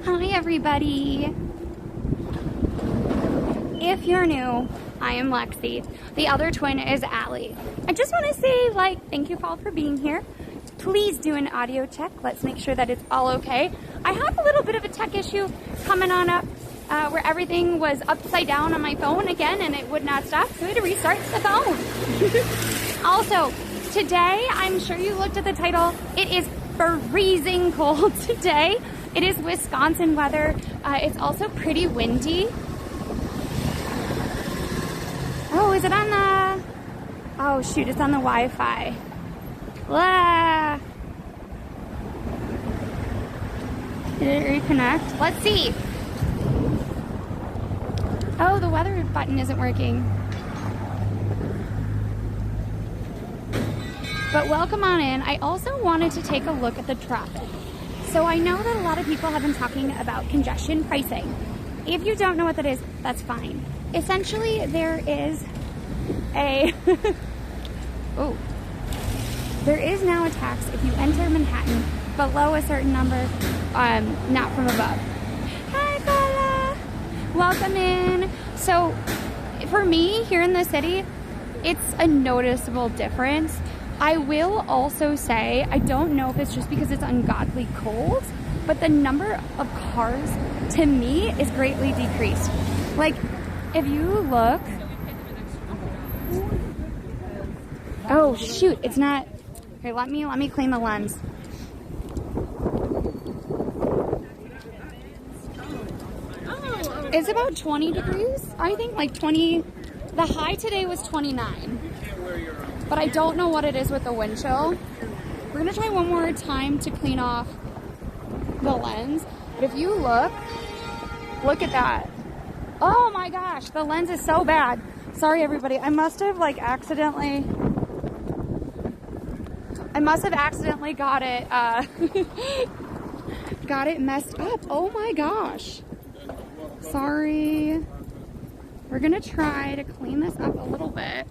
Hi everybody! If you're new, I am Lexi. The other twin is Allie. I just want to say, thank you all for being here. Please do an audio check. Let's make sure that it's all okay. I have a little bit of a tech issue coming on up where everything was upside down on my phone again and it would not stop, so I had to restart the phone. Also, today, I'm sure you looked at the title, it is freezing cold today. It is Wisconsin weather. It's also pretty windy. Oh, is it on the... Oh shoot, it's on the Wi-Fi. Ah. Did it reconnect? Let's see. Oh, the weather button isn't working. But welcome on in. I also wanted to take a look at the traffic. So I know that a lot of people have been talking about congestion pricing. If you don't know what that is, that's fine. Essentially, there is a... oh. There is now a tax if you enter Manhattan below a certain number, not from above. Hi, Bella! Welcome in. So, for me, here in the city, it's a noticeable difference. I will also say, I don't know if it's just because it's ungodly cold, but the number of cars, to me, is greatly decreased. Like, if you look... Oh, shoot, it's not... Okay, let me clean the lens. It's about 20 degrees, I think, like 20... The high today was 29. But I don't know what it is with the wind chill. We're gonna try one more time to clean off the lens. But if you look at that. Oh my gosh, the lens is so bad. Sorry everybody, I must have accidentally got it, got it messed up. Oh my gosh. Sorry. We're gonna try to clean this up a little bit.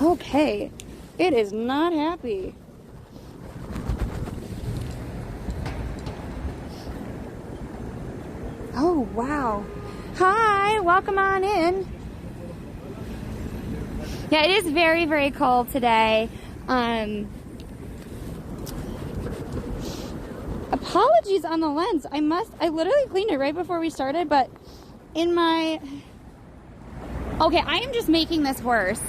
Okay, it is not happy. Oh, wow. Hi, welcome on in. Yeah, it is very, very cold today. Apologies on the lens. I literally cleaned it right before we started, but in my... Okay, I am just making this worse.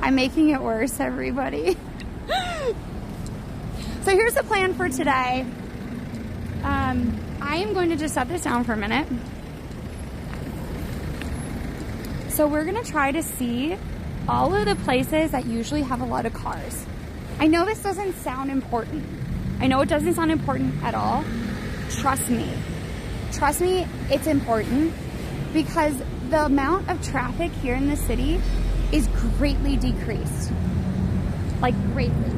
I'm making it worse, everybody. So here's the plan for today. I am going to just set this down for a minute. So we're gonna try to see all of the places that usually have a lot of cars. I know this doesn't sound important. I know it doesn't sound important at all. Trust me. Trust me, it's important because the amount of traffic here in the city is greatly decreased. Like, greatly.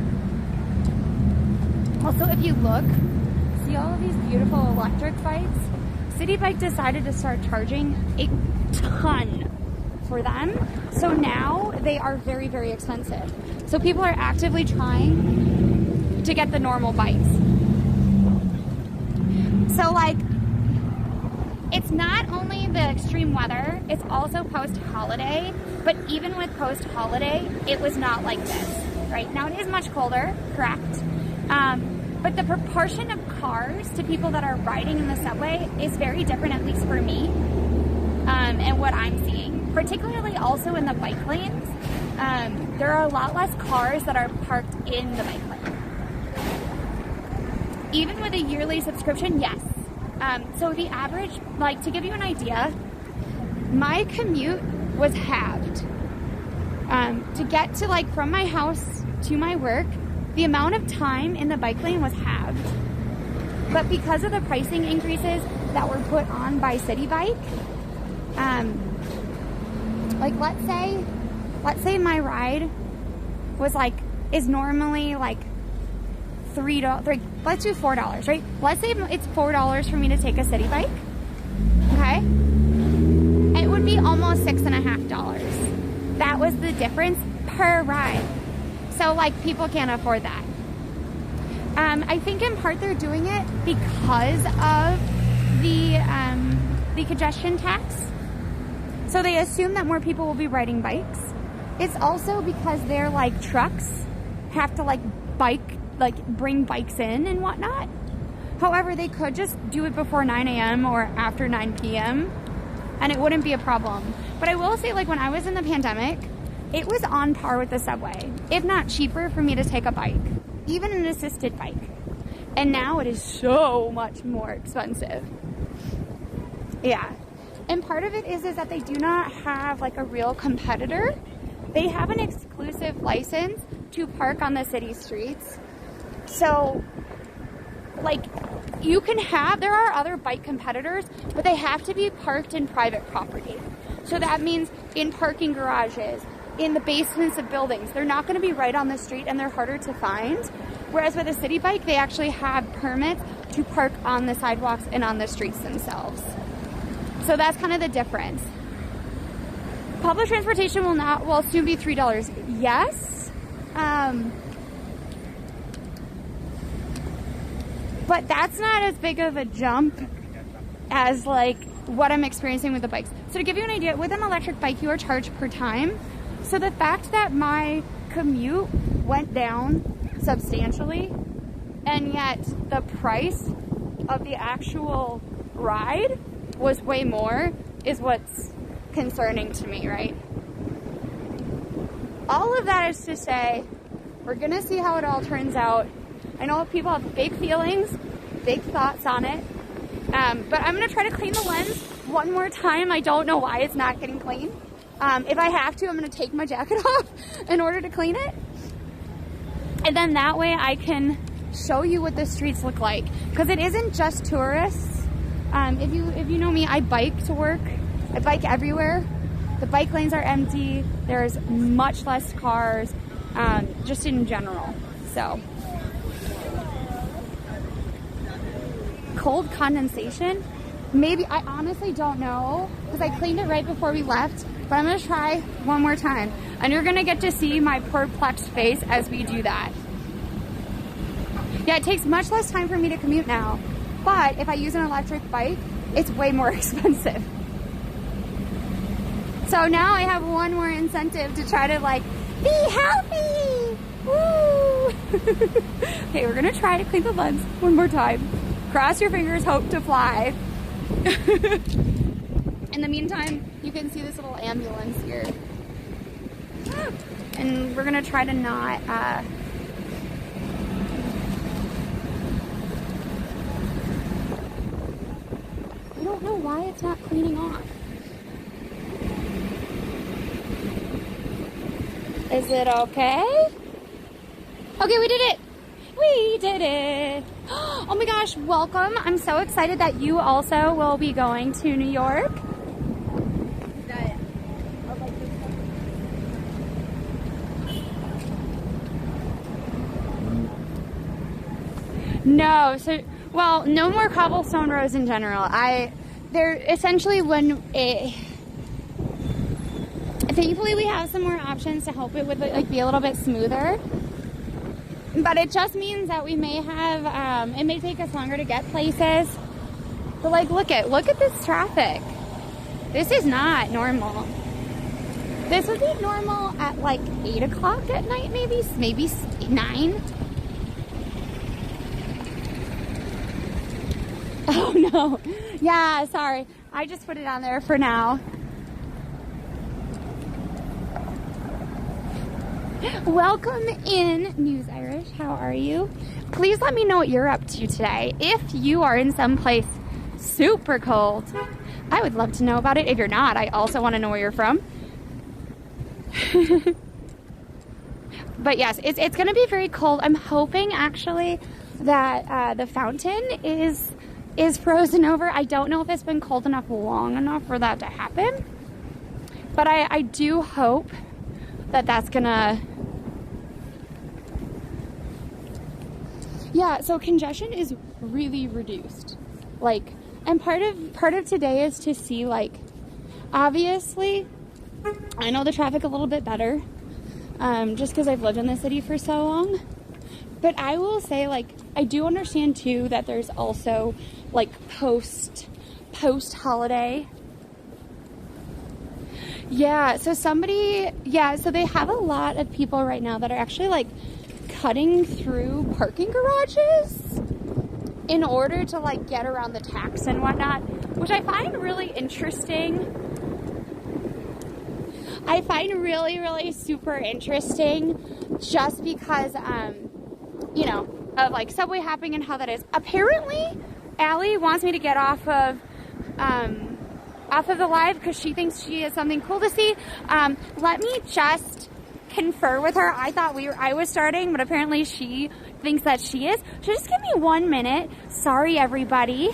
Also, if you look, see all of these beautiful electric bikes? City Bike decided to start charging a ton for them. So now they are very, very expensive. So people are actively trying to get the normal bikes. So it's not only the extreme weather, it's also post-holiday, but even with post-holiday, it was not like this, right? Now it is much colder, correct? But the proportion of cars to people that are riding in the subway is very different, at least for me, and what I'm seeing. Particularly also in the bike lanes, there are a lot less cars that are parked in the bike lane. Even with a yearly subscription, yes. So the average, to give you an idea, my commute was halved. To get to from my house to my work, the amount of time in the bike lane was halved. But because of the pricing increases that were put on by City Bike, let's say my ride was is normally $3, let's do $4, right? Let's say it's $4 for me to take a City Bike, okay? It would be almost $6.50. That was the difference per ride. So people can't afford that. I think in part they're doing it because of the congestion tax. So they assume that more people will be riding bikes. It's also because their like trucks have to like bring bikes in and whatnot. However, they could just do it before 9 a.m. or after 9 p.m. and it wouldn't be a problem. But I will say, like, when I was in the pandemic, it was on par with the subway, if not cheaper for me to take a bike, even an assisted bike. And now it is so much more expensive. Yeah. And part of it is that they do not have like a real competitor. They have an exclusive license to park on the city streets. So, like, you can have, there are other bike competitors, but they have to be parked in private property. So that means in parking garages, in the basements of buildings. They're not going to be right on the street and they're harder to find. Whereas with a city bike, they actually have permits to park on the sidewalks and on the streets themselves. So that's kind of the difference. Public transportation will soon be $3. Yes. But that's not as big of a jump as like what I'm experiencing with the bikes. So to give you an idea, with an electric bike, you are charged per time. So the fact that my commute went down substantially, and yet the price of the actual ride was way more is what's concerning to me, right? All of that is to say, we're gonna see how it all turns out. I know people have big feelings, big thoughts on it, but I'm gonna try to clean the lens one more time. I don't know why it's not getting clean. If I have to, I'm gonna take my jacket off in order to clean it. And then that way I can show you what the streets look like. Because it isn't just tourists. If you know me, I bike to work. I bike everywhere. The bike lanes are empty. There's much less cars, just in general. So, cold condensation? Maybe, I honestly don't know, because I cleaned it right before we left, but I'm gonna try one more time. And you're gonna get to see my perplexed face as we do that. Yeah, it takes much less time for me to commute now, but if I use an electric bike, it's way more expensive. So now I have one more incentive to try to like, be healthy! Woo! Okay, we're gonna try to clean the lens one more time. Cross your fingers, hope to fly. In the meantime, you can see this little ambulance here. And we're gonna try to not, I don't know why it's not cleaning off. Is it okay? Okay, we did it! We did it! Oh my gosh, welcome. I'm so excited that you also will be going to New York. No, so, well, no more cobblestone roads in general. They're essentially thankfully we have some more options to help it with like be a little bit smoother. But it just means that we may have, it may take us longer to get places. But like, look at this traffic. This is not normal. This would be normal at like 8 o'clock at night, maybe 9. Oh no. Yeah, sorry. I just put it on there for now. Welcome in, News Irish. How are you? Please let me know what you're up to today. If you are in some place super cold, I would love to know about it. If you're not, I also want to know where you're from. But yes, it's going to be very cold. I'm hoping actually that the fountain is frozen over. I don't know if it's been cold enough long enough for that to happen. But I do hope that that's gonna... Yeah, so congestion is really reduced. Like, and part of today is to see, like, obviously, I know the traffic a little bit better, just because I've lived in the city for so long. But I will say, like, I do understand too that there's also like post holiday. Yeah, so so they have a lot of people right now that are actually like cutting through parking garages in order to like get around the tax and whatnot, which I find really interesting. I find really, really super interesting just because, you know, of like subway hopping and how that is. Apparently, Allie wants me to get off of the live because she thinks she has something cool to see. Let me just confer with her. I was starting, but apparently she thinks that she is. So just give me 1 minute. Sorry, everybody.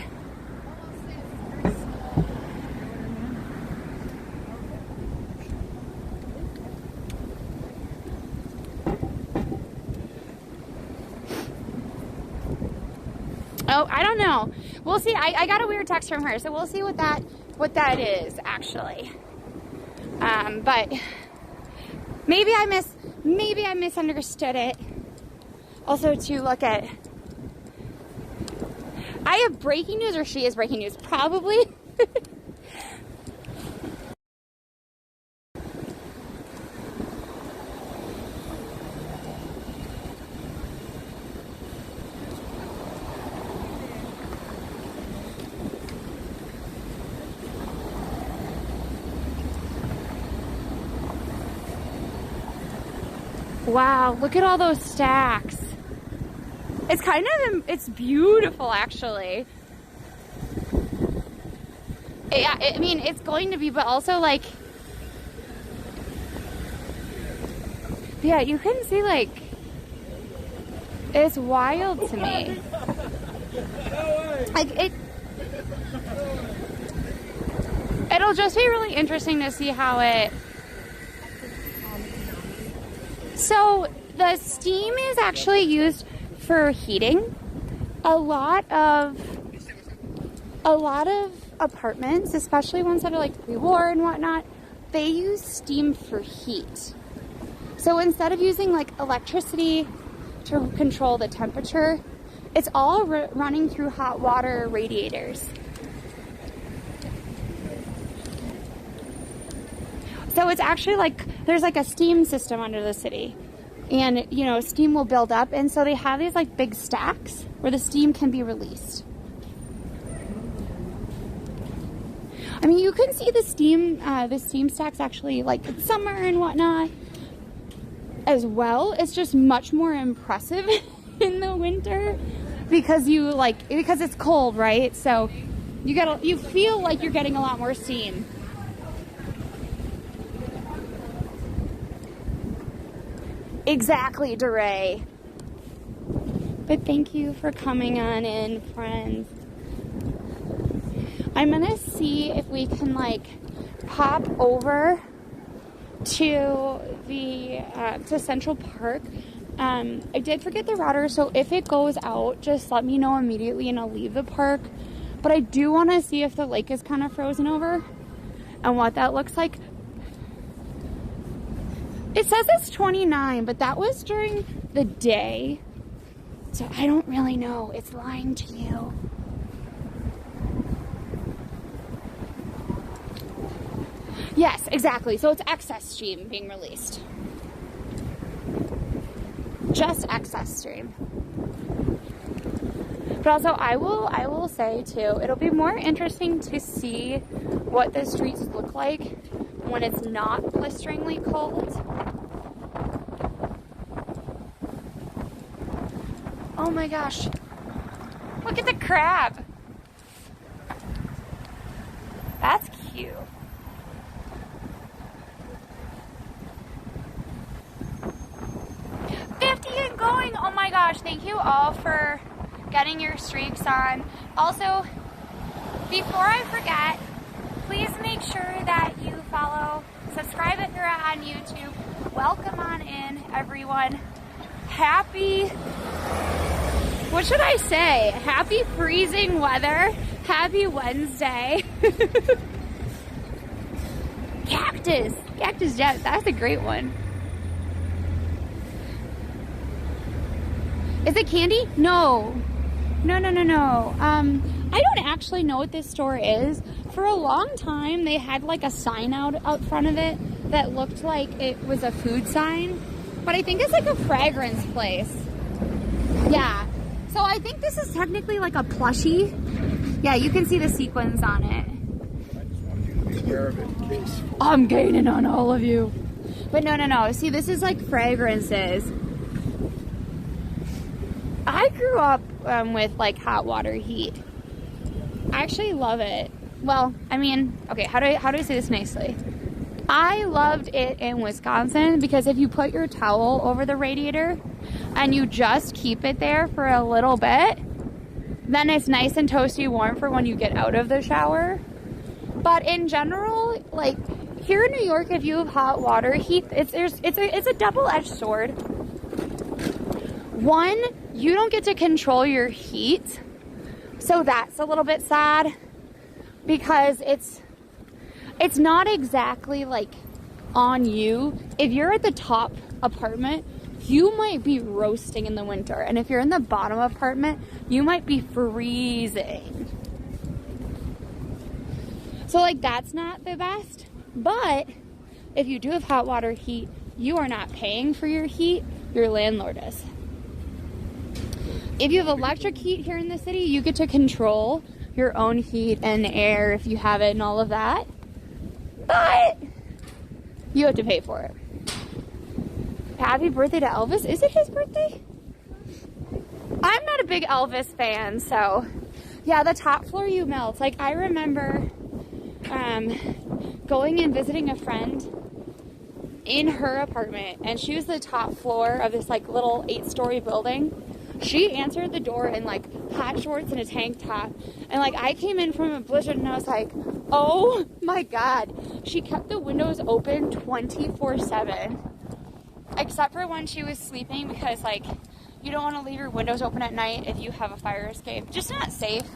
Oh, I don't know. We'll see. I got a weird text from her, so we'll see what that is actually. But maybe I misunderstood it. Also, to look at, I have breaking news, or she has breaking news, probably. Wow, look at all those stacks. It's beautiful, actually. Yeah, I mean, it's going to be, but also, like, yeah, you can see, like, it's wild to me. Like, it'll just be really interesting to see how it... So, the steam is actually used for heating. A lot of apartments, especially ones that are like pre-war and whatnot, they use steam for heat. So instead of using like electricity to control the temperature, it's all running through hot water radiators. So it's actually like, there's like a steam system under the city. And, you know, steam will build up. And so they have these like big stacks where the steam can be released. I mean, you can see the steam stacks actually like in summer and whatnot as well. It's just much more impressive in the winter because because it's cold, right? So you feel like you're getting a lot more steam. Exactly, DeRay. But thank you for coming on in, friends. I'm gonna see if we can like pop over to the to Central Park. I did forget the router, so if it goes out, just let me know immediately and I'll leave the park. But I do want to see if the lake is kind of frozen over and what that looks like. It says it's 29, but that was during the day. So I don't really know. It's lying to you. Yes, exactly. So it's excess stream being released. Just excess stream. But also I will say too, it'll be more interesting to see what the streets look like when it's not blisteringly cold. Oh my gosh. Look at the crab. That's cute. 50 and going. Oh my gosh. Thank you all for getting your streaks on. Also, before I forget, please make sure that you follow, subscribe if you're on YouTube. Welcome on in, everyone. Happy, what should I say? Happy freezing weather. Happy Wednesday. Cactus. Cactus, yeah, that's a great one. Is it candy? No. No. I don't actually know what this store is. For a long time, they had like a sign out front of it that looked like it was a food sign. But I think it's like a fragrance place. Yeah. So I think this is technically like a plushie. Yeah, you can see the sequins on it. I just wanted you to be aware of it in case. I'm gaining on all of you. But no. See, this is like fragrances. I grew up with like hot water heat. I actually love it. Well, I mean, okay, how do I say this nicely? I loved it in Wisconsin because if you put your towel over the radiator and you just keep it there for a little bit, then it's nice and toasty warm for when you get out of the shower. But in general, like here in New York, if you have hot water heat, it's a double-edged sword. One, you don't get to control your heat, so that's a little bit sad because it's not exactly like on you. If you're at the top apartment, you might be roasting in the winter, and if you're in the bottom apartment, you might be freezing. So like that's not the best, but if you do have hot water heat, you are not paying for your heat, your landlord is. If you have electric heat here in the city, you get to control your own heat and air if you have it and all of that. But you have to pay for it. Happy birthday to Elvis. Is it his birthday? I'm not a big Elvis fan, so yeah, the top floor you melt. Like I remember going and visiting a friend in her apartment, and she was the top floor of this like little 8-story building. She answered the door in like hot shorts and a tank top, and like I came in from a blizzard and I was like, oh my god. She kept the windows open 24/7, except for when she was sleeping, because like you don't want to leave your windows open at night if you have a fire escape. Just not safe.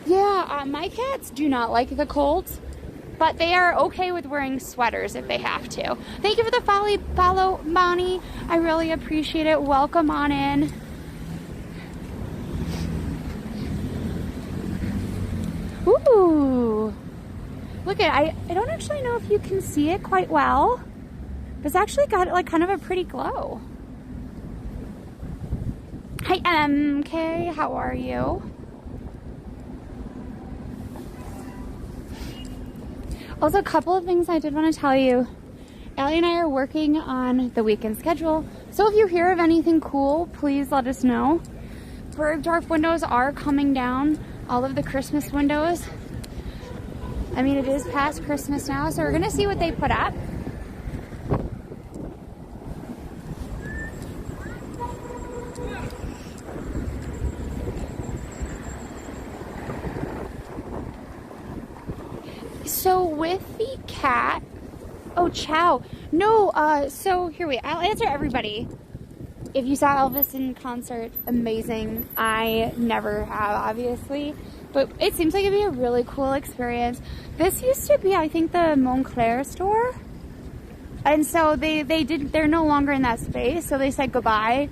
Yeah, my cats do not like the cold, but they are okay with wearing sweaters if they have to. Thank you for the follow, Bonnie. I really appreciate it. Welcome on in. Ooh. Look at it. I don't actually know if you can see it quite well. It's actually got like kind of a pretty glow. Hi, MK. How are you? Also, a couple of things I did want to tell you. Allie and I are working on the weekend schedule, so if you hear of anything cool, please let us know. Bergdorf windows are coming down, all of the Christmas windows. I mean, it is past Christmas now, so we're going to see what they put up. So with the cat, oh, Chow. No, so here I'll answer everybody. If you saw Elvis in concert, amazing. I never have, obviously, but it seems like it'd be a really cool experience. This used to be, I think, the Montclair store, and so they're no longer in that space, so they said goodbye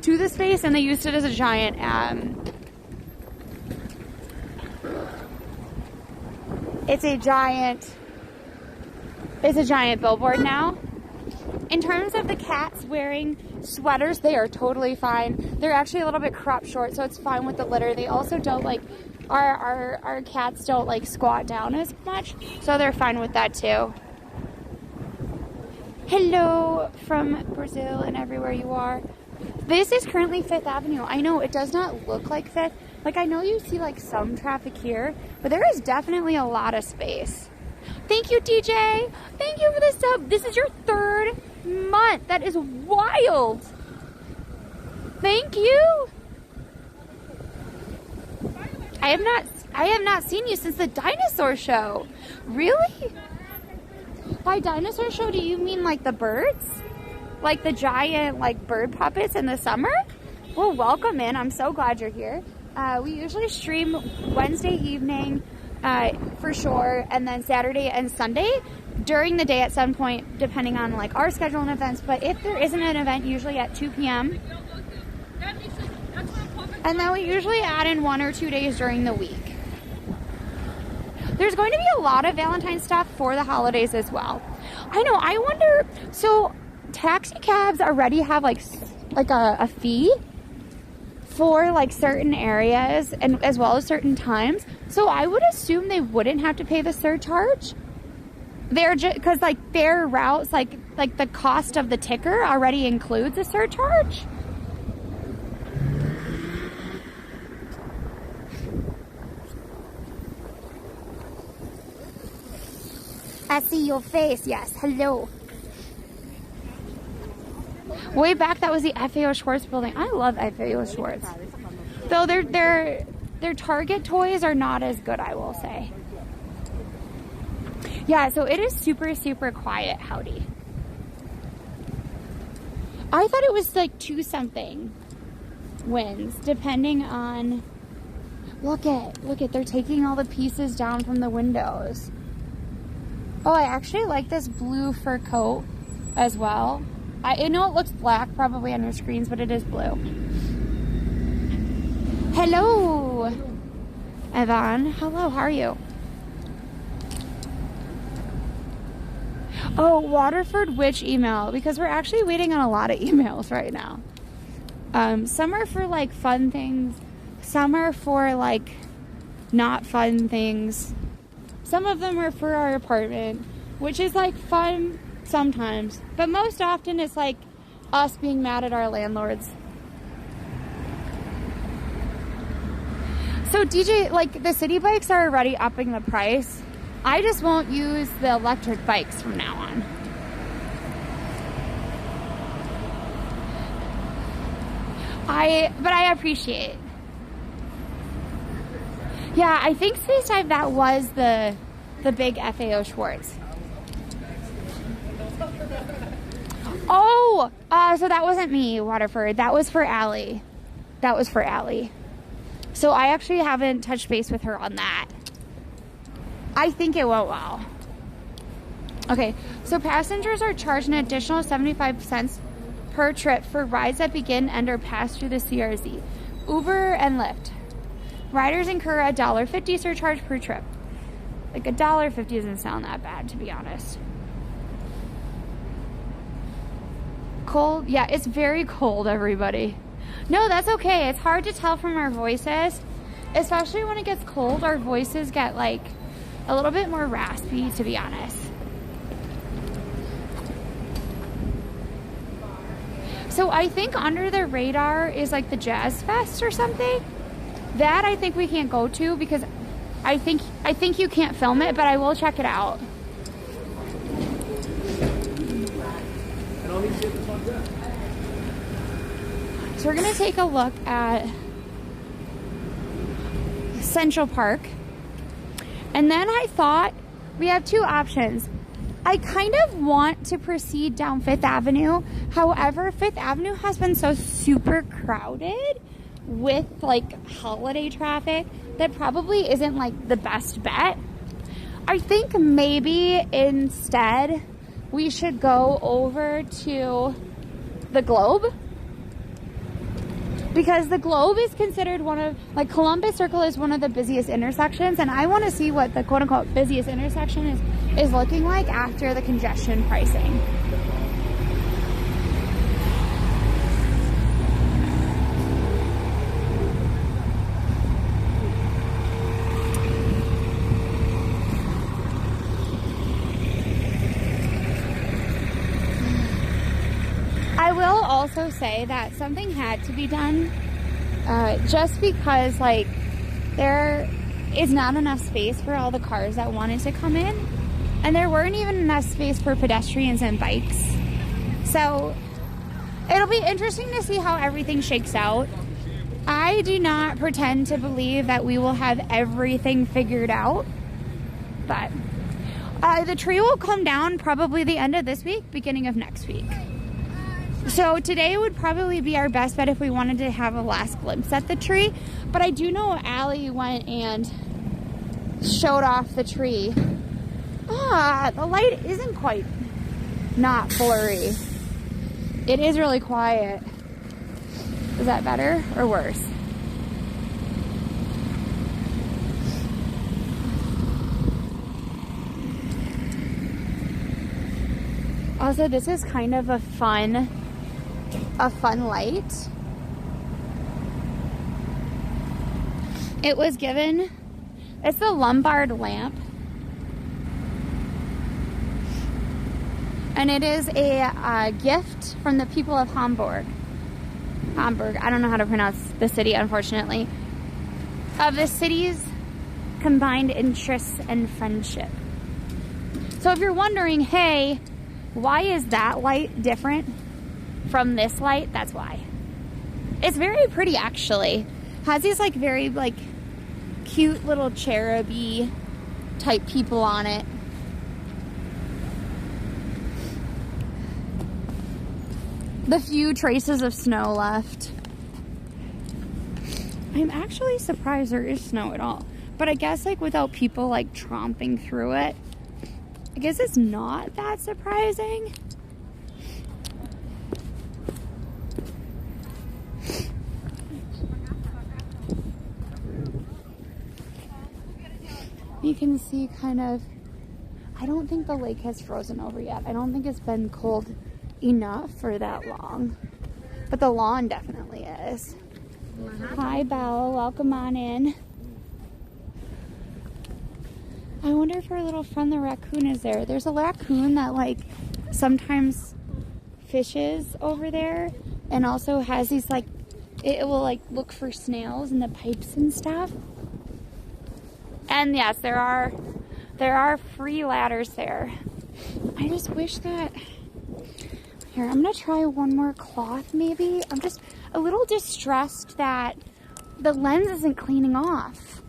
to the space, and they used it as a giant, it's a giant billboard now. In terms of the cats wearing sweaters, they are totally fine. They're actually a little bit crop short, so it's fine with the litter. They also don't like, our cats don't like squat down as much, so they're fine with that too. Hello from Brazil and everywhere you are. This is currently 5th Avenue. I know it does not look like 5th. Like, I know you see like some traffic here, but there is definitely a lot of space. Thank you, DJ. Thank you for the sub. This is your 3rd month. That is wild. Thank you. I have not seen you since the dinosaur show. Really? By dinosaur show, do you mean like the birds? Like the giant like bird puppets in the summer? Well, welcome in. I'm so glad you're here. We usually stream Wednesday evening for sure, and then Saturday and Sunday during the day at some point, depending on like our schedule and events. But if there isn't an event, usually at 2 p.m. And then we usually add in 1 or 2 days during the week. There's going to be a lot of Valentine's stuff for the holidays as well. I know, I wonder, so taxi cabs already have like a fee for like certain areas and as well as certain times. So I would assume they wouldn't have to pay the surcharge. They're just because like their routes, like the cost of the ticker already includes a surcharge. I see your face. Yes, hello. Way back, that was the FAO Schwartz building. I love FAO Schwartz. Though their Target toys are not as good, I will say. Yeah, so it is super, super quiet. Howdy. I thought it was like 2 something winds, depending on... Look it, they're taking all the pieces down from the windows. Oh, I actually like this blue fur coat as well. I know it looks black probably on your screens, but it is blue. Hello, Evan. Hello, how are you? Oh, Waterford Witch email, because we're actually waiting on a lot of emails right now. Some are for like fun things. Some are for like not fun things. Some of them are for our apartment, which is like fun sometimes, but most often it's like us being mad at our landlords. So DJ, like the city bikes are already upping the price. I just won't use the electric bikes from now on. But I appreciate it. Yeah, I think Space Dive, that was the big FAO Schwartz. Oh, so that wasn't me, Waterford. That was for Allie. So I actually haven't touched base with her on that. I think it went well. Okay, so passengers are charged an additional 75 cents per trip for rides that begin and or pass through the CRZ. Uber and Lyft. Riders incur a $1.50 surcharge per trip. Like $1.50 doesn't sound that bad, to be honest. Cold? Yeah, it's very cold, everybody. No, that's okay. It's hard to tell from our voices. Especially when it gets cold, our voices get like a little bit more raspy, to be honest. So I think under the radar is like the Jazz Fest or something. That I think we can't go to because I think you can't film it, but I will check it out. So we're gonna take a look at Central Park. And then I thought we have 2 options. I kind of want to proceed down 5th Avenue. However, 5th Avenue has been so super crowded with like holiday traffic that probably isn't like the best bet. I think maybe instead we should go over to the Globe, because the Globe is considered one of, like Columbus Circle is one of the busiest intersections, and I want to see what the quote unquote busiest intersection is looking like after the congestion pricing. I will also say that something had to be done just because like there is not enough space for all the cars that wanted to come in, and there weren't even enough space for pedestrians and bikes. So it'll be interesting to see how everything shakes out. I do not pretend to believe that we will have everything figured out, but the tree will come down probably the end of this week, beginning of next week. So today would probably be our best bet if we wanted to have a last glimpse at the tree. But I do know Allie went and showed off the tree. Ah, the light isn't quite not blurry. It is really quiet. Is that better or worse? Also, this is kind of a fun light. It was given, it's the Lombard lamp. And it is a gift from the people of Hamburg. I don't know how to pronounce the city, unfortunately. Of the city's combined interests and friendship. So if you're wondering, hey, why is that light different from this light? That's why. It's very pretty, actually. Has these like very like cute little cheruby type people on it. The few traces of snow left. I'm actually surprised there is snow at all. But I guess like without people like tromping through it, I guess it's not that surprising. You can see kind of, I don't think the lake has frozen over yet. I don't think it's been cold enough for that long. But the lawn definitely is. Hi, Belle. Welcome on in. I wonder if our little friend the raccoon is there. There's a raccoon that like sometimes fishes over there and also has these like, it will like look for snails in the pipes and stuff. And yes, there are free ladders there. I just wish that, here, I'm gonna try one more cloth maybe. I'm just a little distressed that the lens isn't cleaning off.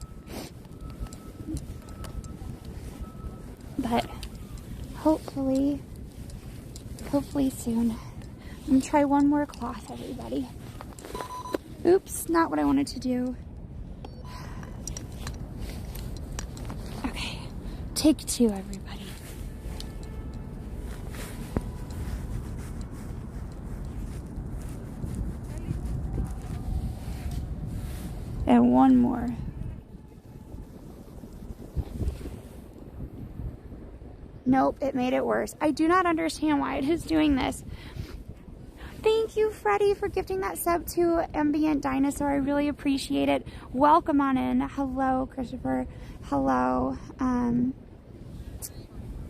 But hopefully soon. I'm gonna try one more cloth, everybody. Oops, not what I wanted to do. Okay, take two, everybody. And one more. Nope, it made it worse. I do not understand why it is doing this. Thank you, Freddie, for gifting that sub to Ambient Dinosaur. I really appreciate it. Welcome on in. Hello, Christopher. Hello.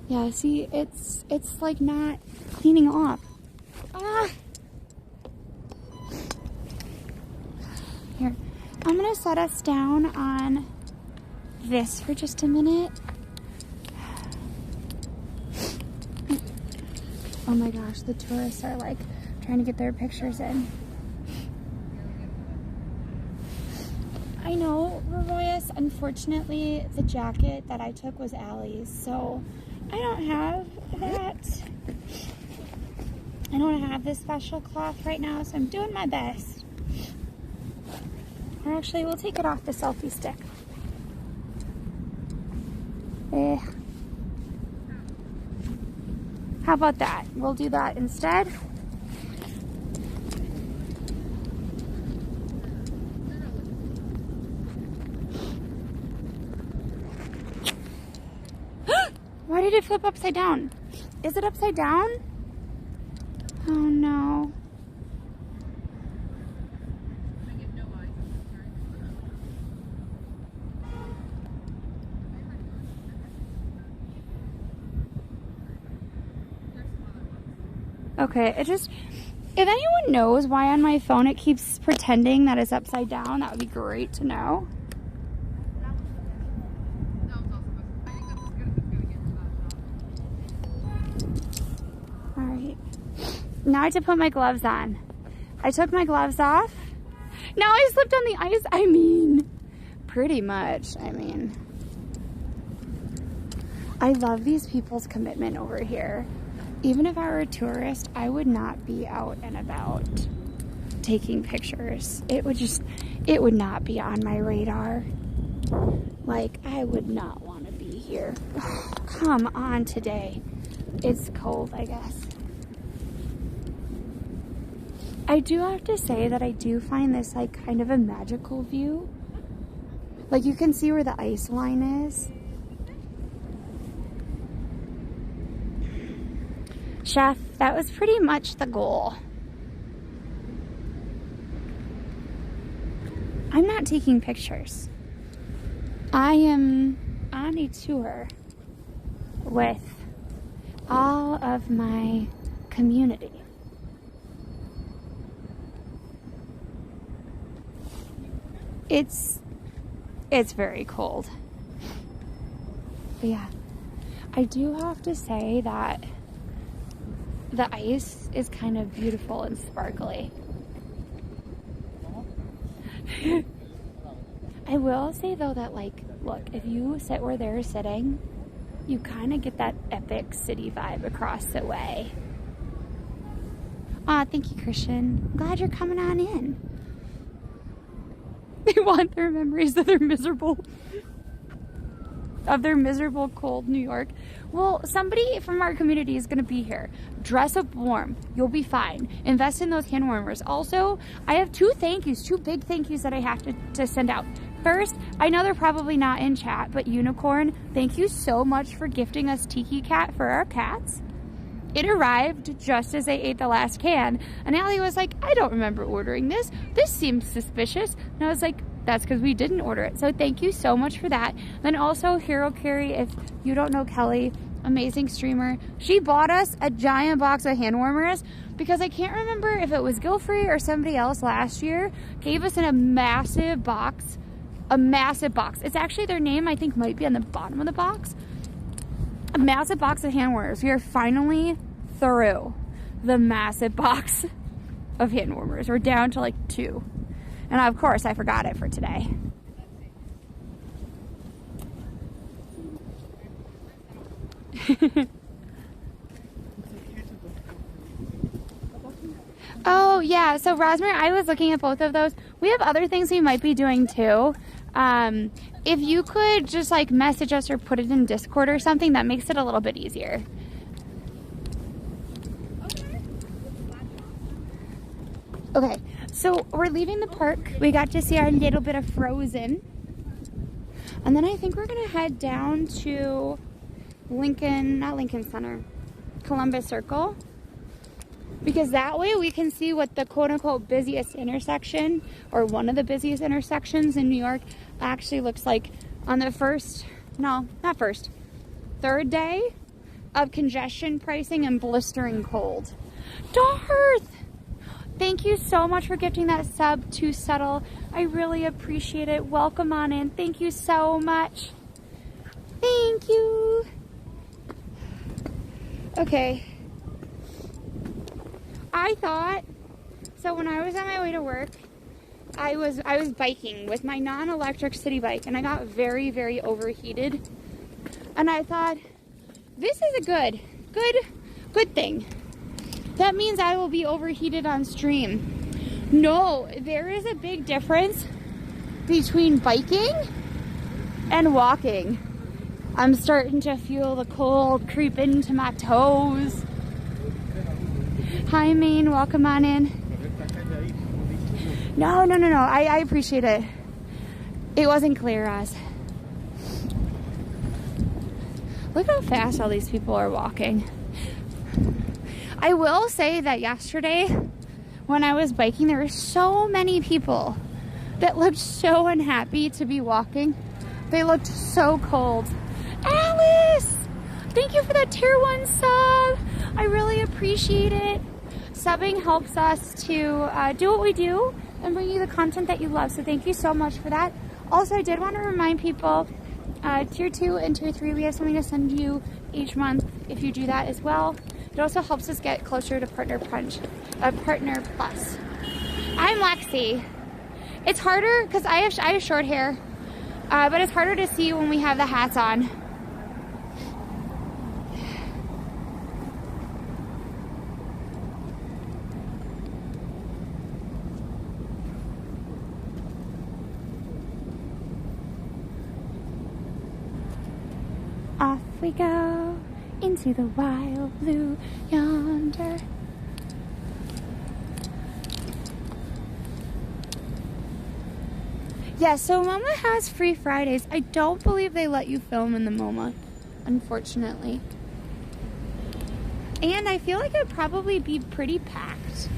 Yeah, see, it's like not cleaning off. Ah. Here, I'm gonna set us down on this for just a minute. Oh my gosh, the tourists are like trying to get their pictures in. I know, Royas, unfortunately the jacket that I took was Allie's, so I don't have that. I don't have this special cloth right now, so I'm doing my best. Or actually, we'll take it off the selfie stick. How about that? We'll do that instead. Why did it flip upside down? Is it upside down? Oh no. Okay, it just, if anyone knows why on my phone it keeps pretending that it's upside down, that would be great to know. Alright, now I have to put my gloves on. I took my gloves off. Now I slipped on the ice. I mean, pretty much, I mean. I love these people's commitment over here. Even if I were a tourist, I would not be out and about taking pictures. It would not be on my radar. Like, I would not want to be here. Come on today. It's cold, I guess. I do have to say that I do find this like kind of a magical view. Like you can see where the ice line is. Chef, that was pretty much the goal. I'm not taking pictures. I am on a tour with all of my community. It's very cold. But yeah, I do have to say that the ice is kind of beautiful and sparkly. I will say though that like, look, if you sit where they're sitting, you kind of get that epic city vibe across the way. Aw, thank you, Christian. I'm glad you're coming on in. They want their memories of their miserable cold New York. Well, somebody from our community is going to be here. Dress up warm. You'll be fine. Invest in those hand warmers. Also, I have two big thank yous that I have to send out. First, I know they're probably not in chat, but Unicorn, thank you so much for gifting us Tiki Cat for our cats. It arrived just as they ate the last can, and Allie was like, I don't remember ordering this. This seems suspicious. And I was like, that's because we didn't order it. So thank you so much for that. Then also Hero Carry, if you don't know Kelly, amazing streamer. She bought us a giant box of hand warmers because I can't remember if it was Gilfrey or somebody else last year gave us in a massive box. A massive box. It's actually their name, I think, might be on the bottom of the box. A massive box of hand warmers. We are finally through the massive box of hand warmers. We're down to like 2. And of course, I forgot it for today. Oh, yeah. So, Rosemary, I was looking at both of those. We have other things we might be doing too. If you could just like message us or put it in Discord or something, that makes it a little bit easier. Okay, so we're leaving the park. We got to see our little bit of Frozen. And then I think we're gonna head down to Columbus Circle. Because that way we can see what the quote-unquote busiest intersection, or one of the busiest intersections in New York, actually looks like on the third day of congestion pricing and blistering cold. Darth! Thank you so much for gifting that sub to Settle. I really appreciate it. Welcome on in. Thank you so much. Thank you. Okay. I thought, so when I was on my way to work, I was biking with my non-electric city bike, and I got very, very overheated. And I thought, this is a good thing. That means I will be overheated on stream. No, there is a big difference between biking and walking. I'm starting to feel the cold creep into my toes. Hi, Maine. Welcome on in. No. I appreciate it. It wasn't clear, Oz. Look how fast all these people are walking. I will say that yesterday, when I was biking, there were so many people that looked so unhappy to be walking. They looked so cold. Alice! Thank you for that tier 1 sub. I really appreciate it. Subbing helps us to do what we do and bring you the content that you love. So thank you so much for that. Also, I did want to remind people, tier 2 and tier 3, we have something to send you each month if you do that as well. It also helps us get closer to Partner Plus. I'm Lexi. It's harder because I have short hair, but it's harder to see when we have the hats on. we go into the wild blue yonder. Yeah, so MoMA has free Fridays. I don't believe they let you film in the MoMA, unfortunately. And I feel like it'd probably be pretty packed.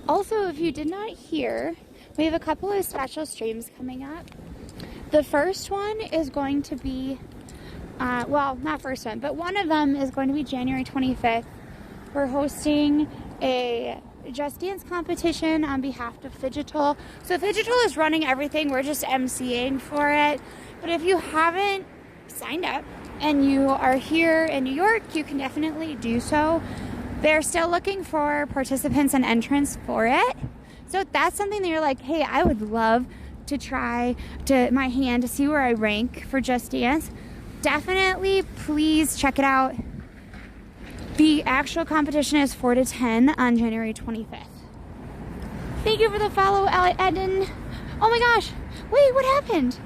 Also, if you did not hear, we have a couple of special streams coming up. The first one is going to be, well, not first one, but one of them is going to be January 25th. We're hosting a Just Dance competition on behalf of Fidgetal. So Fidgetal is running everything. We're just emceeing for it. But if you haven't signed up and you are here in New York, you can definitely do so. They're still looking for participants and entrants for it. So if that's something that you're like, hey, I would love to try my hand to see where I rank for Just Dance, definitely please check it out. The actual competition is 4 to 10 on January 25th. Thank you for the follow, Eden. Oh my gosh, wait, what happened?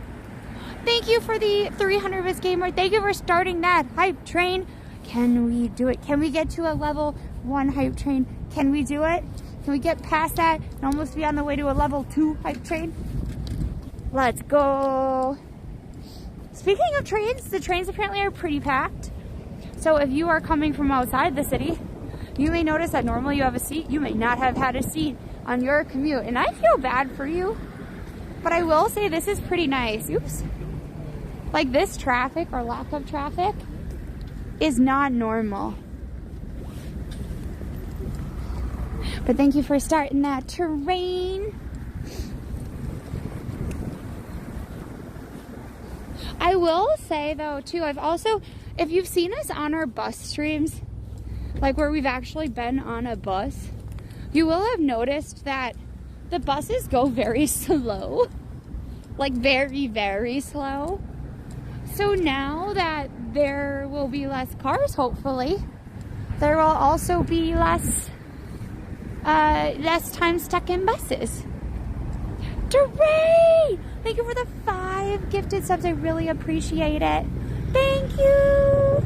Thank you for the 300 bits gamer. Thank you for starting that hype train. Can we do it? Can we get to a level 1 hype train? Can we do it? Can we get past that and almost be on the way to a level 2 hype train? Let's go. Speaking of trains, the trains apparently are pretty packed. So if you are coming from outside the city, you may notice that normally you have a seat. You may not have had a seat on your commute. And I feel bad for you. But I will say this is pretty nice. Oops. Like this traffic or lack of traffic is not normal. But thank you for starting that terrain. I will say though too, I've also, if you've seen us on our bus streams, like where we've actually been on a bus, you will have noticed that the buses go very slow. Like very, very slow. So now that there will be less cars, hopefully, there will also be less time stuck in buses. Hooray! Thank you for the 5 gifted subs. I really appreciate it. Thank you.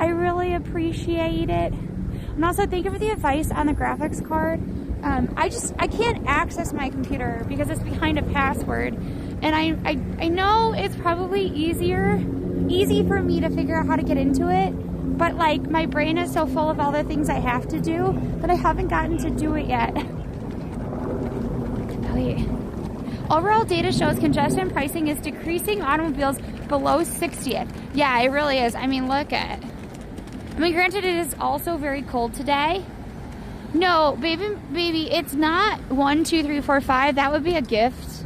I really appreciate it. And also thank you for the advice on the graphics card. I can't access my computer because it's behind a password. And I know it's probably easy for me to figure out how to get into it, but like my brain is so full of all the things I have to do that I haven't gotten to do it yet. Overall data shows congestion pricing is decreasing automobiles below 60th. Yeah, it really is. I mean, look at it. I mean, granted, it is also very cold today. No, baby, it's not 1, 2, 3, 4, 5. That would be a gift.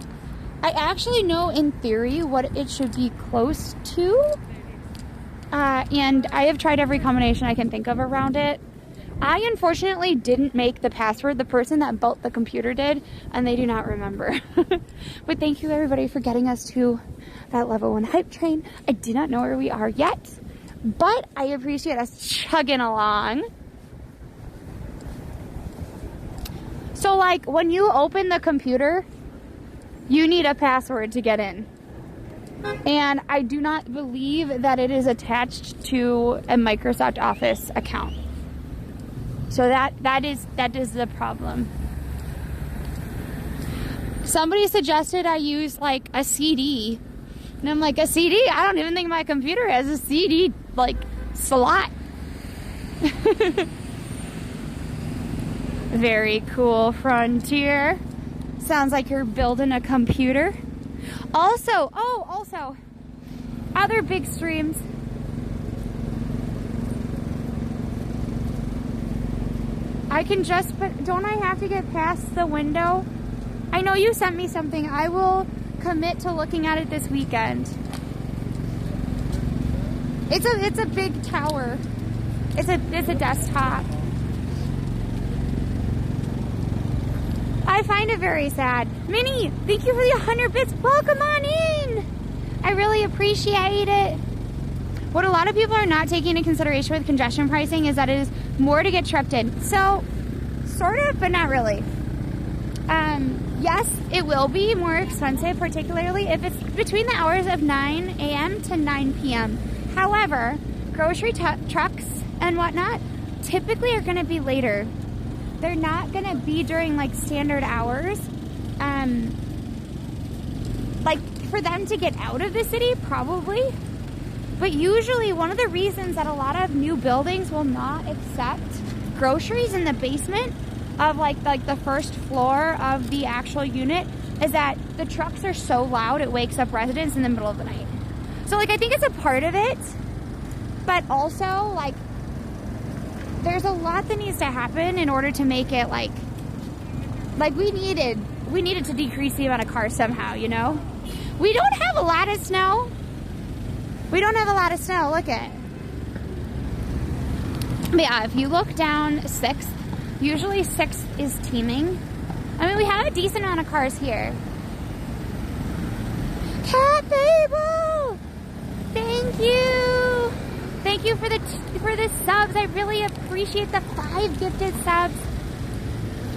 I actually know in theory what it should be close to. And I have tried every combination I can think of around it. I unfortunately didn't make the password. The person that built the computer did, and they do not remember. But thank you everybody for getting us to that level 1 hype train. I do not know where we are yet, but I appreciate us chugging along. So like when you open the computer, you need a password to get in. And I do not believe that it is attached to a Microsoft Office account. So that is the problem. Somebody suggested I use like a CD. And I'm like, a CD? I don't even think my computer has a CD like slot. Very cool, Frontier. Sounds like you're building a computer. Also, other big streams. I can just put, don't I have to get past the window? I know you sent me something. I will commit to looking at it this weekend. It's a big tower. It's a desktop. I find it very sad. Minnie, thank you for the 100 bits. Welcome on in. I really appreciate it. What a lot of people are not taking into consideration with congestion pricing is that it is more to get tripped in. So, sort of, but not really. Yes, it will be more expensive, particularly if it's between the hours of 9 a.m. to 9 p.m. However, grocery trucks and whatnot typically are going to be later. They're not going to be during like standard hours. Like for them to get out of the city, probably. But usually one of the reasons that a lot of new buildings will not accept groceries in the basement of like the first floor of the actual unit is that the trucks are so loud it wakes up residents in the middle of the night. So like I think it's a part of it, but also like there's a lot that needs to happen in order to make it like we needed to decrease the amount of cars somehow, you know? We don't have a lot of snow. We don't have a lot of snow, look at it. But yeah, if you look down 6th, usually 6th is teeming. I mean, we have a decent amount of cars here. Cat people! Thank you! Thank you for the subs. I really appreciate the 5 gifted subs.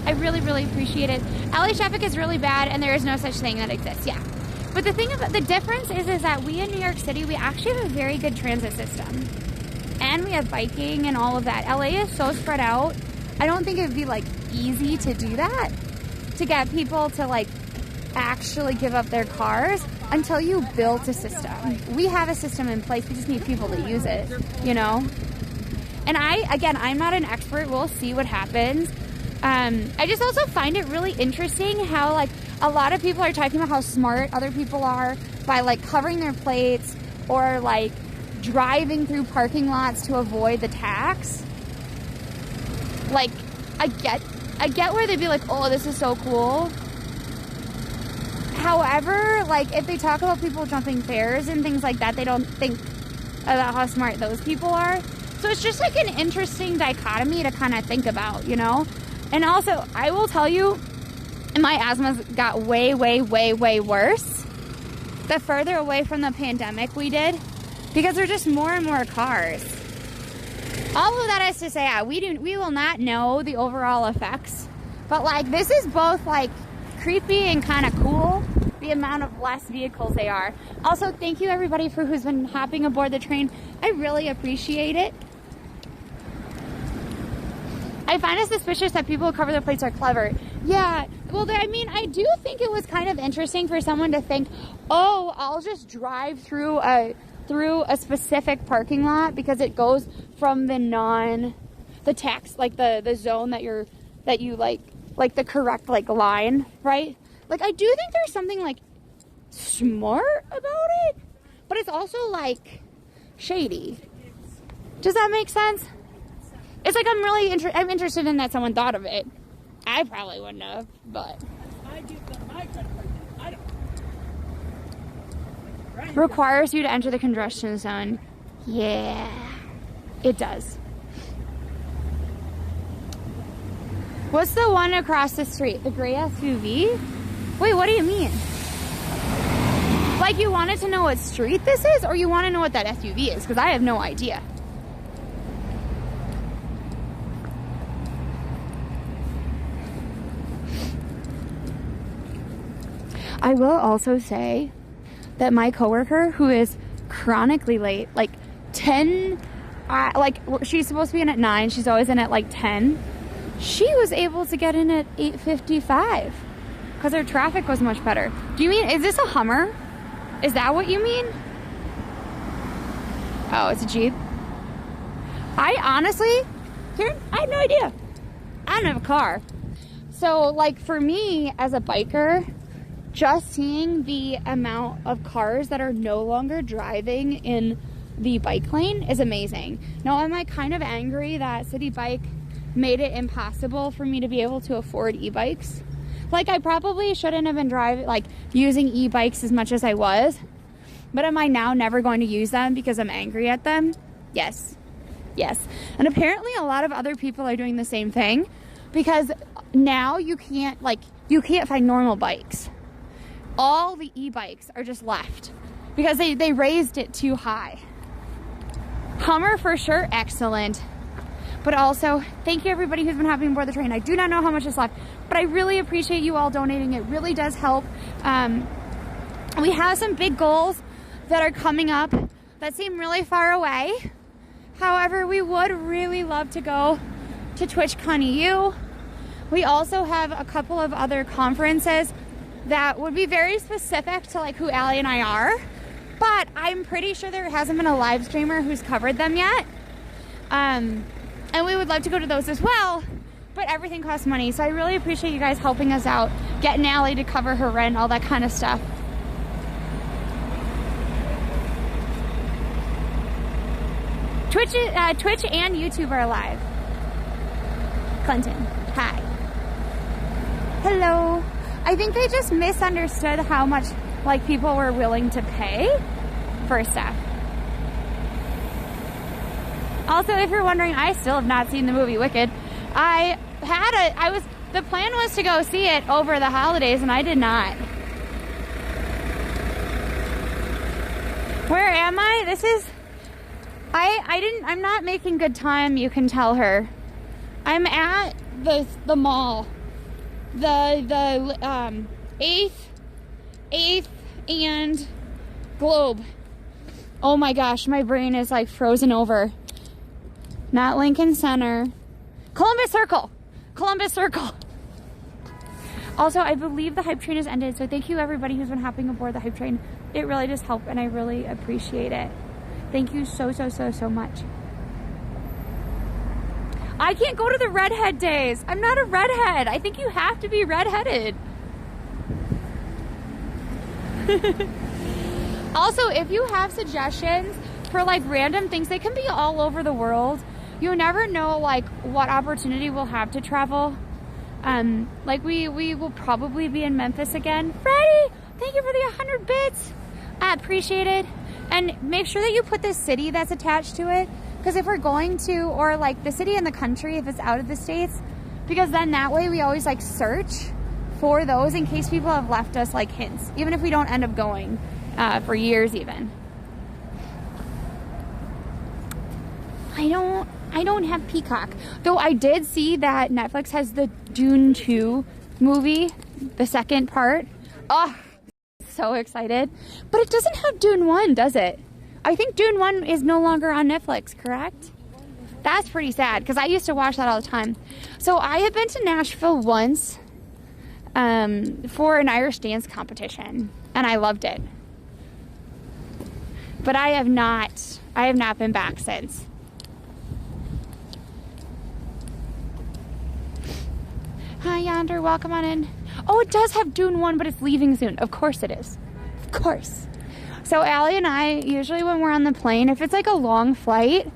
I really, really appreciate it. LA traffic is really bad and there is no such thing that exists, yeah. But the thing about the difference is that we in New York City, we actually have a very good transit system. And we have biking and all of that. LA is so spread out. I don't think it'd be like easy to do that, to get people to like actually give up their cars until you build a system. We have a system in place. We just need people to use it, you know? And I'm not an expert. We'll see what happens. I just also find it really interesting how like a lot of people are talking about how smart other people are by like covering their plates or like driving through parking lots to avoid the tax. Like, I get where they'd be like, oh, this is so cool. However, like if they talk about people jumping fares and things like that, they don't think about how smart those people are. So it's just like an interesting dichotomy to kind of think about, you know? And also, I will tell you, my asthma got way, way, way, way worse the further away from the pandemic we did, because there are just more and more cars. All of that is to say, yeah, we will not know the overall effects, but like this is both like creepy and kind of cool, the amount of less vehicles they are. Also, thank you everybody for who's been hopping aboard the train. I really appreciate it. I find it suspicious that people who cover their plates are clever. Yeah, well, I mean, I do think it was kind of interesting for someone to think, oh, I'll just drive through a specific parking lot because it goes from the tax, like the zone that you like the correct like line, right? Like I do think there's something like smart about it, but it's also like shady. Does that make sense? It's like I'm interested in that someone thought of it. I probably wouldn't have, but requires you to enter the congestion zone. Yeah, it does. What's the one across the street? The gray SUV? Wait, what do you mean? Like you wanted to know what street this is, or you want to know what that SUV is? Because I have no idea. I will also say that my coworker, who is chronically late, like 10, like she's supposed to be in at 9, she's always in at like 10. She was able to get in at 8:55 because her traffic was much better. Do you mean, is this a Hummer? Is that what you mean? Oh, it's a Jeep. I honestly, Karen, I have no idea. I don't have a car. So like for me as a biker, just seeing the amount of cars that are no longer driving in the bike lane is amazing. Now I'm like kind of angry that City Bike made it impossible for me to be able to afford e-bikes. Like I probably shouldn't have been using e-bikes as much as I was, but am I now never going to use them because I'm angry at them? Yes. Yes. And apparently a lot of other people are doing the same thing, because now you can't find normal bikes. All the e-bikes are just left because they raised it too high. Hummer for sure, excellent. But also, thank you everybody who's been hopping aboard the train. I do not know how much is left, but I really appreciate you all donating. It really does help. We have some big goals that are coming up that seem really far away. However, we would really love to go to TwitchCon EU. We also have a couple of other conferences that would be very specific to like who Allie and I are, but I'm pretty sure there hasn't been a live streamer who's covered them yet. And we would love to go to those as well, but everything costs money. So I really appreciate you guys helping us out, getting Allie to cover her rent, all that kind of stuff. Twitch and YouTube are live. Clinton, hi. Hello. I think they just misunderstood how much like people were willing to pay for stuff. Also, if you're wondering, I still have not seen the movie Wicked. The plan was to go see it over the holidays and I did not. Where am I? This is, I'm not making good time, you can tell her. I'm at the mall. The 8th and Globe. Oh my gosh, my brain is like frozen over. Not Lincoln Center. Columbus Circle. Columbus Circle. Also, I believe the hype train has ended, so thank you everybody who's been hopping aboard the hype train. It really does help and I really appreciate it. Thank you so much. I can't go to the redhead days. I'm not a redhead. I think you have to be redheaded. Also, if you have suggestions for like random things, they can be all over the world. You never know like what opportunity we'll have to travel. Like we will probably be in Memphis again. Freddie, thank you for the 100 bits. I appreciate it. And make sure that you put the city that's attached to it. Because if we're going to, or like the city and the country, if it's out of the States, because then that way we always like search for those in case people have left us like hints, even if we don't end up going for years even. I don't have Peacock, though I did see that Netflix has the Dune 2 movie, the second part. Oh, so excited. But it doesn't have Dune 1, does it? I think Dune 1 is no longer on Netflix, correct? That's pretty sad, because I used to watch that all the time. So I have been to Nashville once for an Irish dance competition, and I loved it. But I have not been back since. Hi Yonder, welcome on in. Oh, it does have Dune 1, but it's leaving soon. Of course it is. Of course. So Allie and I, usually when we're on the plane, if it's like a long flight,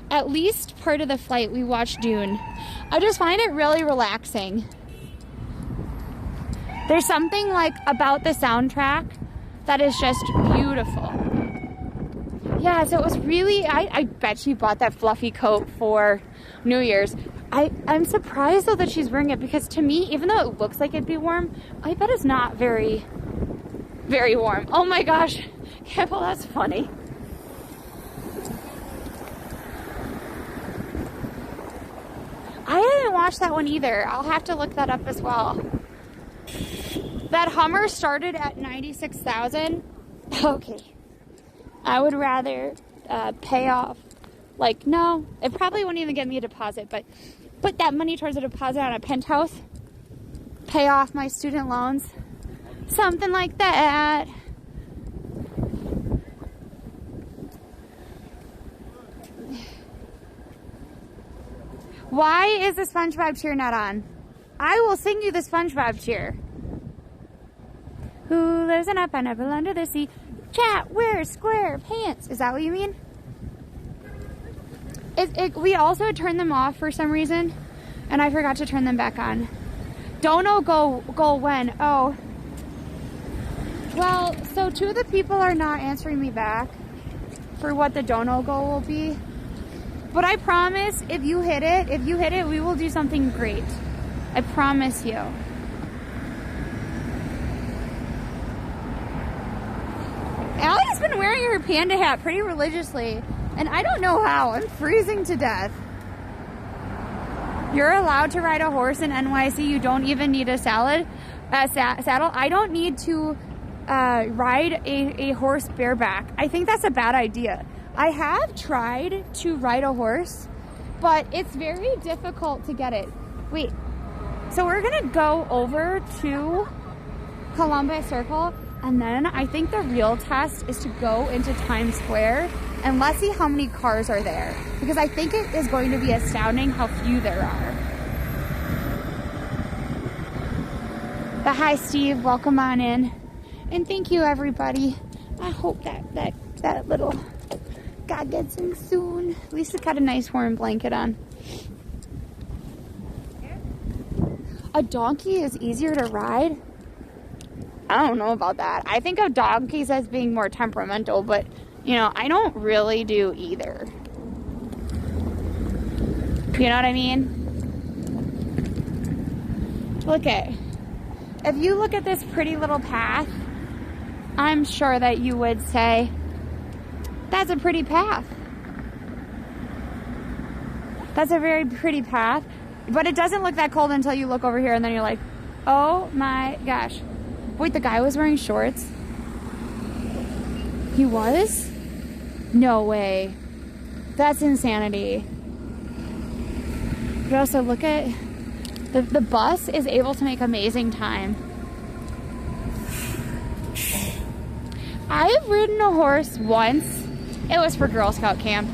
at least part of the flight we watch Dune. I just find it really relaxing. There's something like about the soundtrack that is just beautiful. Yeah, so it was really, I bet she bought that fluffy coat for New Year's. I'm surprised though that she's wearing it, because to me, even though it looks like it'd be warm, I bet it's not very, very warm. Oh my gosh. Yeah, well, that's funny. I haven't watched that one either. I'll have to look that up as well. That Hummer started at 96,000. Okay. I would rather pay off. Like, no, it probably won't even get me a deposit, but put that money towards a deposit on a penthouse. Pay off my student loans. Something like that. Why is the SpongeBob cheer not on? I will sing you the SpongeBob cheer. Who lives in a pineapple under the sea? Chat, wears square pants. Is that what you mean? We also turned them off for some reason, and I forgot to turn them back on. Dono go when? Oh. Well, so two of the people are not answering me back for what the dono goal will be. But I promise, if you hit it, we will do something great. I promise you. Allie's been wearing her panda hat pretty religiously. And I don't know how. I'm freezing to death. You're allowed to ride a horse in NYC. You don't even need a saddle. I don't need to ride a horse bareback. I think that's a bad idea. I have tried to ride a horse, but it's very difficult to get it. Wait, so we're gonna go over to Columbus Circle, and then I think the real test is to go into Times Square, and let's see how many cars are there, because I think it is going to be astounding how few there are. But hi, Steve, welcome on in. And thank you, everybody. I hope that little guy gets in soon. At least it's got a nice warm blanket on. A donkey is easier to ride? I don't know about that. I think of donkeys as being more temperamental, but, you know, I don't really do either. You know what I mean? Look at, if you look at this pretty little path, I'm sure that you would say, that's a pretty path. That's a very pretty path. But it doesn't look that cold until you look over here and then you're like, oh my gosh. Wait, the guy was wearing shorts? He was? No way. That's insanity. But also look at, the bus is able to make amazing time. I've ridden a horse once. It was for Girl Scout camp.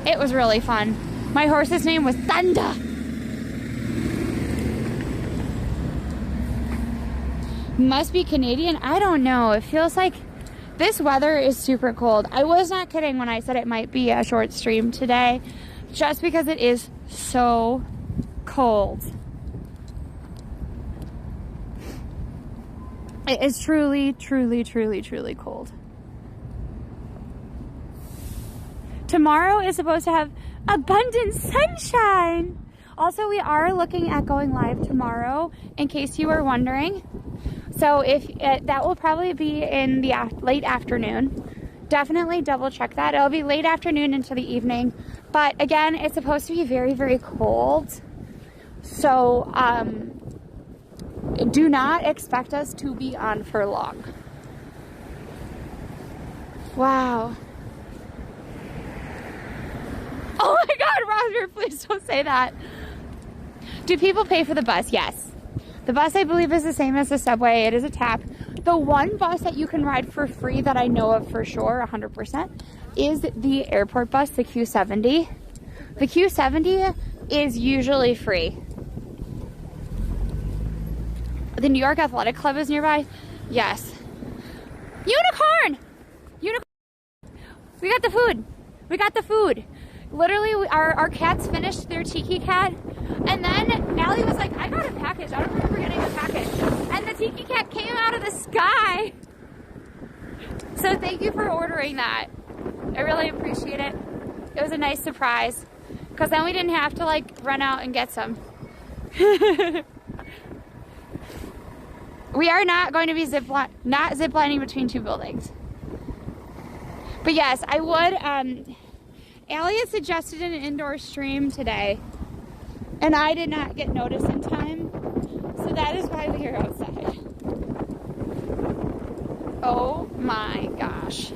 It was really fun. My horse's name was Thunder. Must be Canadian. I don't know. It feels like this weather is super cold. I was not kidding when I said it might be a short stream today, just because it is so cold. It is truly, truly, truly, truly cold. Tomorrow is supposed to have abundant sunshine. Also, we are looking at going live tomorrow, in case you were wondering. So if that will probably be in the late afternoon. Definitely double check that. It'll be late afternoon into the evening. But again, it's supposed to be very, very cold. So do not expect us to be on for long. Wow. Oh my God, Roger, please don't say that. Do people pay for the bus? Yes. The bus, I believe, is the same as the subway. It is a tap. The one bus that you can ride for free that I know of for sure, 100%, is the airport bus, the Q70. The Q70 is usually free. The New York Athletic Club is nearby. Yes. Unicorn! Unicorn! We got the food. We got the food. Literally, our cats finished their tiki cat, and then Allie was like, I got a package. I don't remember getting a package. And the tiki cat came out of the sky. So thank you for ordering that. I really appreciate it. It was a nice surprise, because then we didn't have to like run out and get some. We are not going to be ziplining between two buildings. But yes, I would, Allie had suggested an indoor stream today, and I did not get notice in time, so that is why we are outside. Oh my gosh.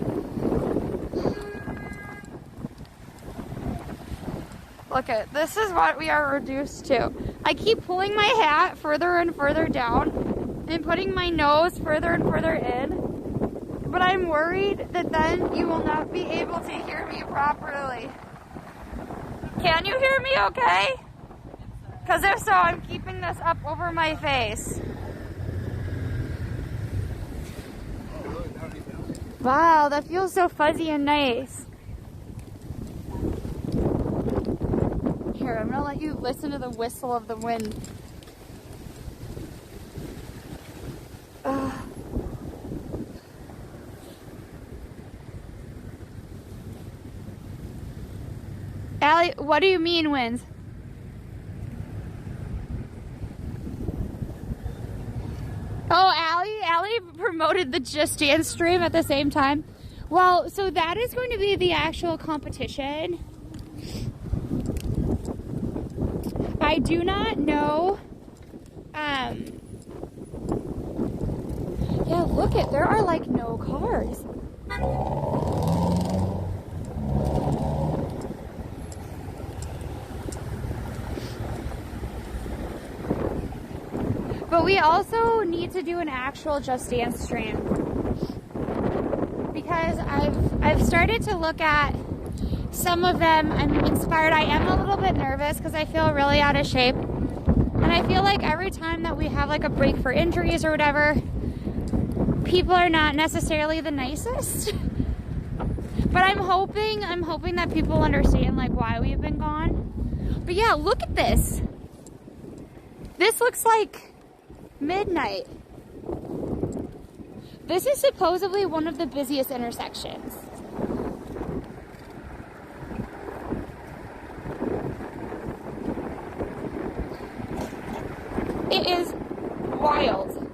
Look at, this is what we are reduced to. I keep pulling my hat further and further down and putting my nose further and further in. But I'm worried that then you will not be able to hear me properly. Can you hear me okay? Because if so, I'm keeping this up over my face. Wow, that feels so fuzzy and nice. Here, I'm gonna let you listen to the whistle of the wind. Allie, what do you mean winds? Oh, Allie promoted the Just Dance stream at the same time. Well, so that is going to be the actual competition. I do not know. Yeah, look it. There are like no cars. But we also need to do an actual Just Dance stream, because I've started to look at some of them. I'm inspired. I am a little bit nervous because I feel really out of shape, and I feel like every time that we have like a break for injuries or whatever, people are not necessarily the nicest. But I'm hoping that people understand like why we've been gone. But yeah, look at this. This looks like midnight. This is supposedly one of the busiest intersections. It is wild.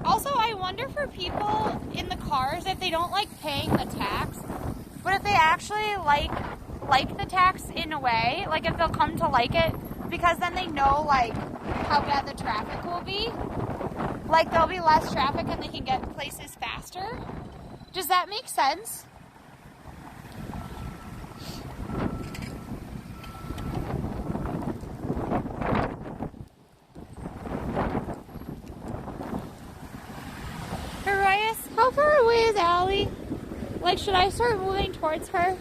Also, I wonder for people in the cars if they don't like paying the tax, but if they actually like the tax in a way, like if they'll come to like it, because then they know like how bad the traffic will be. Like there'll be less traffic and they can get places faster. Does that make sense? Arias, how far away is Allie? Like, should I start moving towards her?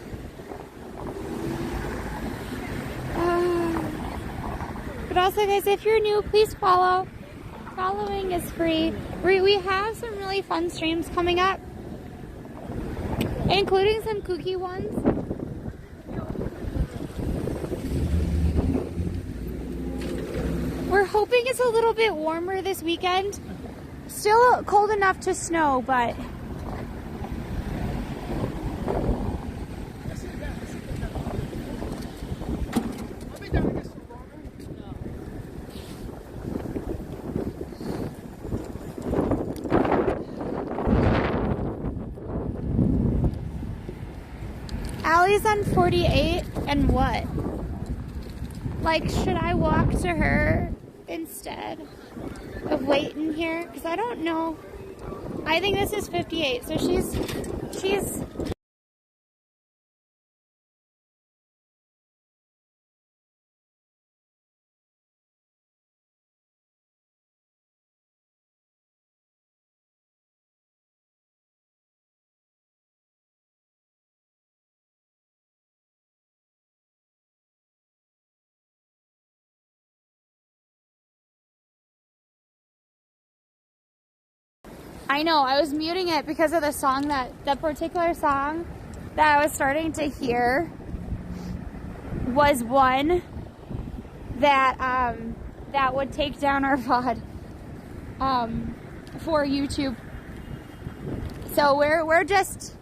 But also, guys, if you're new, please follow. Following is free. We have some really fun streams coming up, including some kooky ones. We're hoping it's a little bit warmer this weekend. Still cold enough to snow, but Allie's on 48, and what? Like, should I walk to her instead of waiting here? Because I don't know. I think this is 58, so she's I know, I was muting it because of the song that particular song that I was starting to hear was one that that would take down our VOD for YouTube. So we're just,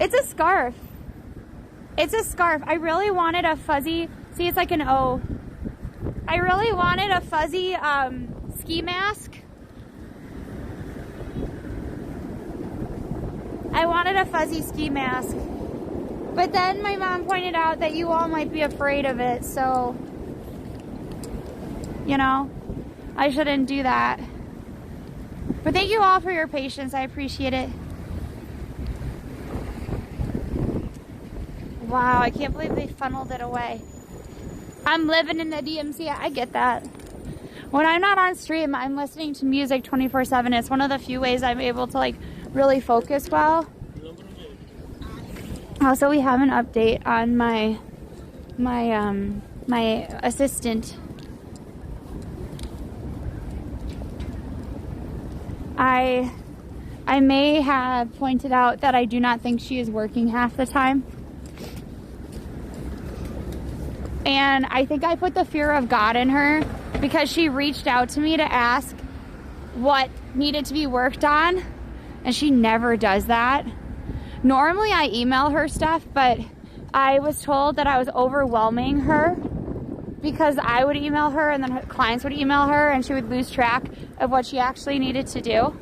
it's a scarf. It's a scarf. I really wanted a fuzzy, see it's like an O. I really wanted a fuzzy ski mask. I wanted a fuzzy ski mask, but then my mom pointed out that you all might be afraid of it, so, you know, I shouldn't do that. But thank you all for your patience. I appreciate it. Wow, I can't believe they funneled it away. I'm living in the DMC. I get that. When I'm not on stream, I'm listening to music 24/7. It's one of the few ways I'm able to like really focus well. Also, we have an update on my assistant. I may have pointed out that I do not think she is working half the time. And I think I put the fear of God in her because she reached out to me to ask what needed to be worked on, and she never does that. Normally I email her stuff, but I was told that I was overwhelming her because I would email her and then her clients would email her and she would lose track of what she actually needed to do.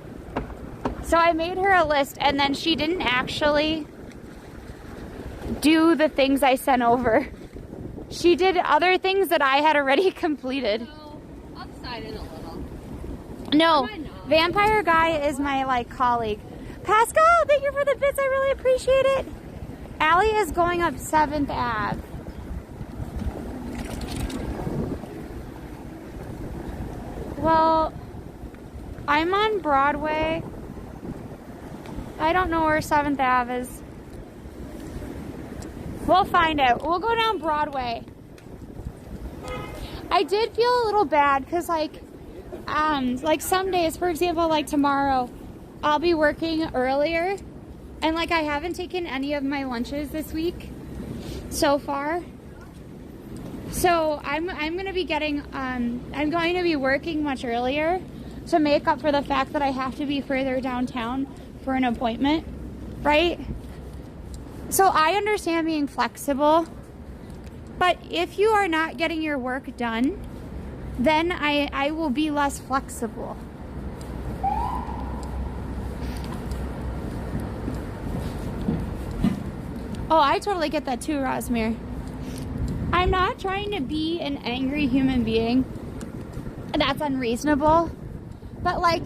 So I made her a list and then she didn't actually do the things I sent over. She did other things that I had already completed. So, upside it a little. No, Vampire Guy is my like colleague. Pascal, thank you for the bits. I really appreciate it. Allie is going up 7th Ave. Well, I'm on Broadway. I don't know where 7th Ave is. We'll find out. We'll go down Broadway. I did feel a little bad because like some days, for example, like tomorrow, I'll be working earlier and like I haven't taken any of my lunches this week so far. So I'm going to be I'm going to be working much earlier to make up for the fact that I have to be further downtown for an appointment, right? So I understand being flexible, but if you are not getting your work done, then I will be less flexible. Oh, I totally get that too, Rosmere. I'm not trying to be an angry human being. That's unreasonable. But like,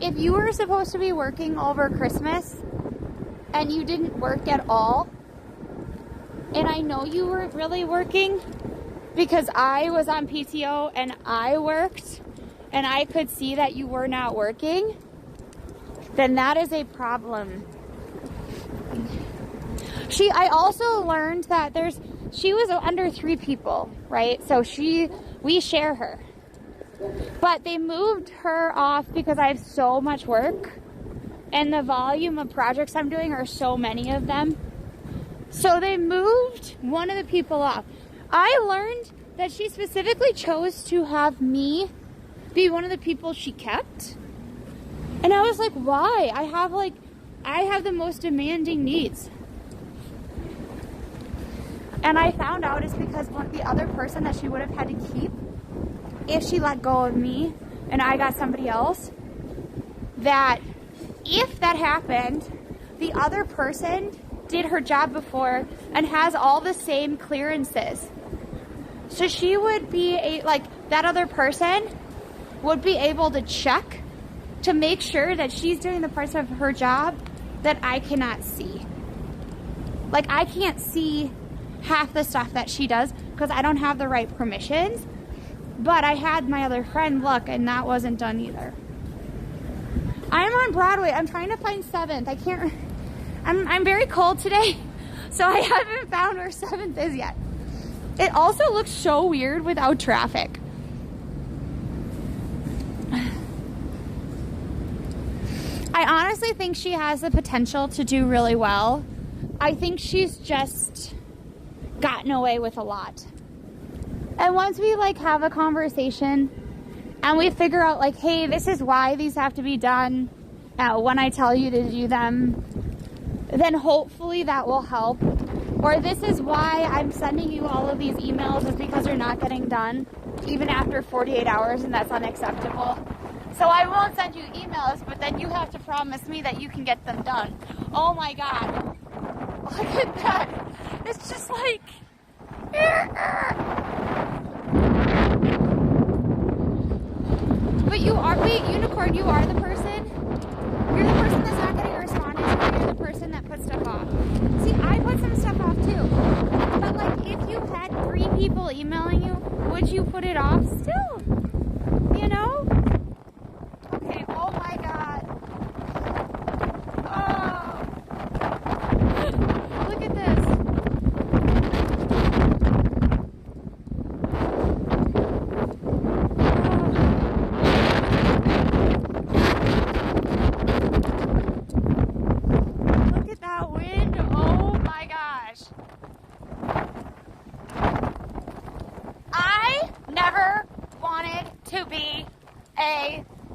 if you were supposed to be working over Christmas and you didn't work at all, and I know you weren't really working because I was on PTO and I worked and I could see that you were not working, then that is a problem. I also learned that she was under 3 people, right? So we share her. But they moved her off because I have so much work and the volume of projects I'm doing are so many of them. So they moved one of the people off. I learned that she specifically chose to have me be one of the people she kept. And I was like, why? I have the most demanding needs. And I found out it's because the other person that she would have had to keep if she let go of me and I got somebody else, that if that happened, the other person did her job before and has all the same clearances. So she would be that other person would be able to check to make sure that she's doing the parts of her job that I cannot see. Like, I can't see half the stuff that she does because I don't have the right permissions. But I had my other friend look and that wasn't done either. I'm on Broadway. I'm trying to find 7th. I can't. I'm very cold today, so I haven't found where 7th is yet. It also looks so weird without traffic. I honestly think she has the potential to do really well. I think she's just gotten away with a lot. And once we have a conversation and we figure out hey, this is why these have to be done when I tell you to do them, then hopefully that will help. Or this is why I'm sending you all of these emails is because they're not getting done even after 48 hours and that's unacceptable. So I won't send you emails, but then you have to promise me that you can get them done. Oh my God. Look at that. It's just like... But wait, Unicorn, you are the person? You're the person that's not getting responded to, or you're the person that put stuff off? See, I put some stuff off too. But if you had 3 people emailing you, would you put it off still? You know? Okay, oh my God. Oh. Look at this.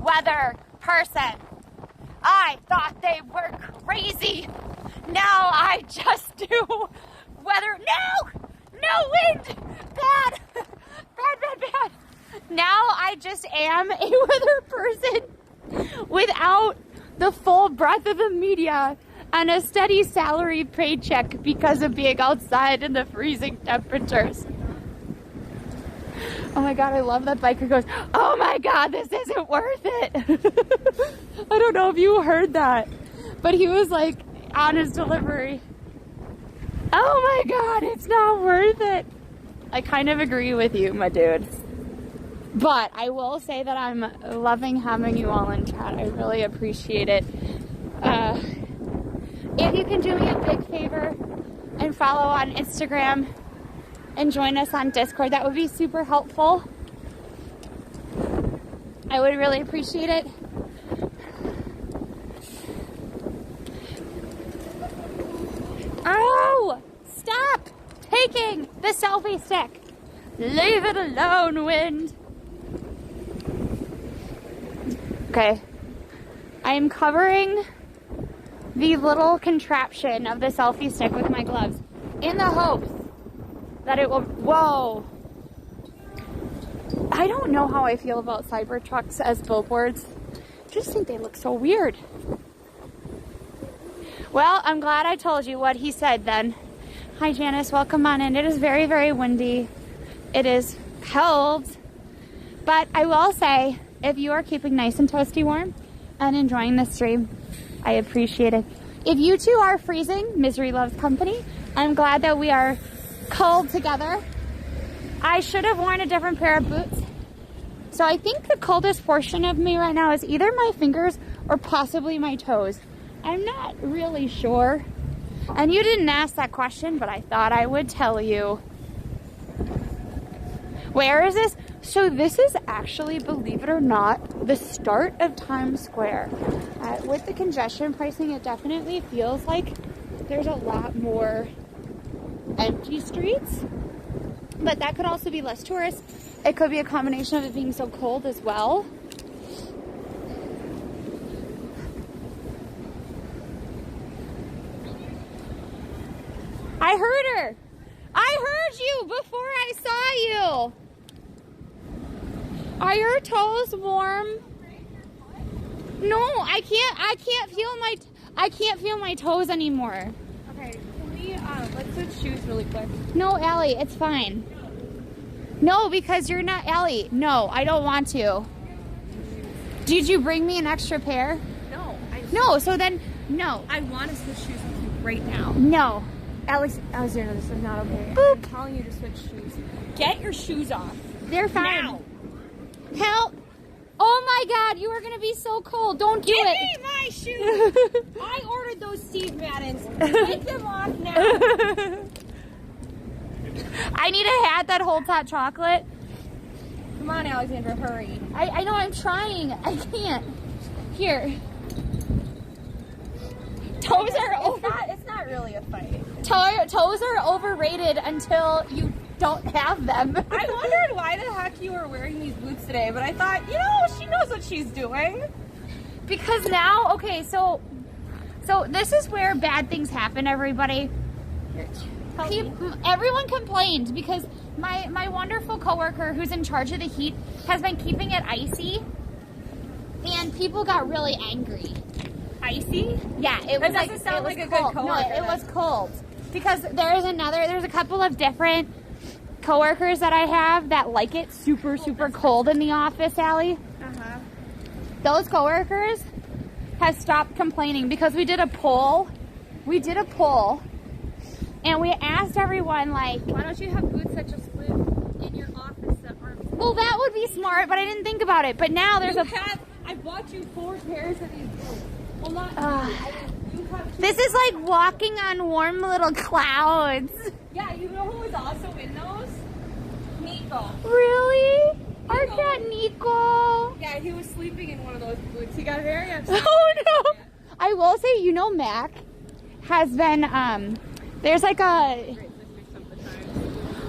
Weather person. I thought they were crazy. Now I just do weather. No wind. God. just am a weather person without the full breadth of the media and a steady salary paycheck because of being outside in the freezing temperatures. Oh my God, I love that biker goes, oh my God, this isn't worth it. I don't know if you heard that, but he was like on his delivery. Oh my God, it's not worth it. I kind of agree with you, my dude. But I will say that I'm loving having you all in chat. I really appreciate it. If you can do me a big favor and follow on Instagram and join us on Discord, that would be super helpful. I would really appreciate it. Oh! Stop taking the selfie stick! Leave it alone, wind! Okay. I am covering the little contraption of the selfie stick with my gloves in the hopes that it will... Whoa! I don't know how I feel about Cybertrucks as billboards. I just think they look so weird. Well, I'm glad I told you what he said then. Hi Janice, welcome on in. It is very, very windy. It is cold. But I will say, if you are keeping nice and toasty warm and enjoying the stream, I appreciate it. If you two are freezing, misery loves company. I'm glad that we are cold together. I should have worn a different pair of boots. So I think the coldest portion of me right now is either my fingers or possibly my toes. I'm not really sure. And you didn't ask that question, but I thought I would tell you. Where is this? So this is actually, believe it or not, the start of Times Square. With the congestion pricing, it definitely feels like there's a lot more empty streets. But that could also be less tourists. It could be a combination of it being so cold as well. I heard her. I heard you before I saw you. Are your toes warm? No, I can't feel my toes anymore. Okay, can we let's switch shoes really quick. No, Allie, it's fine. No, because you're not Allie. No, I don't want to. Did you bring me an extra pair? No, No, so then no. I want to switch shoes with you right now. No. Alexander, this is not okay. Boop. I'm telling you to switch shoes. Get your shoes off. They're fine. Now. Help! Oh my God, you are gonna be so cold. Don't do Give it. me my shoes. I ordered those Steve Maddens. Take them off now. I need a hat that holds hot chocolate. Come on, Alexandra, hurry. I know I'm trying. I can't. Here. Toes are It's not really a fight. toes are overrated until you don't have them. I wondered why the heck you were wearing these boots today, but I thought, you know, she knows what she's doing. Because now, okay, so this is where bad things happen, everybody. Everyone complained because my wonderful coworker who's in charge of the heat has been keeping it icy, and people got really angry. Icy? Yeah, it was That doesn't sound like a good cold. coworker. No, it was cold because there's a couple of different coworkers that I have that like it super cold in the office, Allie. Uh-huh. Those coworkers have stopped complaining because we did a poll. And we asked everyone, like, Why don't you have boots that just live in your office that aren't... well, that would be smart, but I didn't think about it. But now there's I bought you 4 pairs of these boots. Well, not you have 2. This is like walking on warm little clouds. Yeah, you know who was also in those? Nico. Really? Our cat Nico. Yeah, he was sleeping in one of those boots. He got very upset. Oh no! I will say, you know, Mac has been there's like a...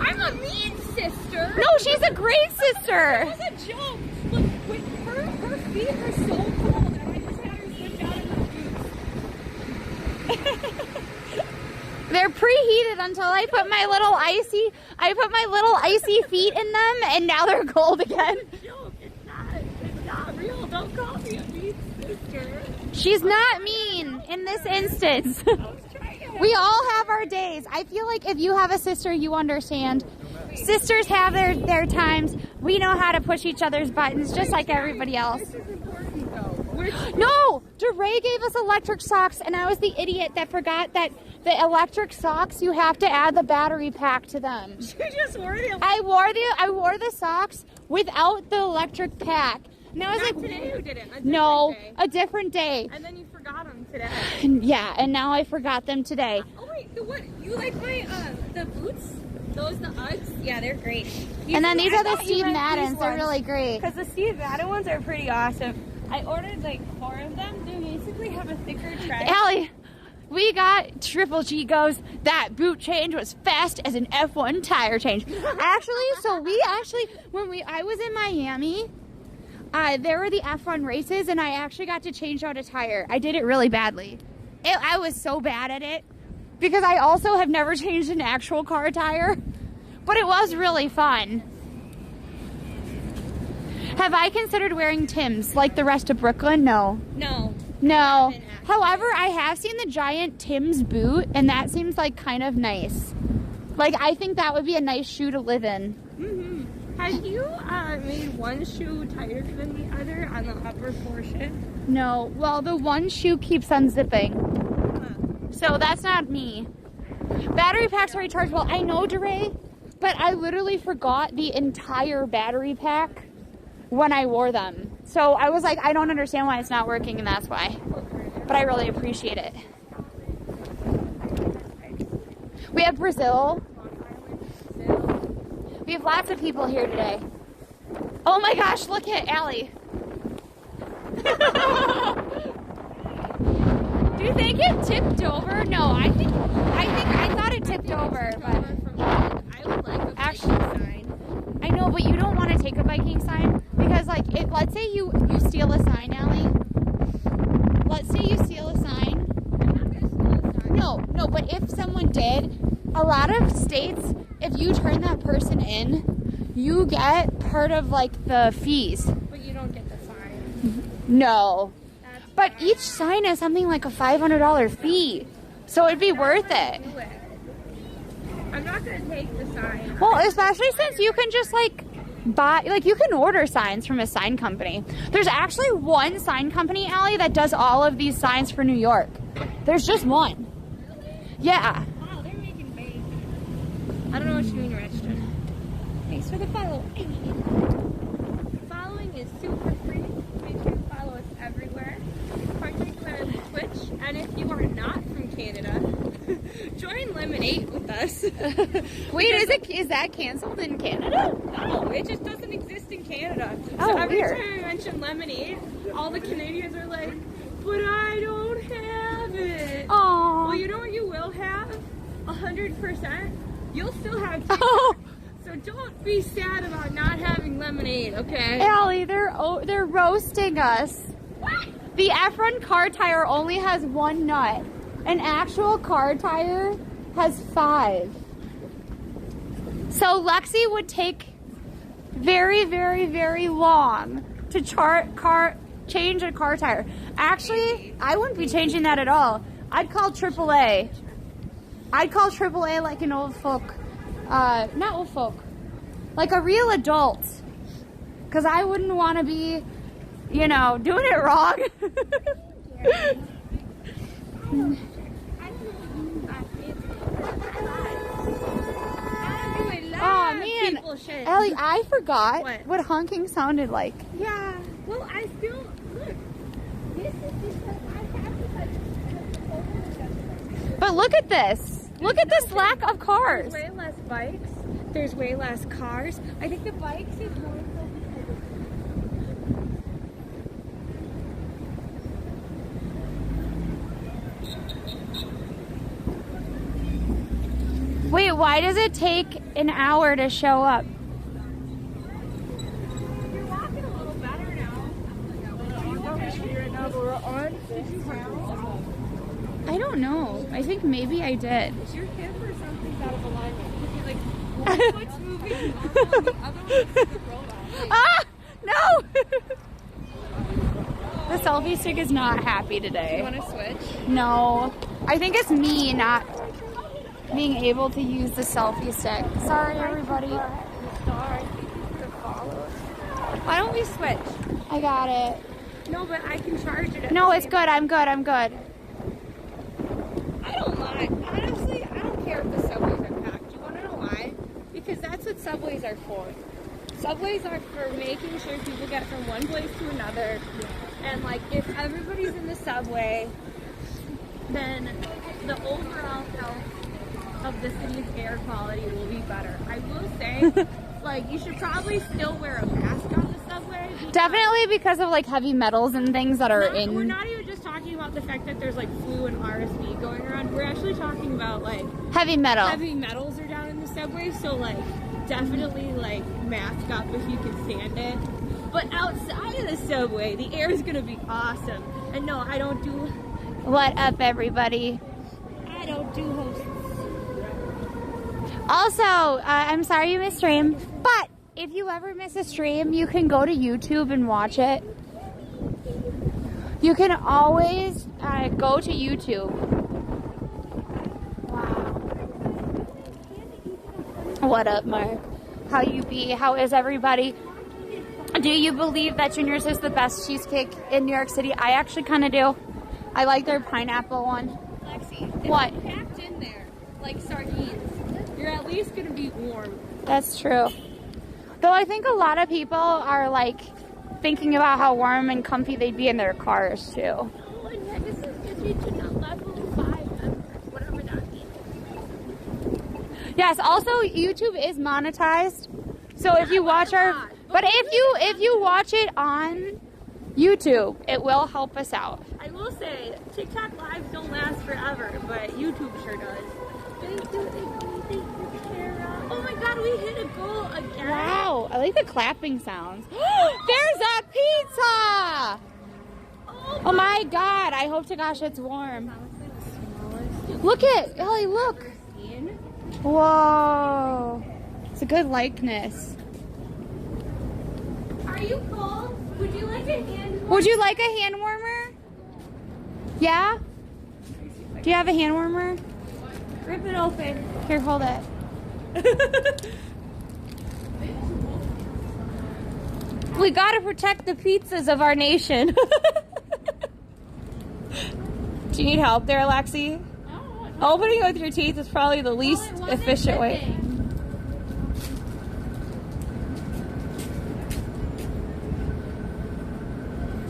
I'm a mean sister. No, she's a great sister. It was a joke. Look, her feet are so cold, and I just had her switch out of her boots. They're preheated until I put my little icy feet in them, and now they're cold again. Joke, it's not. She's not mean in this instance. We all have our days. I feel like if you have a sister, you understand. Sisters have their times. We know how to push each other's buttons just like everybody else. No! DeRay gave us electric socks, and I was the idiot that forgot that the electric socks, you have to add the battery pack to them. You just wore the I wore the socks without the electric pack. And I was Not like, today you didn't. a different day. And then you forgot them today. Yeah, and now I forgot them today. Oh wait, what? You like my the boots? Those the Uggs? Yeah, they're great. And then these are the Steve Maddens. They're really great. Because the Steve Madden ones are pretty awesome. I ordered like 4 of them. They basically have a thicker tread. Allie, we got Triple G goes, that boot change was fast as an F1 tire change. Actually, when I was in Miami, there were the F1 races, and I actually got to change out a tire. I did it really badly. I was so bad at it because I also have never changed an actual car tire, but it was really fun. Have I considered wearing Tim's like the rest of Brooklyn? No. No. However, I have seen the giant Tim's boot, and that seems like kind of nice. Like, I think that would be a nice shoe to live in. Mm-hmm. Have you made one shoe tighter than the other on the upper portion? No. Well, the one shoe keeps unzipping. So that's not me. Battery packs are rechargeable. I know, DeRay, but I literally forgot the entire battery pack when I wore them. So I was like, I don't understand why it's not working, and that's why. But I really appreciate it. We have Brazil. We have lots of people here today. Oh my gosh, look at Allie. Do you think it tipped over? No, I thought it tipped over, but I would like a actually, sign. I know, but you don't want to take a biking sign because, like, let's say you steal a sign, Allie. Let's say you steal a sign. I'm not gonna steal a sign. No, but if someone did, a lot of states, if you turn that person in, you get part of, like, the fees. But you don't get the sign. No. That's But bad. each sign is something like a $500 fee. So it'd be worth it. Do it. I'm not gonna take the sign. Well, especially since you can just like buy, like you can order signs from a sign company. There's actually one sign company, Allie, that does all of these signs for New York. There's just one. Yeah. Wow, they're making bank. I don't know what you mean, Richard. Thanks for the follow. Following is super free. Make sure you follow us everywhere, particularly Twitch. And if you are not from Canada, join Lemonade with us. Wait, is that canceled in Canada? No, it just doesn't exist in Canada. Oh, So every weird. time I mention Lemonade, all the Canadians are like, but I don't have it. Aww. Well, you know what you will have? 100%. You'll still have TikTok. Oh, So don't be sad about not having Lemonade, okay? Allie, they're roasting us. What? The Efron car tire only has one nut. An actual car tire has 5. So Lexi would take very, very, very long to change a car tire. Actually, I wouldn't be changing that at all. I'd call AAA. I'd call AAA like an old folk, not old folk, like a real adult. Because I wouldn't want to be, you know, doing it wrong. Oh man, Ellie, I forgot what honking sounded like. Yeah. Well, I still look. This is because I have to touch. But look at this. Look at this lack of cars. There's way less bikes. There's way less cars. I think the bikes is more so Wait, why does it take an hour to show up? You're walking a little better now. Are you okay? Right now, but we're on. Did you count? I don't know. I think maybe I did. Is your hip or something's out of alignment? Because like one foot's moving normal, the other one's like a robot. Ah! No! The selfie stick is not happy today. You want to switch? No. I think it's me not being able to use the selfie stick. Sorry, everybody. Why don't we switch? I got it. No, but I can charge it. No, it's good. I'm good. I'm good. I don't mind. Honestly, I don't care if the subways are packed. You want to know why? Because that's what subways are for. Subways are for making sure people get from one place to another. And like, if everybody's in the subway, then the overall health of the city's air quality will be better. I will say, like, you should probably still wear a mask on the subway. Definitely because of like heavy metals and things that are We're in. not even just talking about the fact that there's like flu and RSV going around. We're actually talking about like Heavy metal. heavy metals are down in the subway. So like, definitely like mask up if you can stand it. But outside of the subway, the air is gonna be awesome. And no, I don't do. What up, everybody? I don't do hosts. Also, I'm sorry you missed stream, but if you ever miss a stream, you can go to YouTube and watch it. You can always go to YouTube. Wow. What up, Mark? How you be? How is everybody? Do you believe that Junior's is the best cheesecake in New York City? I actually kind of do. I like their pineapple one. Lexi, What? it's packed in there like sardines. You're at least gonna be warm. That's true. Though I think a lot of people are like thinking about how warm and comfy they'd be in their cars too. Oh, and yeah, this is reaching a level 5 members, whatever that means. Yes, also YouTube is monetized. So if you watch our but if you watch it on YouTube, it will help us out. I will say, TikTok lives don't last forever, but YouTube sure does. Thank you, Kara. Oh my god, we hit a goal again. Wow, I like the clapping sounds. There's a pizza! Oh my god, I hope to gosh it's warm. Look at, Ellie, look. Whoa. It's a good likeness. Are you cold? Would you like a hand warmer? Would you like a hand warmer? Yeah? Do you have a hand warmer? Rip it open. Here, hold it. We gotta protect the pizzas of our nation. Do you need help there, Alexi? No. Opening with your teeth is probably the least efficient way.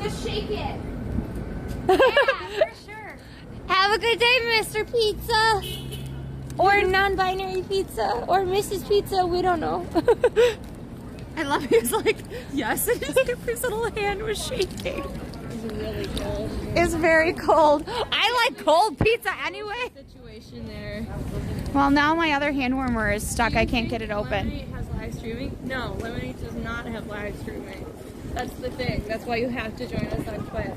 Just shake it. Yeah, for sure. Have a good day, Mr. Pizza. Or non-binary pizza. Or Mrs. Pizza, we don't know. I love it. He's like, yes, and his little hand was shaking. It's really cold. It's very cold. I like cold pizza anyway. Situation there. Well, now my other hand warmer is stuck. Do you I can't think get it open. Lemonade has live streaming? No, Lemonade does not have live streaming. That's the thing. That's why you have to join us on Twitch.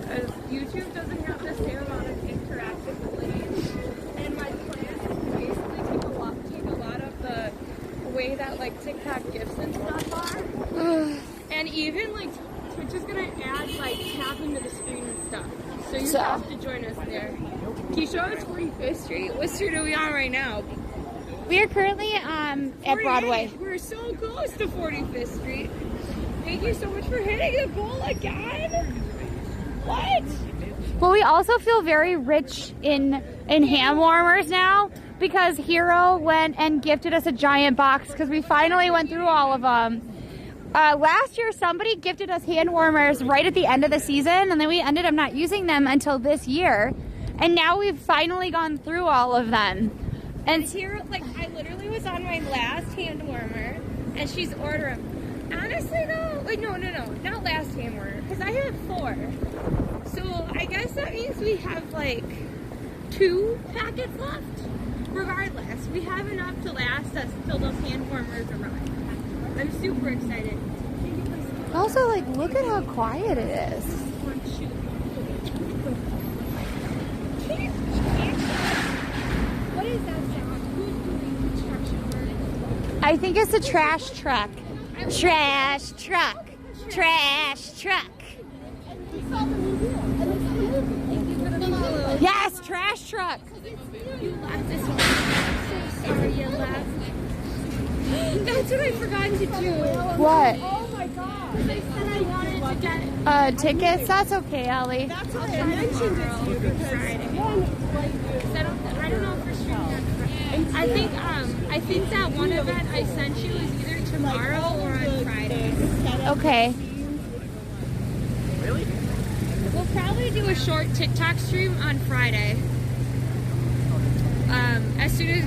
Because YouTube doesn't have the same amount of interactivity. And my plan is to basically take a lot of the way that like TikTok gifts and stuff are. And even like Twitch is gonna add like tapping to the screen and stuff. So you have to join us there. Keisha, it's 45th Street. What street are we on right now? We are currently at Broadway. We're so close to 45th Street. Thank you so much for hitting the goal again. What? Well, we also feel very rich in hand warmers now because Hero went and gifted us a giant box because we finally went through all of them. Last year, somebody gifted us hand warmers right at the end of the season, and then we ended up not using them until this year. And now we've finally gone through all of them. And here, like, I literally was on my last hand warmer, and she's ordering. Honestly, though, like, no, not last hand warmer, because I have 4. So I guess that means we have, like, 2 packets left. Regardless, we have enough to last us till those hand warmers arrive. I'm super excited. Also, like, look at how quiet it is. What is that sound? Who's doing construction work? I think it's a trash truck. Trash truck. Trash truck. Yes, trash truck. You laughed this one. I'm so sorry you laughed. That's what I forgot to do. What? Oh my god. I said I wanted to get Tickets? That's okay, Allie. That's why I mentioned it to you because Friday. I don't know for sure. I think that one event I sent you is either tomorrow or on Friday. Okay. Really? We'll probably do a short TikTok stream on Friday. As soon as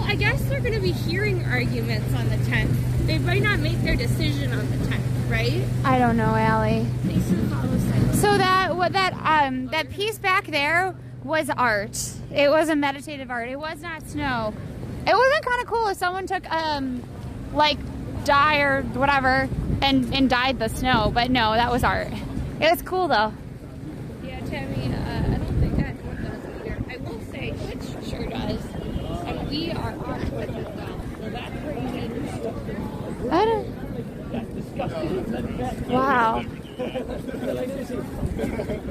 I guess they're going to be hearing arguments on the 10th. They might not make their decision on the 10th, right? I don't know, Allie. They should follow silence. So that piece back there was art. It was a meditative art. It was not snow. It wasn't kind of cool if someone took like dye or whatever and dyed the snow, but no, that was art. It was cool though. Yeah, Tammy, I don't think that one does either. I will say Twitch sure does. And we are on Twitch as well. So that's pretty neat. I don't. Wow.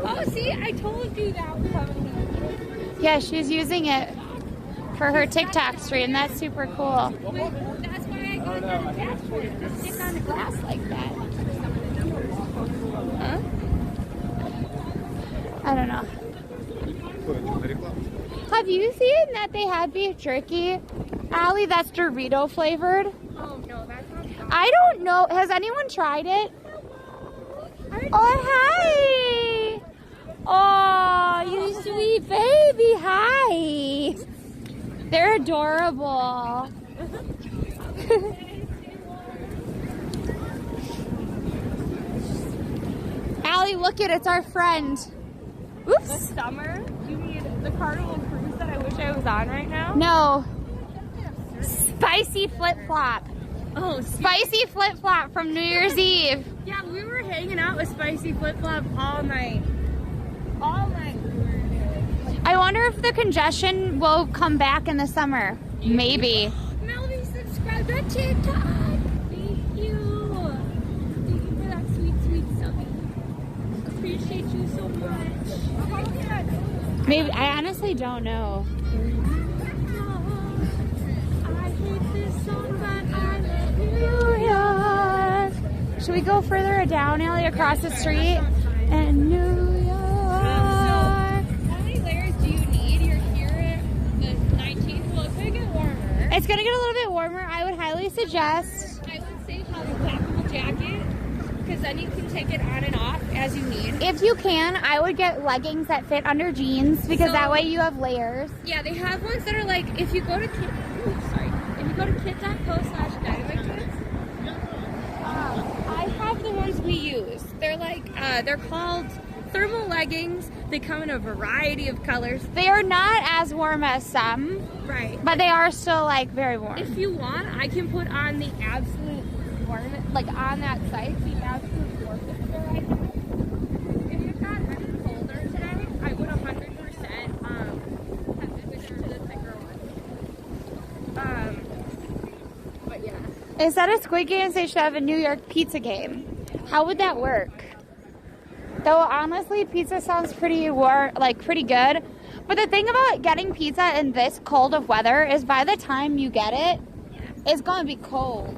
Oh, see, I told you that was coming. Yeah, she's using it for her TikTok stream. That's super cool. That's why I got that attachment to stick on the glass like that. Huh? I don't know. Have you seen that they have beef jerky, Allie, that's Dorito flavored? Oh, no, that's not fun. I don't know. Has anyone tried it? Oh, hi. Oh, you sweet baby. Hi. They're adorable. Allie, look it. It's our friend. The Oops. summer? You mean the Carnival cruise that I wish I was on right now? No. Spicy flip-flop. Oh, Spicy flip-flop from New Year's Eve. yeah, we were hanging out with Spicy Flip Flop all night. All night we were doing. I wonder if the congestion will come back in the summer. Maybe. Melvin, subscribe to TikTok. Thank you. Thank you for that sweet, sweet stuff. Appreciate you so much. Maybe. I honestly don't know. I hate this song, but I love you. Should we go further down, Ellie, across the street? And New York. How many layers do you need? You're here at the 19th. Well, it's going to get warmer. It's going to get a little bit warmer. I would highly suggest. I would say probably packable jacket, because then you can take it on and off as you need. If you can, I would get leggings that fit under jeans because that way you have layers. Yeah, they have ones that are like, if you go to kit.co/DinomiteTwins, I have the ones we use. They're like, they're called thermal leggings. They come in a variety of colors. They are not as warm as some, Right. but they are still like very warm. If you want, I can put on the absolute warm, like on that site, the absolute warmest wear I have. If it got any colder today, I would 100% have to switch to the thicker one. But yeah. Instead of Squid Games, they should have a New York pizza game. How would that work? Though honestly, pizza sounds pretty pretty good. But the thing about getting pizza in this cold of weather is by the time you get it, it's gonna be cold.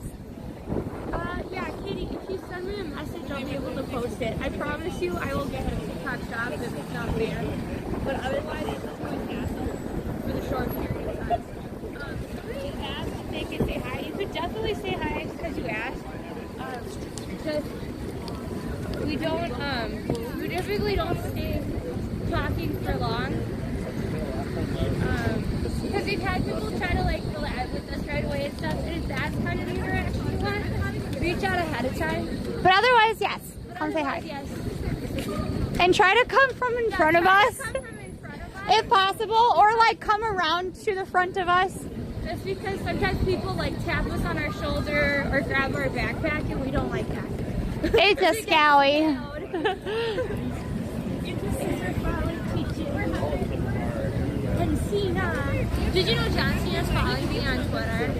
Yeah, Katie, if you send me a message, I'll be able to post it. I promise you I will get a TikTok shop if it's not banned. But otherwise, it's just going to hassle for the short period of time. Somebody asked if they could say hi. You could definitely say hi because you asked. Just, we typically don't stay talking for long. Because we've had people try to like collab with us right away and stuff, and if that's kind of the interaction you want, reach out ahead of time. But otherwise, yes, come say hi. Yes. And try to come from in front of us, Come from in front of us. if possible, or like come around to the front of us. That's because sometimes people like tap us on our shoulder or grab our backpack, and we don't like that. It's a scowy. And Cena. Did you know John Cena's following me on Twitter?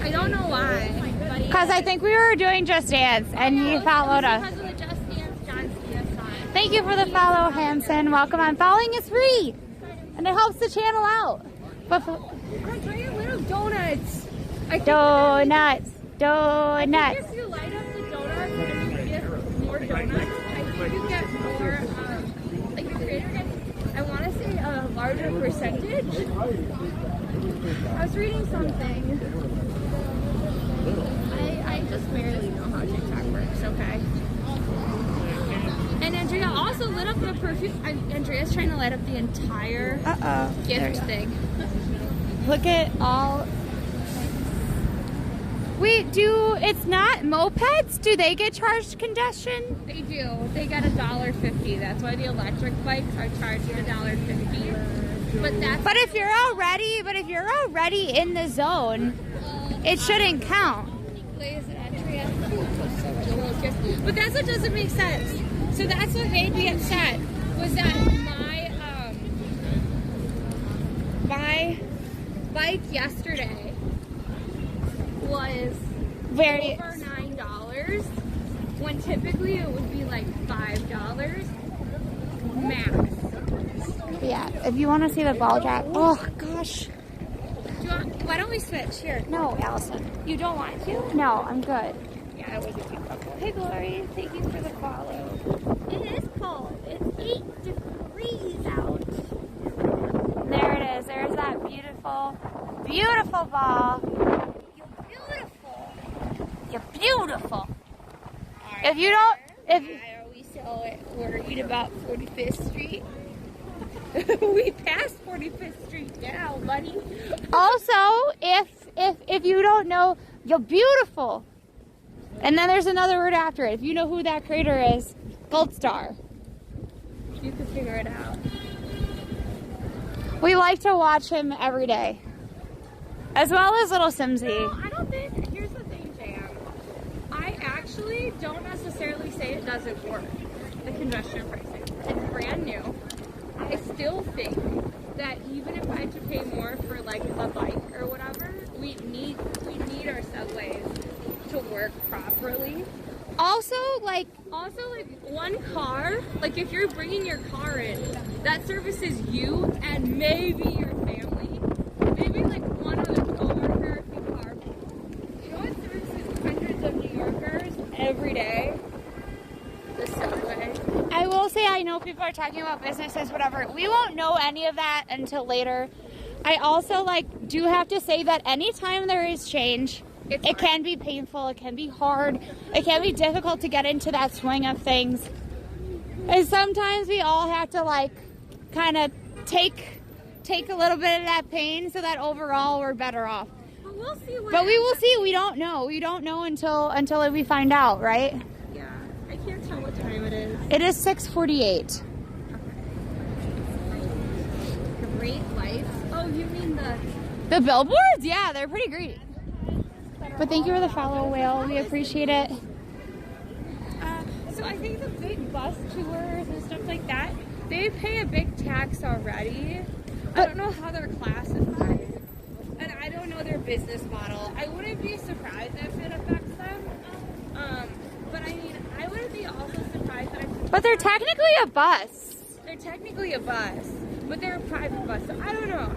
I don't know why, but Because I think we were doing Just Dance, and you followed us. Because of the Just Dance John Cena sign. Thank you for the follow, Hanson. Welcome on. Following is free, and it helps the channel out. But Andrea, little donuts. donuts. I think if you light up the donuts and you get more donuts, I think you get more, like the creator gets, I want to say a larger percentage. I was reading something. I just barely know how TikTok works, okay? And Andrea also lit up the perfume. Andrea's trying to light up the entire gift thing. Look at all. Wait, it's not mopeds? Do they get charged congestion? They do. They get $1.50. That's why the electric bikes are charged $1.50. But if you're already in the zone, it shouldn't count. But that's what doesn't make sense. So that's what made me upset, was that my bike yesterday was Very over $9 when typically it would be like $5 max. Yeah, if you want to see the ball drop. Oh gosh. Why don't we switch here? No, Allison. You don't want to? No, I'm good. Yeah, I wasn't too comfortable. Hey Glory, thank you for the follow. It is cold. It's 8 degrees out. There it is. There's that beautiful, beautiful ball. You're beautiful. If you don't, Why are we so worried about 45th Street? We passed 45th Street now, buddy. also, if you don't know, you're beautiful. And then there's another word after it. If you know who that creator is, Gold Star. You can figure it out. We like to watch him every day. As well as Little Simsy. No, I don't think, here's the thing, Jam. I actually don't necessarily say it doesn't work, the congestion pricing. It's brand new. I still think that even if I had to pay more for like a bike or whatever, we need our subways to work properly. Also, like one car, like if you're bringing your car in, that services you and maybe your family, maybe like one other coworker if you carpool. You know what services hundreds of New Yorkers every day? The subway. I will say, I know people are talking about businesses, whatever. We won't know any of that until later. I also do have to say that anytime there is change, it can be painful, it can be hard, it can be difficult to get into that swing of things. And sometimes we all have to kind of take a little bit of that pain so that overall we're better off. But we'll see. But we will see. We don't know. We don't know until we find out, right? Yeah. I can't tell what time it is. It is 6:48. Great lights. Oh, you mean The billboards? Yeah, they're pretty great. But thank you for the follow, Whale. We appreciate it. So I think the big bus tours and stuff like that, they pay a big tax already. I don't know how they're classified, and I don't know their business model. I wouldn't be surprised if it affects them. But I mean, I wouldn't be also surprised that. But they're technically a bus. They're technically a bus, but they're a private bus. So I don't know.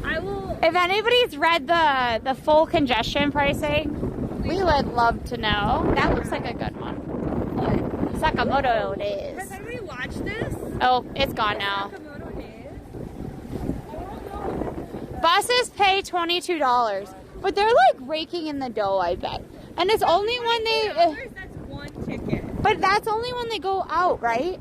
I will. If anybody's read the full congestion pricing, we would love to know. That looks like a good one. Sakamoto it is. Has anybody watched this? Oh, it's gone now. Sakamoto Days? Buses pay $22, but they're raking in the dough, I bet. And it's only when they. That's one ticket. But that's only when they go out, right?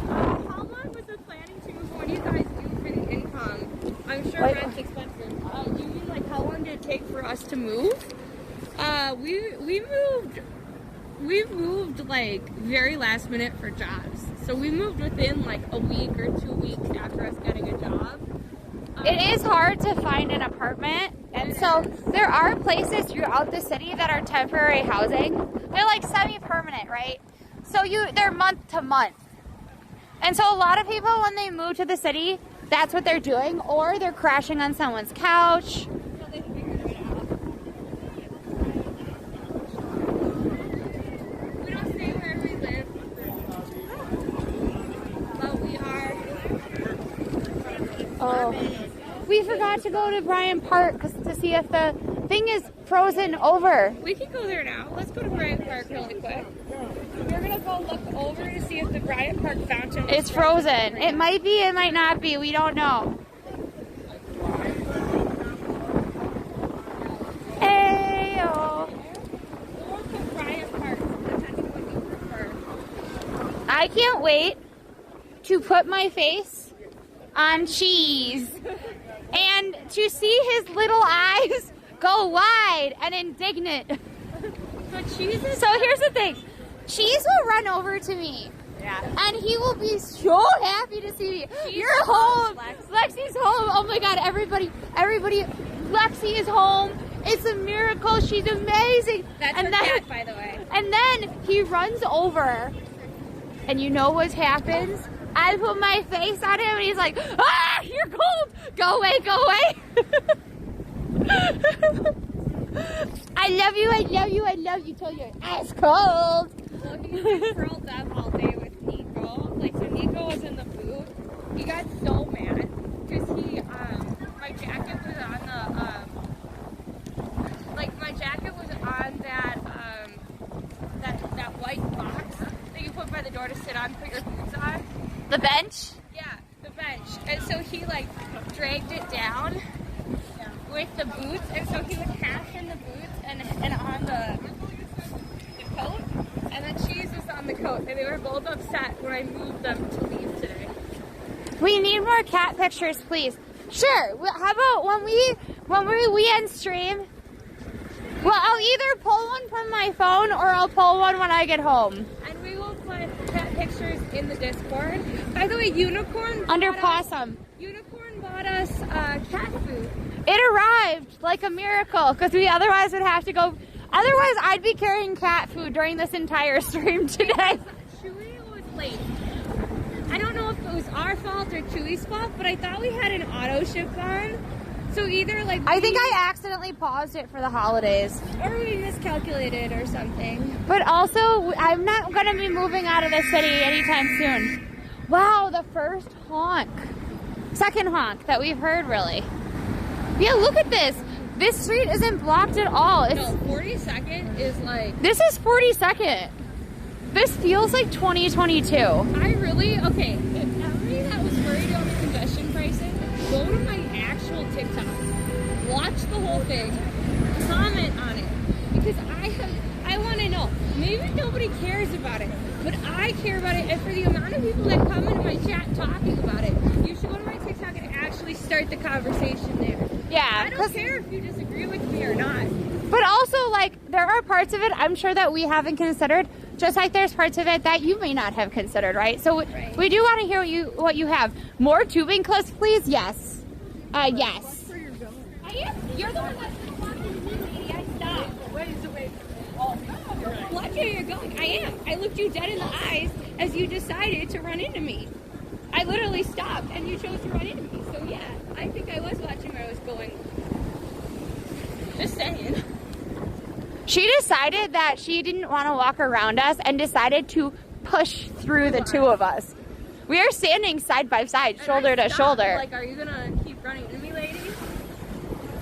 How long was the planning to move? What do you guys do for the income? I'm sure rent's expensive. You mean how long did it take for us to move? We moved very last minute for jobs. So we moved within a week or 2 weeks after us getting a job. It is hard to find an apartment, and so there are places throughout the city that are temporary housing. They're semi-permanent, right? So they're month to month. And so a lot of people, when they move to the city, that's what they're doing, or they're crashing on someone's couch. So they figured it out. We forgot to go to Bryant Park to see if the thing is frozen over. We can go there now. Let's go to Bryant Park really quick. We're gonna go look over to see if the Bryant Park fountain It's frozen. It might be, it might not be. We don't know. Ayo. We'll look at Bryant Park, depending on what you prefer. I can't wait to put my face on cheese and to see his little eyes go wide and indignant. So cheese is So here's the thing. Cheese will run over to me. yeah. And he will be so happy to see me. Cheese You're home. loves Lexi's home. Oh my God, everybody. Lexi is home. It's a miracle. She's amazing. That's and her then, cat, by the way. And then he runs over. And you know what happens? I put my face on him and he's like, ah, you're cold. Go away, go away. I love you, I love you, I love you till your ice cold. Well, he's been curled up all day with Nico. Like, so Nico was in the booth. He got so mad because my jacket was on my jacket was on that white box that you put by the door to sit on, put your boots on. The bench? Yeah, the bench. And so he like dragged it down with the boots, and so he was half in the boots and on the coat, and then cheese was on the coat, and they were both upset when I moved them to leave today. We need more cat pictures, please. Sure. How about when we end stream? Well, I'll either pull one from my phone or I'll pull one when I get home. And we will put cat pictures in the Discord. By the way, Unicorn Under bought us- possum. Unicorn bought us cat food. It arrived like a miracle because we otherwise would have to go. Otherwise, I'd be carrying cat food during this entire stream today. Chewy was late. I don't know if it was our fault or Chewy's fault, but I thought we had an auto ship on. So either like I think I accidentally paused it for the holidays. or we miscalculated or something. But also, I'm not going to be moving out of the city anytime soon. Wow, the first honk. Second honk that we've heard, really. Yeah, look at this. This street isn't blocked at all. It's, No, 42nd is like This is 42nd. This feels like 2022. I really okay. If everybody that was worried about the congestion pricing, go to my actual TikTok, watch the whole thing, comment on it because I want to know. Maybe nobody cares about it, but I care about it, and for the amount of people that come into my chat talking about it, you should go to my TikTok and actually start the conversation there. Yeah, I don't care if you disagree with me or not. but also, like, there are parts of it I'm sure that we haven't considered, just like there's parts of it that you may not have considered, right? So Right. we do want to hear what you have. More tubing clips, please? Yes. Yes. You're the one that's been walking with me. I stopped. Wait. Oh, watch where you're going. I am. I looked you dead in the eyes as you decided to run into me. I literally stopped and you chose to run into me. So yeah, I think I was watching where I was going. Just saying. She decided that she didn't want to walk around us and decided to push through the two of us. We are standing side by side, shoulder And I to stopped. shoulder. Like, are you gonna keep running into me, lady?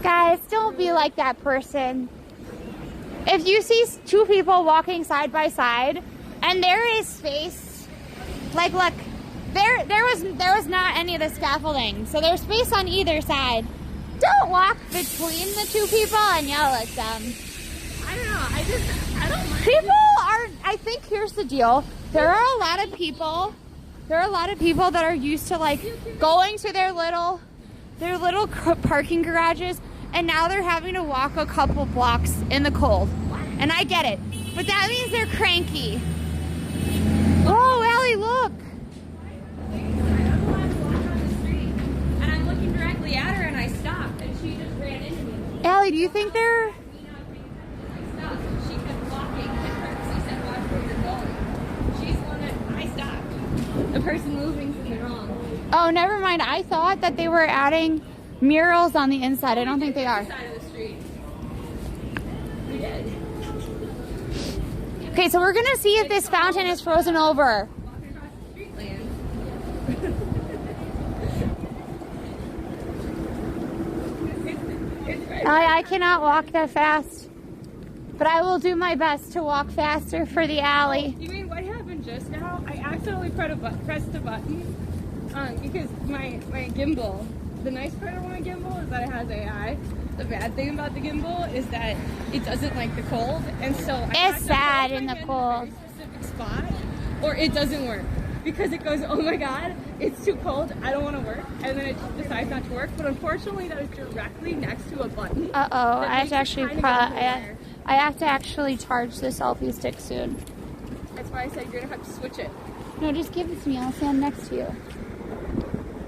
Guys, don't be like that person. If you see two people walking side by side and there is space, like look, there was not any of the scaffolding, so there's space on either side. Don't walk between the two people and yell at them. I don't know. I don't mind. People are, I think here's the deal. There are a lot of people that are used to like going to their little parking garages, and now they're having to walk a couple blocks in the cold. And I get it, but that means they're cranky. Oh, Allie, look. And I'm looking directly at her and I stopped and she just ran into me. Allie, do you think they're... I stopped. She kept walking and purposely said, watch where you're going. She's the one that I stopped. The person moving to me wrong. Oh, never mind. I thought that they were adding murals on the inside. I don't think they are. Side of the street. We did. Okay, so we're gonna see if this fountain is frozen over. Walking across the street land. I cannot walk that fast. But I will do my best to walk faster for the alley. You mean what happened just now? I accidentally pressed the button because my gimbal, the nice part of my gimbal is that it has AI. The bad thing about the gimbal is that it doesn't like the cold, and so It's sad in the cold. In a very specific spot, or it doesn't work because it goes, oh my god, it's too cold, I don't want to work, and then it just decides not to work. But unfortunately, that is directly next to a button. I have to actually charge the selfie stick soon. That's why I said you're gonna have to switch it. No, just give it to me. I'll stand next to you.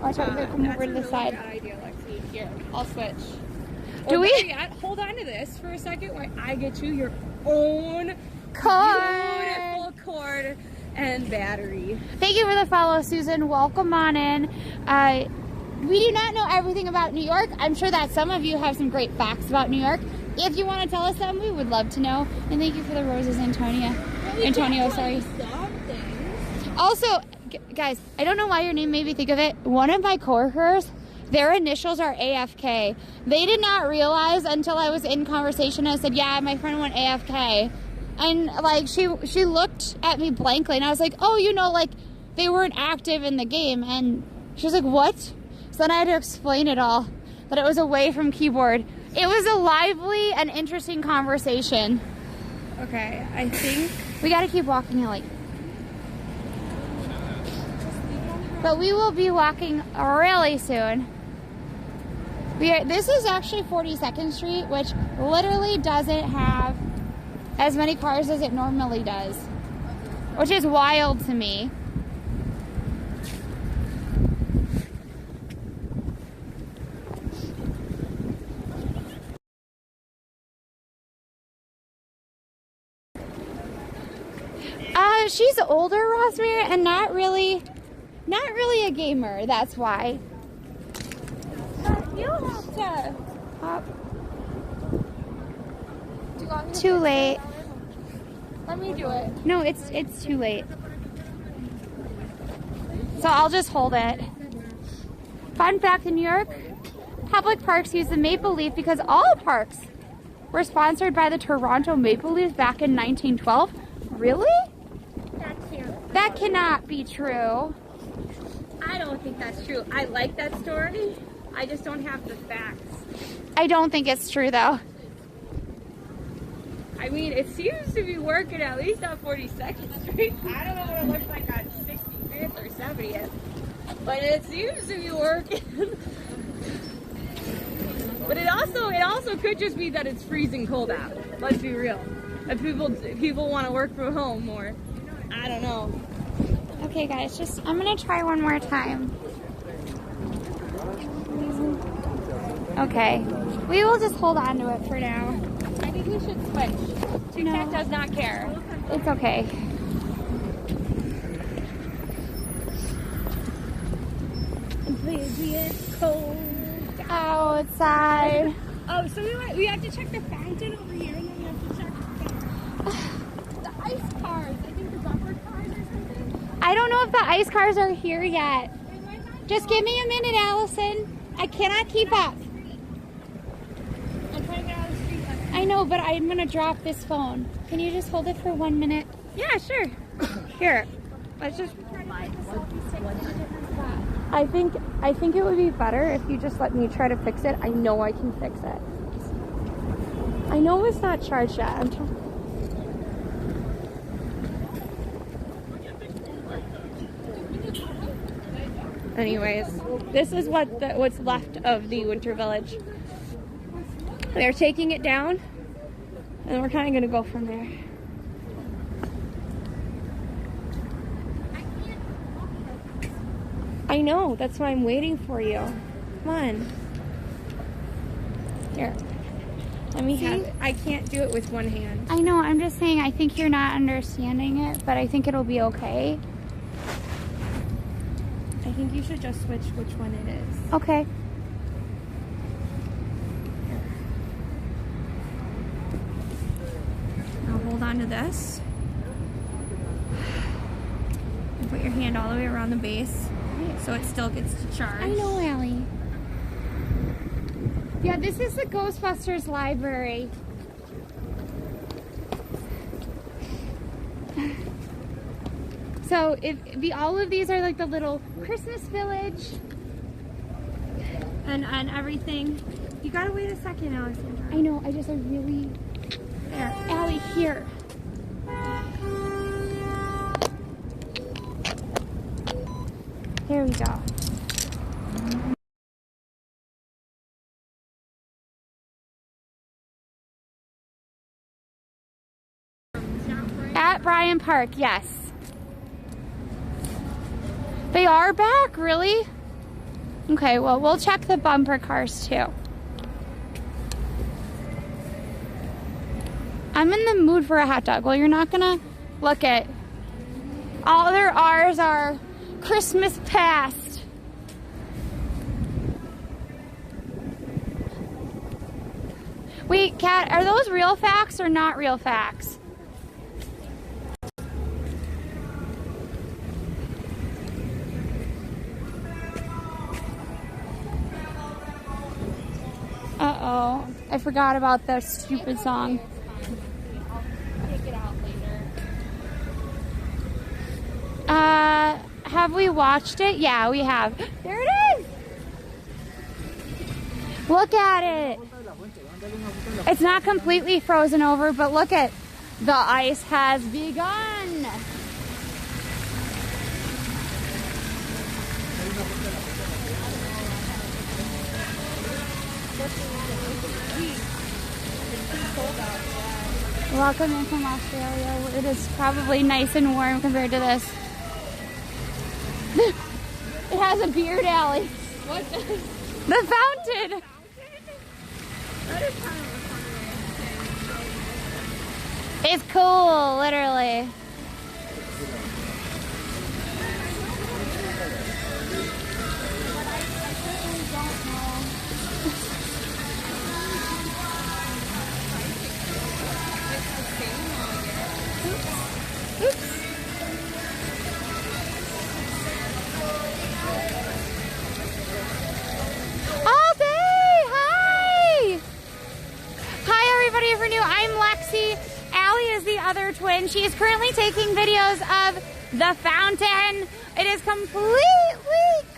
Watch out, they come over to the side. That's a really bad idea, Lexi. Here, I'll switch. Do we? Better yet, hold on to this for a second while I get you your own Cord. beautiful cord and battery. Thank you for the follow, Susan. Welcome on in. We do not know everything about New York. I'm sure that some of you have some great facts about New York. If you want to tell us them, we would love to know. And thank you for the roses, Antonio, sorry. Also, guys, I don't know why your name made me think of it. One of my coworkers, their initials are AFK. They did not realize until I was in conversation. I said, yeah, my friend went AFK. And like she looked at me blankly and I was like, oh, you know, like they weren't active in the game. And she was like, what? So then I had to explain it all, that it was away from keyboard. It was a lively and interesting conversation. Okay, I think we gotta keep walking, Ellie. But we will be walking really soon. This is actually 42nd Street, which literally doesn't have as many cars as it normally does, which is wild to me. She's older, Rosemary, and not really a gamer. That's why. You have to. Too late. Let me do it. No, it's too late. So I'll just hold it. Fun fact: in New York, public parks use the maple leaf because all parks were sponsored by the Toronto Maple Leafs back in 1912. Really? That cannot be true. I don't think that's true. I like that story. I just don't have the facts. I don't think it's true, though. I mean, it seems to be working at least on 42nd Street. I don't know what it looks like on 65th or 70th, but it seems to be working. But it also could just be that it's freezing cold out. Let's be real. If people want to work from home more. I don't know. Okay, guys, I'm gonna try one more time. Okay, we will just hold on to it for now. I think we should switch. TikTok does not care. It's okay. Baby, it's cold outside. Oh, so we have to check the fountain over here, and then we have to check the ice cars. I think the bumper cars or something. I don't know if the ice cars are here yet. Just give me a minute, Allison. I cannot keep up. I'm trying to get out of the street. I know, but I'm gonna drop this phone. Can you just hold it for 1 minute? Yeah, sure. Here. Let's just. I think it would be better if you just let me try to fix it. I know I can fix it. I know it's not charged yet. Anyways, this is what's left of the Winter Village. They're taking it down, and we're kind of gonna go from there. I know, that's why I'm waiting for you. Come on. Here. Let me have it. I can't do it with one hand. I know, I'm just saying I think you're not understanding it, but I think it'll be okay. I think you should just switch which one it is. Okay. Now hold on to this. And put your hand all the way around the base so it still gets to charge. I know, Allie. Yeah, this is the Ghostbusters library. So all of these are like the little Christmas village and everything. You gotta wait a second, Alexandra. I know, I really there. Allie, here. Here we go. At Bryant Park, yes. They are back, really? Okay, well, we'll check the bumper cars too. I'm in the mood for a hot dog. Well, you're not gonna look at. All there are Christmas past. Wait, Kat, are those real facts or not real facts? Uh-oh, I forgot about the stupid song. I'll take it out later. Have we watched it? Yeah, we have. There it is! Look at it. It's not completely frozen over, but look at the ice has begun. Welcome in from Australia. It is probably nice and warm compared to this. It has a beard, Allie. What does? The fountain. That is kind of a It's cool, literally. All day! Hi! Hi everybody, if you're new, I'm Lexi. Allie is the other twin. She is currently taking videos of the fountain. It is completely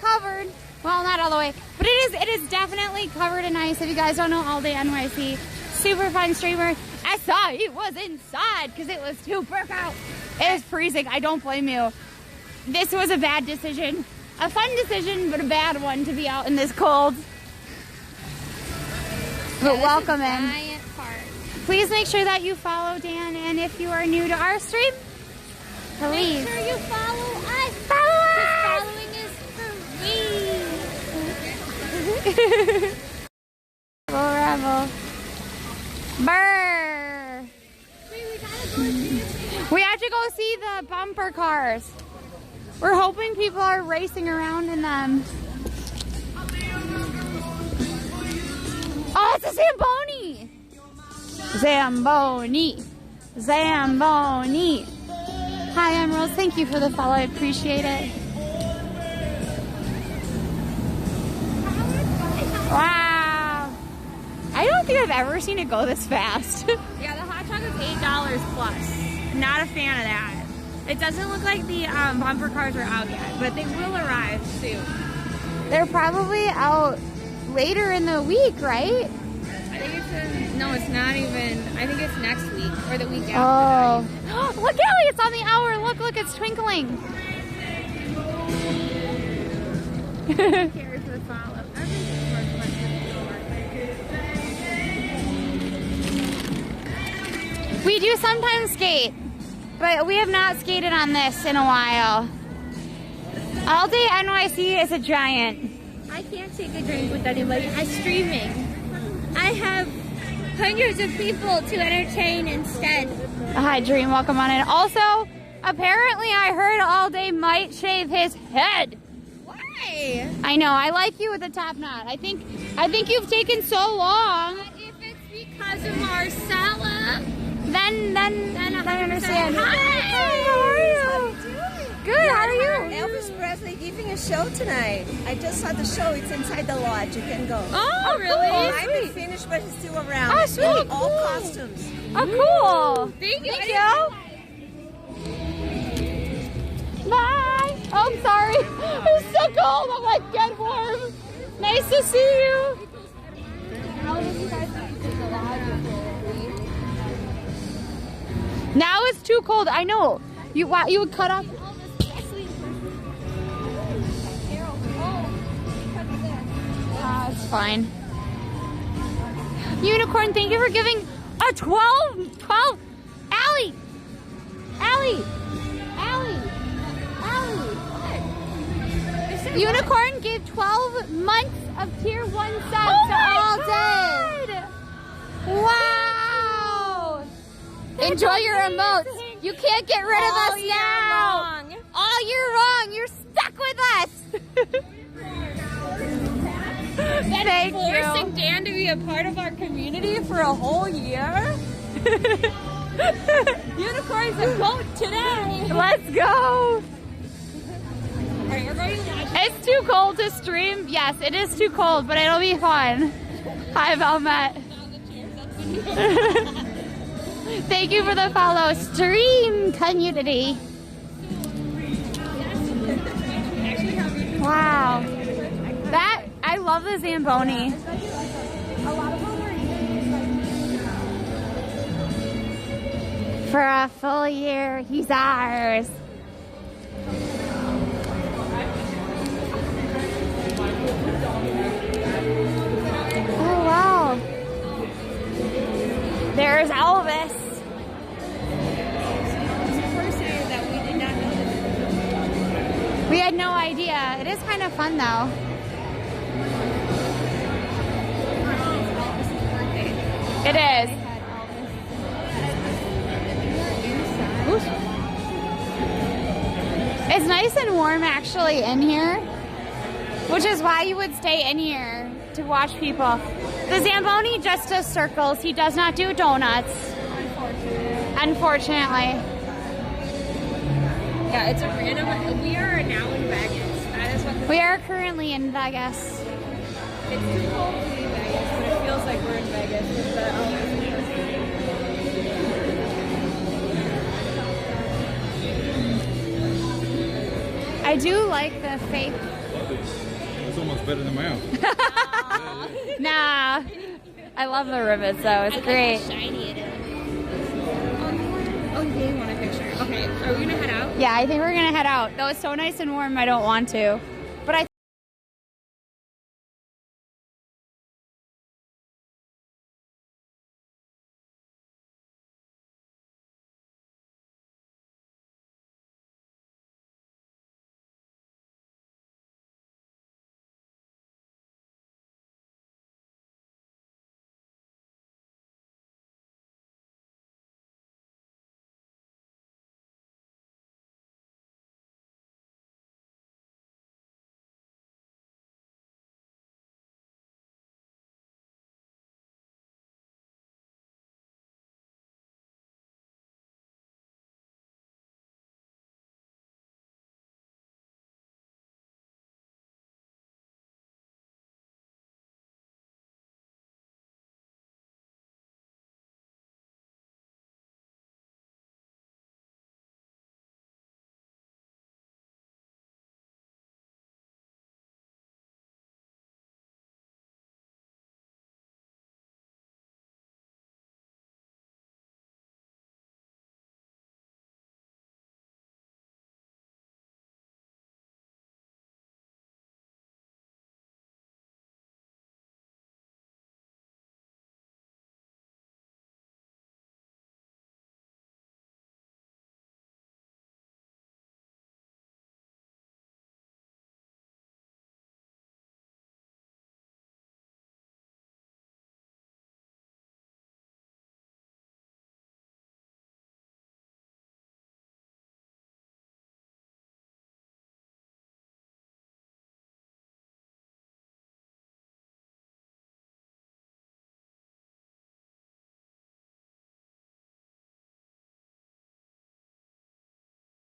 covered. Well, not all the way, but it is definitely covered in ice. If you guys don't know, All Day NYC, super fun streamer. I saw he was inside because it was too brick out. It was freezing. I don't blame you. This was a bad decision. A fun decision, but a bad one to be out in this cold. But welcome in. Please make sure that you follow Dan, and if you are new to our stream, please. Make sure you follow us. Follow us! Following is free. Rebel. Brr. Wait, we gotta go see. We have to go see the bumper cars. We're hoping people are racing around in them. Oh, it's a Zamboni! Zamboni. Zamboni. Hi, I'm Rose. Thank you for the follow. I appreciate it. Wow. I don't think I've ever seen it go this fast. Yeah, the hot dog is $8 plus. Not a fan of that. It doesn't look like the bumper cars are out yet, but they will arrive soon. They're probably out later in the week, right? I think no, it's not even. I think it's next week or the week after. Oh. Look, Ellie, it's on the hour. Look, it's twinkling. Here's the follow. We do sometimes skate, but we have not skated on this in a while. All Day NYC is a giant. I can't take a drink with anybody. I'm streaming. I have hundreds of people to entertain instead. Hi, Dream. Welcome on in. Also, apparently I heard All Day might shave his head. Why? I know. I like you with the top knot. I think you've taken so long. But if it's because of Marcella, Then I understand. Hi. How are you? Good, how are you? Elvis Presley giving a show tonight. I just saw the show. It's inside the lodge. You can go. Oh, really? It might be finished, but it's still around. Oh, sweet. All costumes. Oh, cool. Thank you. Thank you. Bye. Oh, I'm sorry. It's so cold. I'm like, get warm. Nice to see you. Now it's too cold. I know. You would cut off. It's fine. Unicorn, thank you for giving a 12. Allie. Unicorn gave 12 months of tier 1 subs to all day. Wow. Enjoy your emotes. You can't get rid of us now. All year long. You're stuck with us. Thank Forcing you. Dan to be a part of our community for a whole year? Unicorn's a goat today! Let's go. Alright, we're going to watch. It's too cold to stream. Yes, it is too cold, but it'll be fun. Hi, Velmet. Thank you for the follow. Stream community. Wow. I love the Zamboni. For a full year, he's ours. Oh, wow. There's Elvis. We had no idea. It is kind of fun, though. It is. It's nice and warm actually in here, which is why you would stay in here to watch people. The Zamboni just does circles. He does not do donuts. Unfortunately. Yeah, it's a random. We are now in Vegas. That is what We are currently in Vegas. it's too cold to be Vegas, but it feels like we're in Vegas with the I do like the fake. It's almost better than my own. Nah. I love the rivets though. It's great. shiny it is. Oh, you want a picture? Okay, are we gonna head out? Yeah, I think we're gonna head out. Though it's so nice and warm, I don't want to. But I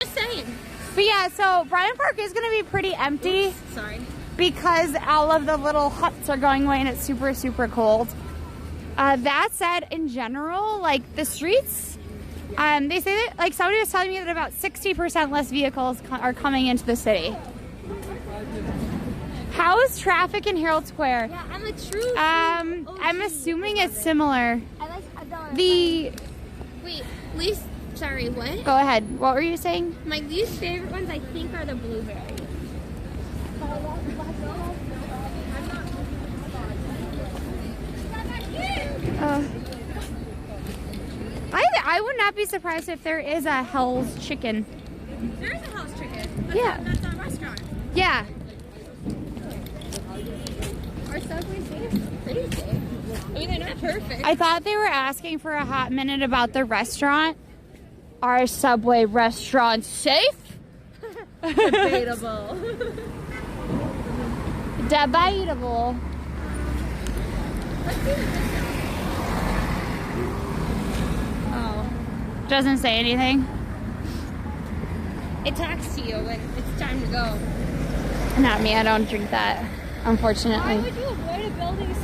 Just saying. But yeah, so Bryant Park is going to be pretty empty. Sorry. Because all of the little huts are going away and it's super, super cold. That said, in general, like the streets, they say that, like somebody was telling me that about 60% less vehicles are coming into the city. How is traffic in Herald Square? Yeah, I'm a true. I'm assuming it's similar. Wait, least. Sorry, what? Go ahead. What were you saying? My least favorite ones, I think, are the blueberries. I would not be surprised if there is a Hell's Chicken. There is a Hell's Chicken. But Yeah. That's a restaurant. Yeah. Our Subway safe. Pretty safe. I mean, they're not perfect. I thought they were asking for a hot minute about the restaurant. Our Subway restaurant safe? Debatable. Debatable. Let's see what this is. Oh. Doesn't say anything. It talks to you when it's time to go. Not me. I don't drink that, unfortunately. Why would you avoid a building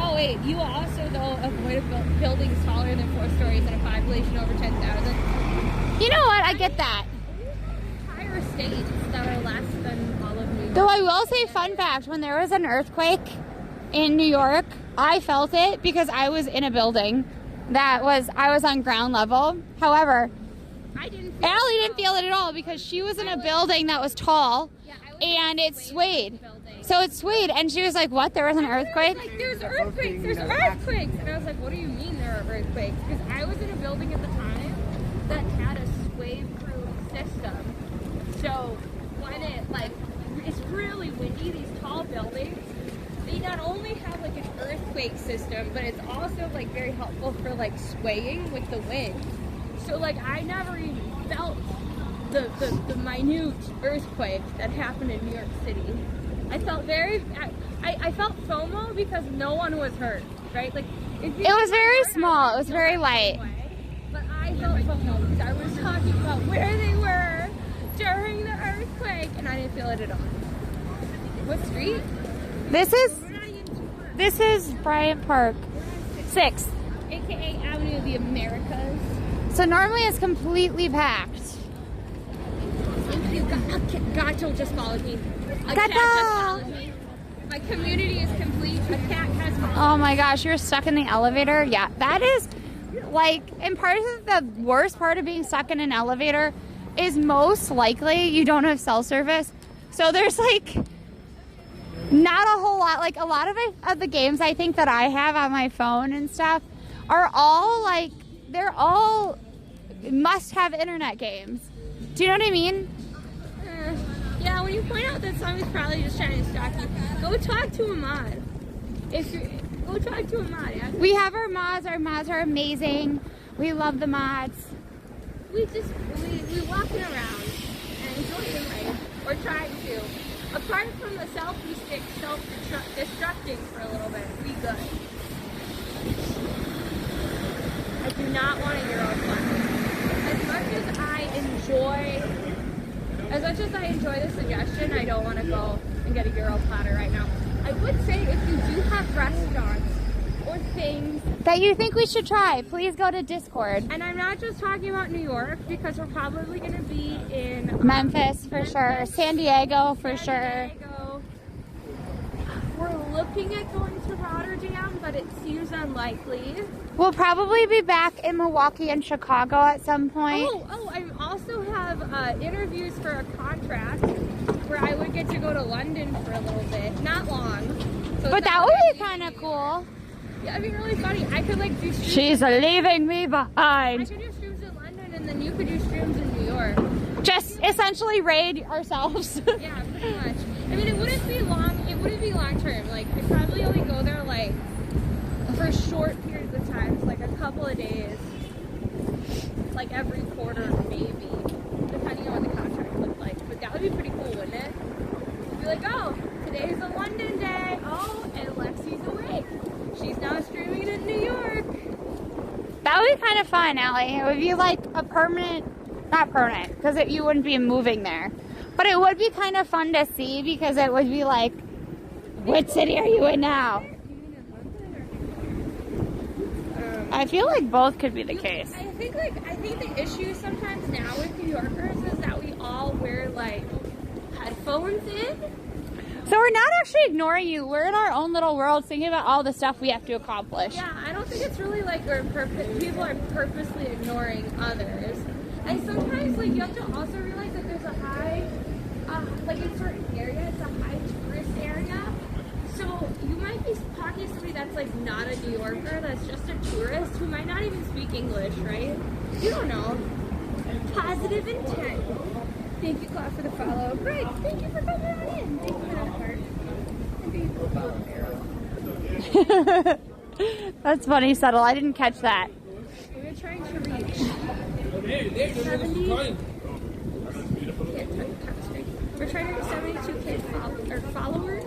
Oh wait, you also though avoid buildings taller than 4 stories and a population over 10,000. You know what? I get that. Entire states that are less than all of New York. Though I will say, fun fact, when there was an earthquake in New York, I felt it because I was in a building I was on ground level. However, Allie didn't feel it at all because she was in a building that was tall and it swayed. So it swayed and she was like, what? There was an earthquake? Like, there's earthquakes, there's earthquakes. And I was like, what do you mean there are earthquakes? Because I was in a building at the time that had a sway-proof system. So when it's really windy, these tall buildings, they not only have like an earthquake system, but it's also like very helpful for like swaying with the wind. So like I never even felt the minute earthquake that happened in New York City. I felt I felt FOMO because no one was hurt, right? Like it was very small. It was very light. But I felt FOMO because I was talking about where they were during the earthquake, and I didn't feel it at all. What street? This is Bryant Park 6th, AKA Avenue of the Americas. so normally it's completely packed. Thank you. Gato just followed me. A cat Gato! just followed me. My community is complete. A cat has followed me. Oh my gosh, you're stuck in the elevator? Yeah, that is like, and part of the worst part of being stuck in an elevator is most likely you don't have cell service. So there's like not a whole lot, like a lot of the games I think that I have on my phone and stuff are all like, they're all must have internet games. Do you know what I mean? Yeah, when you point out that somebody's probably just trying to stalk you, go talk to a mod. Go talk to a mod, yeah? We have our mods are amazing. We love the mods. We walking around and enjoying life, or trying to. Apart from the selfie stick self-destructing for a little bit, we good. I do not want a Euro platter. As much as I enjoy the suggestion, I don't want to go and get a Euro platter right now. I would say if you do have restaurants or things that you think we should try, please go to Discord. And I'm not just talking about New York, because we're probably going to be in Memphis for sure, San Diego for sure. We're looking at going to Rotterdam, but it seems unlikely. We'll probably be back in Milwaukee and Chicago at some point. Oh, I also have interviews for a contract where I would get to go to London for a little bit. Not long. So but that would be kind of cool. Yeah, it'd be really funny. I could like do streams. She's leaving me behind. I could do streams in London and then you could do streams in New York. Just essentially raid ourselves. Yeah, pretty much. I mean, it wouldn't be long term. Like, I'd probably only go there like for short periods of time, like a couple of days, like every quarter maybe, depending on what the contract looked like. But that would be pretty cool, wouldn't it? Be like, oh, today's a London day. Oh, and Lexi's awake. She's now streaming in New York. That would be kind of fun, Allie. It would be like a permanent Not permanent, because you wouldn't be moving there. But it would be kind of fun to see because it would be like, what city are you in now? I feel like both could be the case. I think the issue sometimes now with New Yorkers is that we all wear like headphones in. So we're not actually ignoring you. We're in our own little world thinking about all the stuff we have to accomplish. Yeah, I don't think it's really like people are purposely ignoring others. And sometimes like you have to also realize that there's a high, like in certain areas, it's a high tourist area. So you might be talking to somebody that's like not a New Yorker, that's just a tourist who might not even speak English, right? You don't know. Positive intent. Thank you, Claude, for the follow. Greg, thank you for coming on in. Thank you for that heart. And thank you for the arrow. That's funny, Subtle. I didn't catch that. We're trying to reach 70. We're trying to reach 72K followers.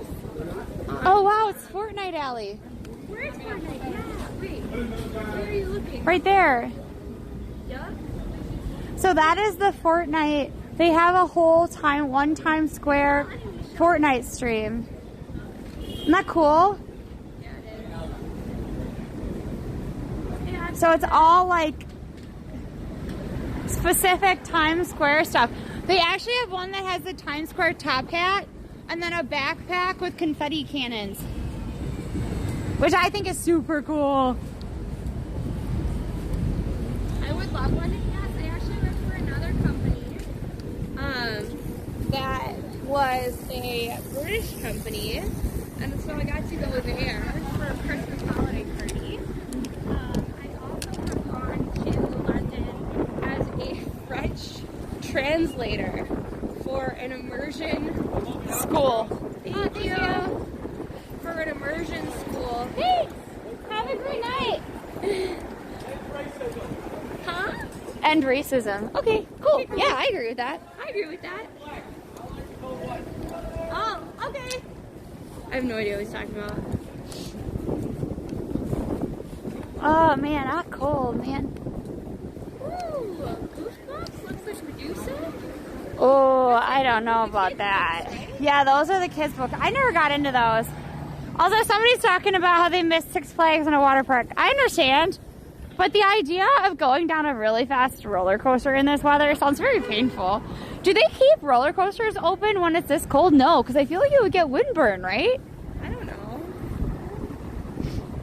Oh, wow, it's Fortnite Alley. Where is Fortnite? Yeah, wait. Where are you looking? Right there. Yeah? So that is the Fortnite. They have a whole one Times Square Fortnite stream. Isn't that cool? Yeah, it is. Yeah, So it's all like specific Times Square stuff. They actually have one that has the Times Square top hat and then a backpack with confetti cannons, which I think is super cool. I would love one. Yes, I actually work for another company that was a British company, and so I got to go there for a Christmas holiday party. I also have gone to London as a French translator for an immersion School. Thank you. For an immersion school. Thanks. Have a great night. Huh? End racism. Okay, cool. Yeah, I agree with that. I agree with that. Oh, okay. I have no idea what he's talking about. Oh man, not cold, man. Ooh, Goosebumps looks like Medusa. Oh, I don't know about that. Yeah, those are the kids' books. I never got into those. Although somebody's talking about how they missed Six Flags in a water park. I understand. But the idea of going down a really fast roller coaster in this weather sounds very painful. Do they keep roller coasters open when it's this cold? No, because I feel like you would get windburn, right? I don't know.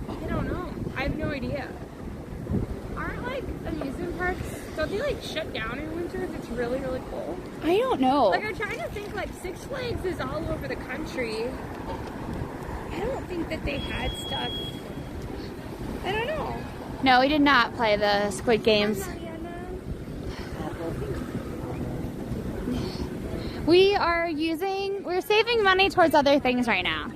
I don't know. I have no idea. Aren't like amusement parks, don't they like shut down in winter if it's really, really cold? I don't know. Like I'm trying to think like Six Flags is all over the country. I don't think that they had stuff. I don't know. No, we did not play the Squid Games. We're saving money towards other things right now.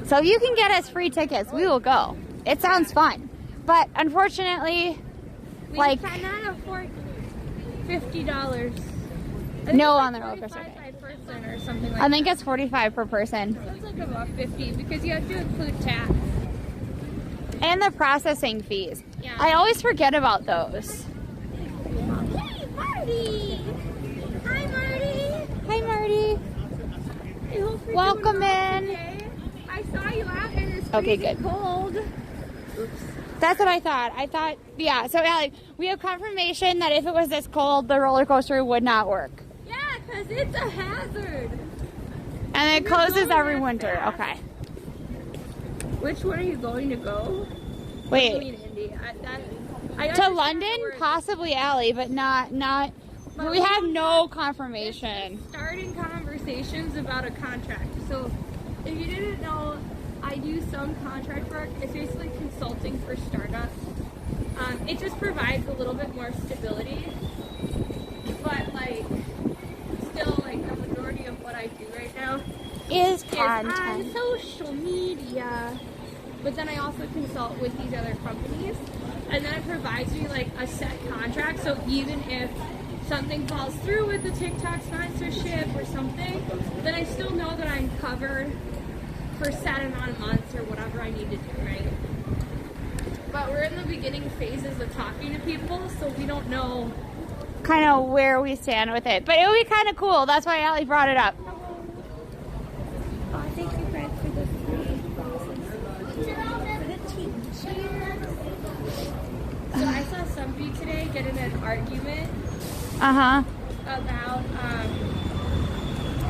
So if you can get us free tickets, we will go. It sounds fun. But unfortunately, We like, cannot afford $50. no on the roller coaster. By person or something like I think it's $45 per person. that. It's like about $50 because you have to include tax. And the processing fees. Yeah. I always forget about those. Hey, Marty! Hi, Marty! Hi, Marty. I hope you're Welcome doing well in. today. I saw you out and it's Okay, freezing good. cold. That's what I thought. Yeah, so Allie, we have confirmation that if it was this cold, the roller coaster would not work. Yeah, because it's a hazard. And it You're closes going every that winter. fast. Okay. Which one are you going to go? I Wait, mean, Indy. I to understand London? the word. Possibly Allie, but not. But We have no confirmation. Starting conversations about a contract. So, if you didn't know, I do some contract work. It's basically consulting for startups. It just provides a little bit more stability, but like, still like the majority of what I do right now Is is on content. social media. But then I also consult with these other companies, and then it provides me like a set contract. So even if something falls through with the TikTok sponsorship or something, then I still know that I'm covered for a set amount of months or whatever I need to do, right? But we're in the beginning phases of talking to people, so we don't know kind of where we stand with it. But it would be kind of cool. That's why Allie brought it up. Oh, thank you, Fred, for the So I saw somebody today get in an argument Uh-huh. about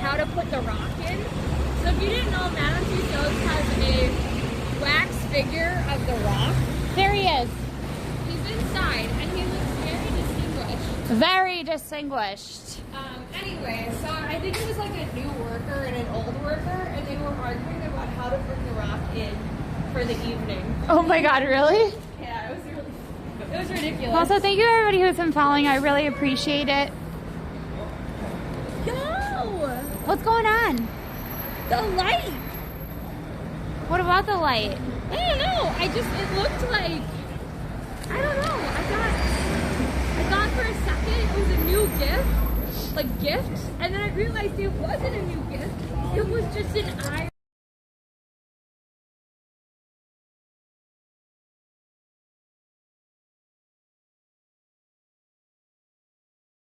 how to put the rock in. So if you didn't know, Madame Tussauds has a wax figure of the rock. There he is. He's inside, and he looks very distinguished. Very distinguished. Anyway, so I think it was like a new worker and an old worker, and they were arguing about how to bring the rock in for the evening. Oh my God, really? Yeah, it was ridiculous. Also, thank you everybody who's been following. I really appreciate it. Yo! What's going on? The light! What about the light? I don't know. It looked like, I don't know. I thought for a second it was a new gift, and then I realized it wasn't a new gift. It was just an eye.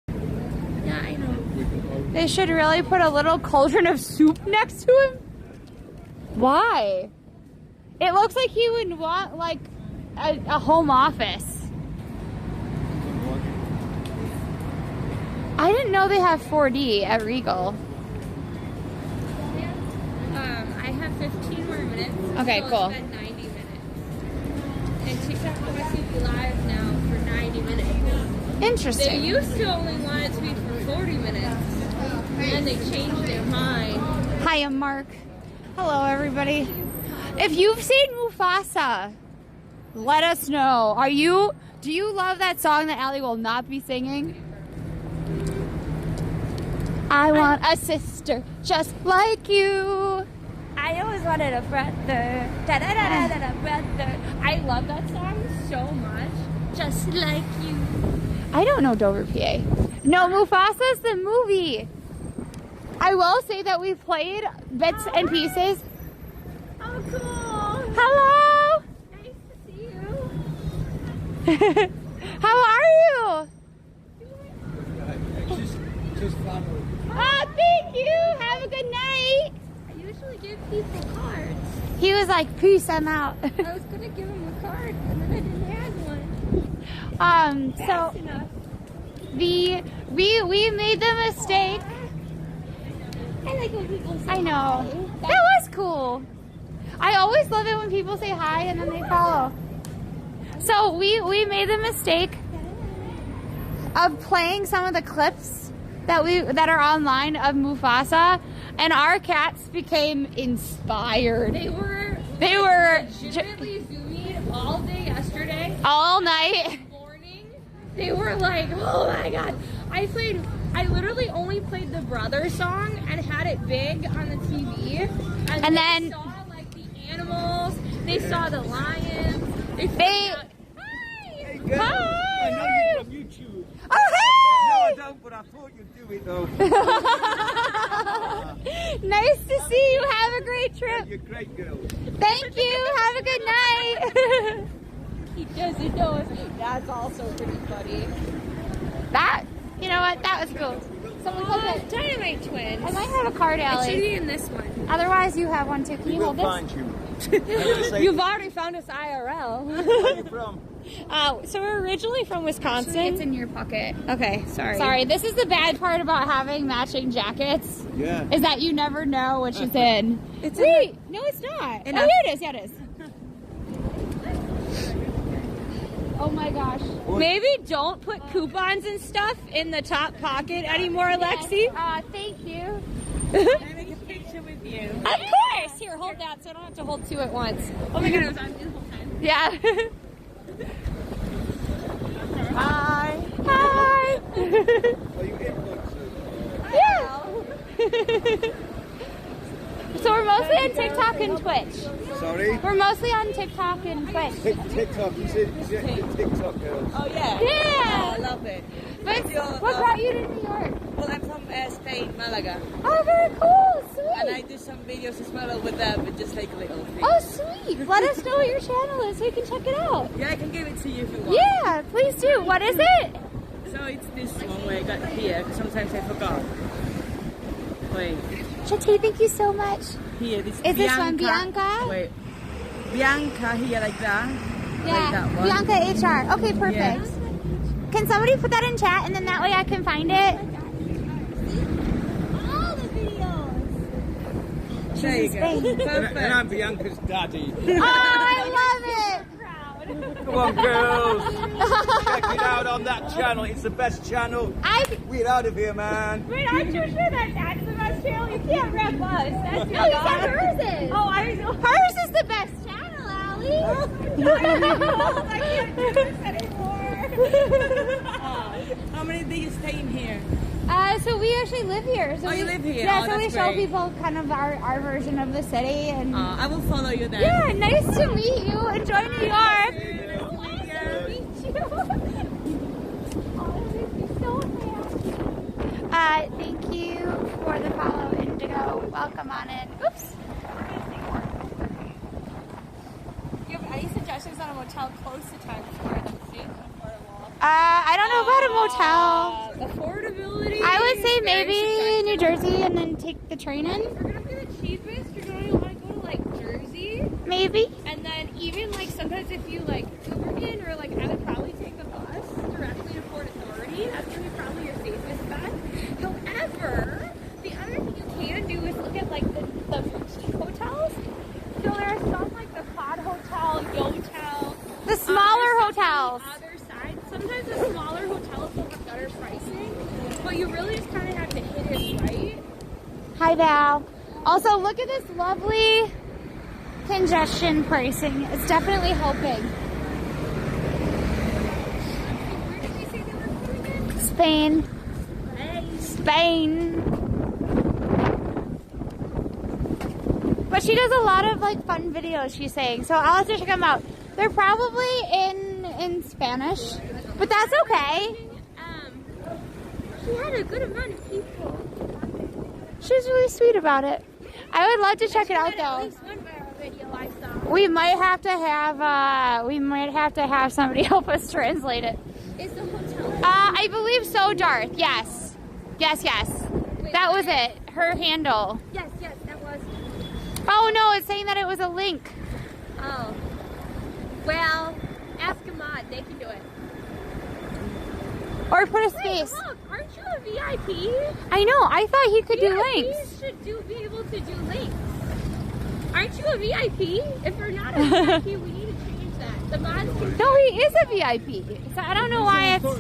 Yeah, I know. They should really put a little cauldron of soup next to him. Why? It looks like he would want like a home office. I didn't know they have 4D at Regal. I have 15 more minutes. Okay, so cool. It's been 90 minutes. And TikTok wants to be live now for 90 minutes. They Interesting. used to only want it to be for 40 minutes. And then they changed their mind. Hi, I'm Mark. Hello, everybody. If you've seen Mufasa, let us know. Do you love that song that Allie will not be singing? I want a sister just like you. I always wanted a brother. Da-da-da-da-da-da, brother. I love that song so much. Just like you. I don't know Dover, PA. No, Mufasa's the movie. I will say that we played bits and pieces. Oh, cool. Hello. Nice to see you. How are you? Just follow. Oh, thank you. Have a good night. I usually give people cards. He was like, peace, I'm out. I was going to give him a card, and then I didn't have one. So Fast enough. we made the mistake. I like when people say I know. hi. That was cool. I always love it when people say hi and then they follow. So we made the mistake of playing some of the clips that are online of Mufasa, and our cats became inspired. They were legitimately zoomed all day yesterday. all night. Morning, they were like, oh my god. I literally only played the brother song and had it big on the TV. And then they saw like the animals, they saw the lions, They- Hi! Hey, girl. Hi. I know you from YouTube. Oh, No, I hey! don't, but I thought you'd do it though. Nice to see you. Have a great trip. You're a great girl. Thank you. Have a good night. He doesn't know us. That's also pretty funny. You know what? That was cool. Someone called it. DinomiteTwins. I might have a card, It should Allie. be in this one. Otherwise, you have one too. Can you We'll hold this? find you. I'm gonna say, You've already found us IRL. where are you from? So we're originally from Wisconsin. It's in your pocket. Okay, sorry. Sorry, this is the bad part about having matching jackets. Yeah. Is that you never know which is in. It's Wait, no, it's not. Oh, here it is. Yeah, it is. Oh my gosh. Maybe don't put coupons and stuff in the top pocket anymore, Lexi. Thank you. Can I make a picture with you? Of course. Here, hold that so I don't have to hold two at once. Oh my god, it was on the whole time. Yeah. Hi. Hi. Are you influencers? Yeah. So we're mostly on TikTok and Twitch. Sorry? We're mostly on TikTok and Twitch. TikTok, you said TikTok girls. Oh yeah. Yeah. I love it. But what brought you to New York? Well, I'm from Spain, Malaga, Oh, very cool. and I Sweet. do some videos as well with them, but just like little things. Oh, sweet. Let us know what your channel is so we can check it out. Yeah, I can give it to you if you want. Yeah, please do. What is it? So it's this one where I got here, because sometimes I forgot. Wait, Shati, thank you so much. here, this Is this one Bianca? Wait, Bianca here like that. Yeah, Like that one. Bianca HR. Okay, perfect. Yeah. Can somebody put that in chat and then that way I can find it? All the videos. There you go. Perfect. And I'm Bianca's daddy. Oh, I love it. Come on, girls. Check it out on that channel. It's the best channel. We're out of here, man. Wait, aren't you sure that that's the best channel? You can't rep us. That's your Oh, you said hers is. Oh, I know. Hers is the best channel, Allie. I can't do this anymore. How many days you stay in here? So we actually live here. So Oh, you live here? Yeah, Oh, so we that's show great. people kind of our version of the city. And I will follow you then. yeah, nice to meet you. Enjoy New York. Thank you for the follow, Indigo. Welcome on in. Oops. Do you have any suggestions on a motel close to Times Square that's safe and affordable? I don't know about a motel. Affordability. I would say is very maybe subjective. New Jersey and then take the train in. If you're gonna be the cheapest, you're gonna want to go to like Jersey, Maybe. and then even like sometimes if you like Uber in or like I would probably take the bus directly to Port Authority. That's gonna be probably your safest bet. However, the other thing you can do is look at like the boutique hotels. So there are some like the Pod Hotel, Yotel. The smaller hotels. On the other side, sometimes the smaller hotels will have better pricing, but you really just kind of have to hit it right. Hi, Val. Also, look at this lovely congestion pricing. It's definitely helping. Where did we say they were coming in? Spain. Spain. But she does a lot of like fun videos, she's saying. So I'll have to check them out. They're probably in Spanish, but that's okay. She had a good amount of people. She's really sweet about it. I would love to check it out At though. least one viral video I saw. We might have to have somebody help us translate it. Is the hotel? I believe so, Darth. Yes. Yes. That was it. Her handle. Yes, that was. Oh no, it's saying that it was a link. Oh. Well, ask a mod. They can do it. Or put a Wait, space. look, aren't you a VIP? I know. I thought he could do VIPs links. should be able to do links. Aren't you a VIP? If you're not a VIP, we need to change that. The mods can. No, he is a VIP. So I don't know why it's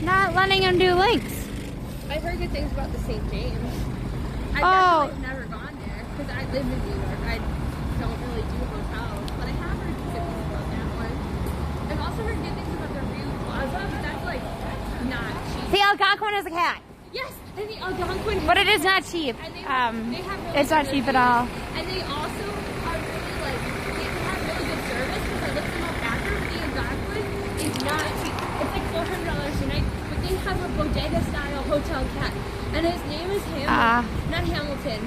not letting him do links. I heard good things about the St. James. Oh. I've never gone there because I live in New York. I don't really do hotels, but I have heard good things about that one. I've also heard good things about the Rio Plaza, but that's like not cheap. The Algonquin is a cat, Yes, and the Algonquin. but it is not cheap. And they have really It's not good cheap at reviews. all. And they also are really like they have really good service because I looked them up after. The Algonquin is not cheap. It's like $400 a night, but they have a bodega style hotel cat, and his name is Hamlet, not Hamilton.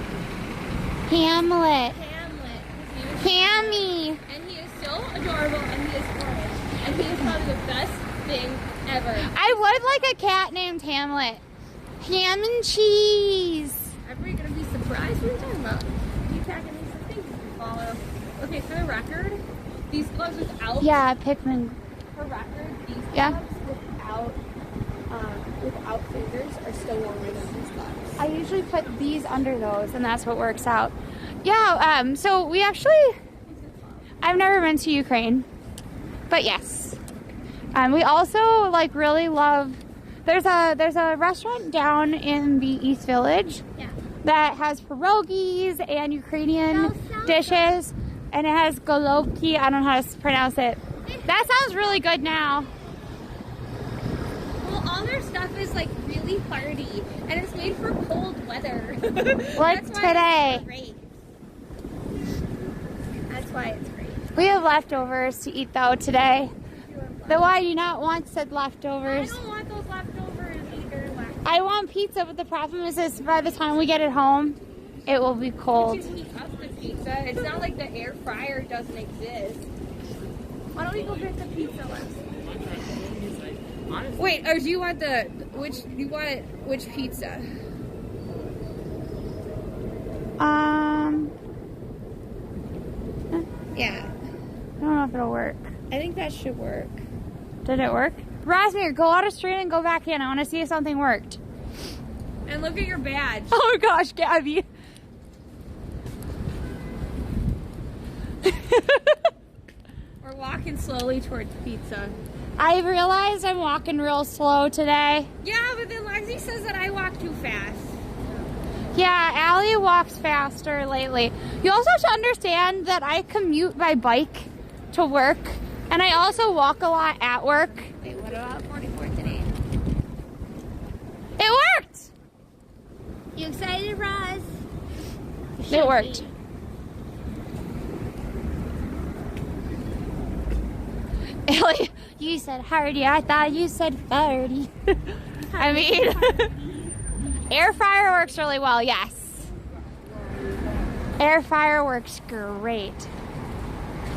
Hamlet. Hamlet. His name is Hammy. and he is so adorable, and he is Flemish, and he is probably the best thing ever. I would like a cat named Hamlet. Ham and cheese. Everybody's gonna be surprised what we're talking about. Keep packing these things you can follow. Okay, for the record, these gloves without Yeah, Pikmin. for record, these Yeah. gloves without fingers are still warmer than these gloves. I usually put these under those, and that's what works out. Yeah. So we actually, I've never been to Ukraine, but yes. We also like really love. There's a restaurant down in the East Village Yeah. that has pierogies and Ukrainian That sounds dishes, and it has golovki. I don't know how to pronounce it. That sounds really good now. Well, all their stuff is like really hearty, and it's made for cold weather. Like That's why today. it's great. That's why it's great. We have leftovers to eat though today. Though I do not want said I leftovers. don't want those leftovers either. I want pizza, but the problem is by the time we get it home, it will be You cold. can heat up the pizza. It's not like the air fryer doesn't exist. Why don't we go get the pizza left? Honestly. Wait, or do you want which pizza? Yeah. I don't know if it'll work. I think that should work. Did it work? Rasmir, go out of stream and go back in. I want to see if something worked. And look at your badge. Oh my gosh, Gabby. We're walking slowly towards pizza. I realized I'm walking real slow today. Yeah, but then Lexi says that I walk too fast. Yeah, Allie walks faster lately. You also have to understand that I commute by bike to work, and I also walk a lot at work. Wait, what about 44 today? It worked! You excited, Roz? It worked. Ellie, you said hardy. I thought you said 30. I mean, air fryer works really well, yes. Air fryer works great.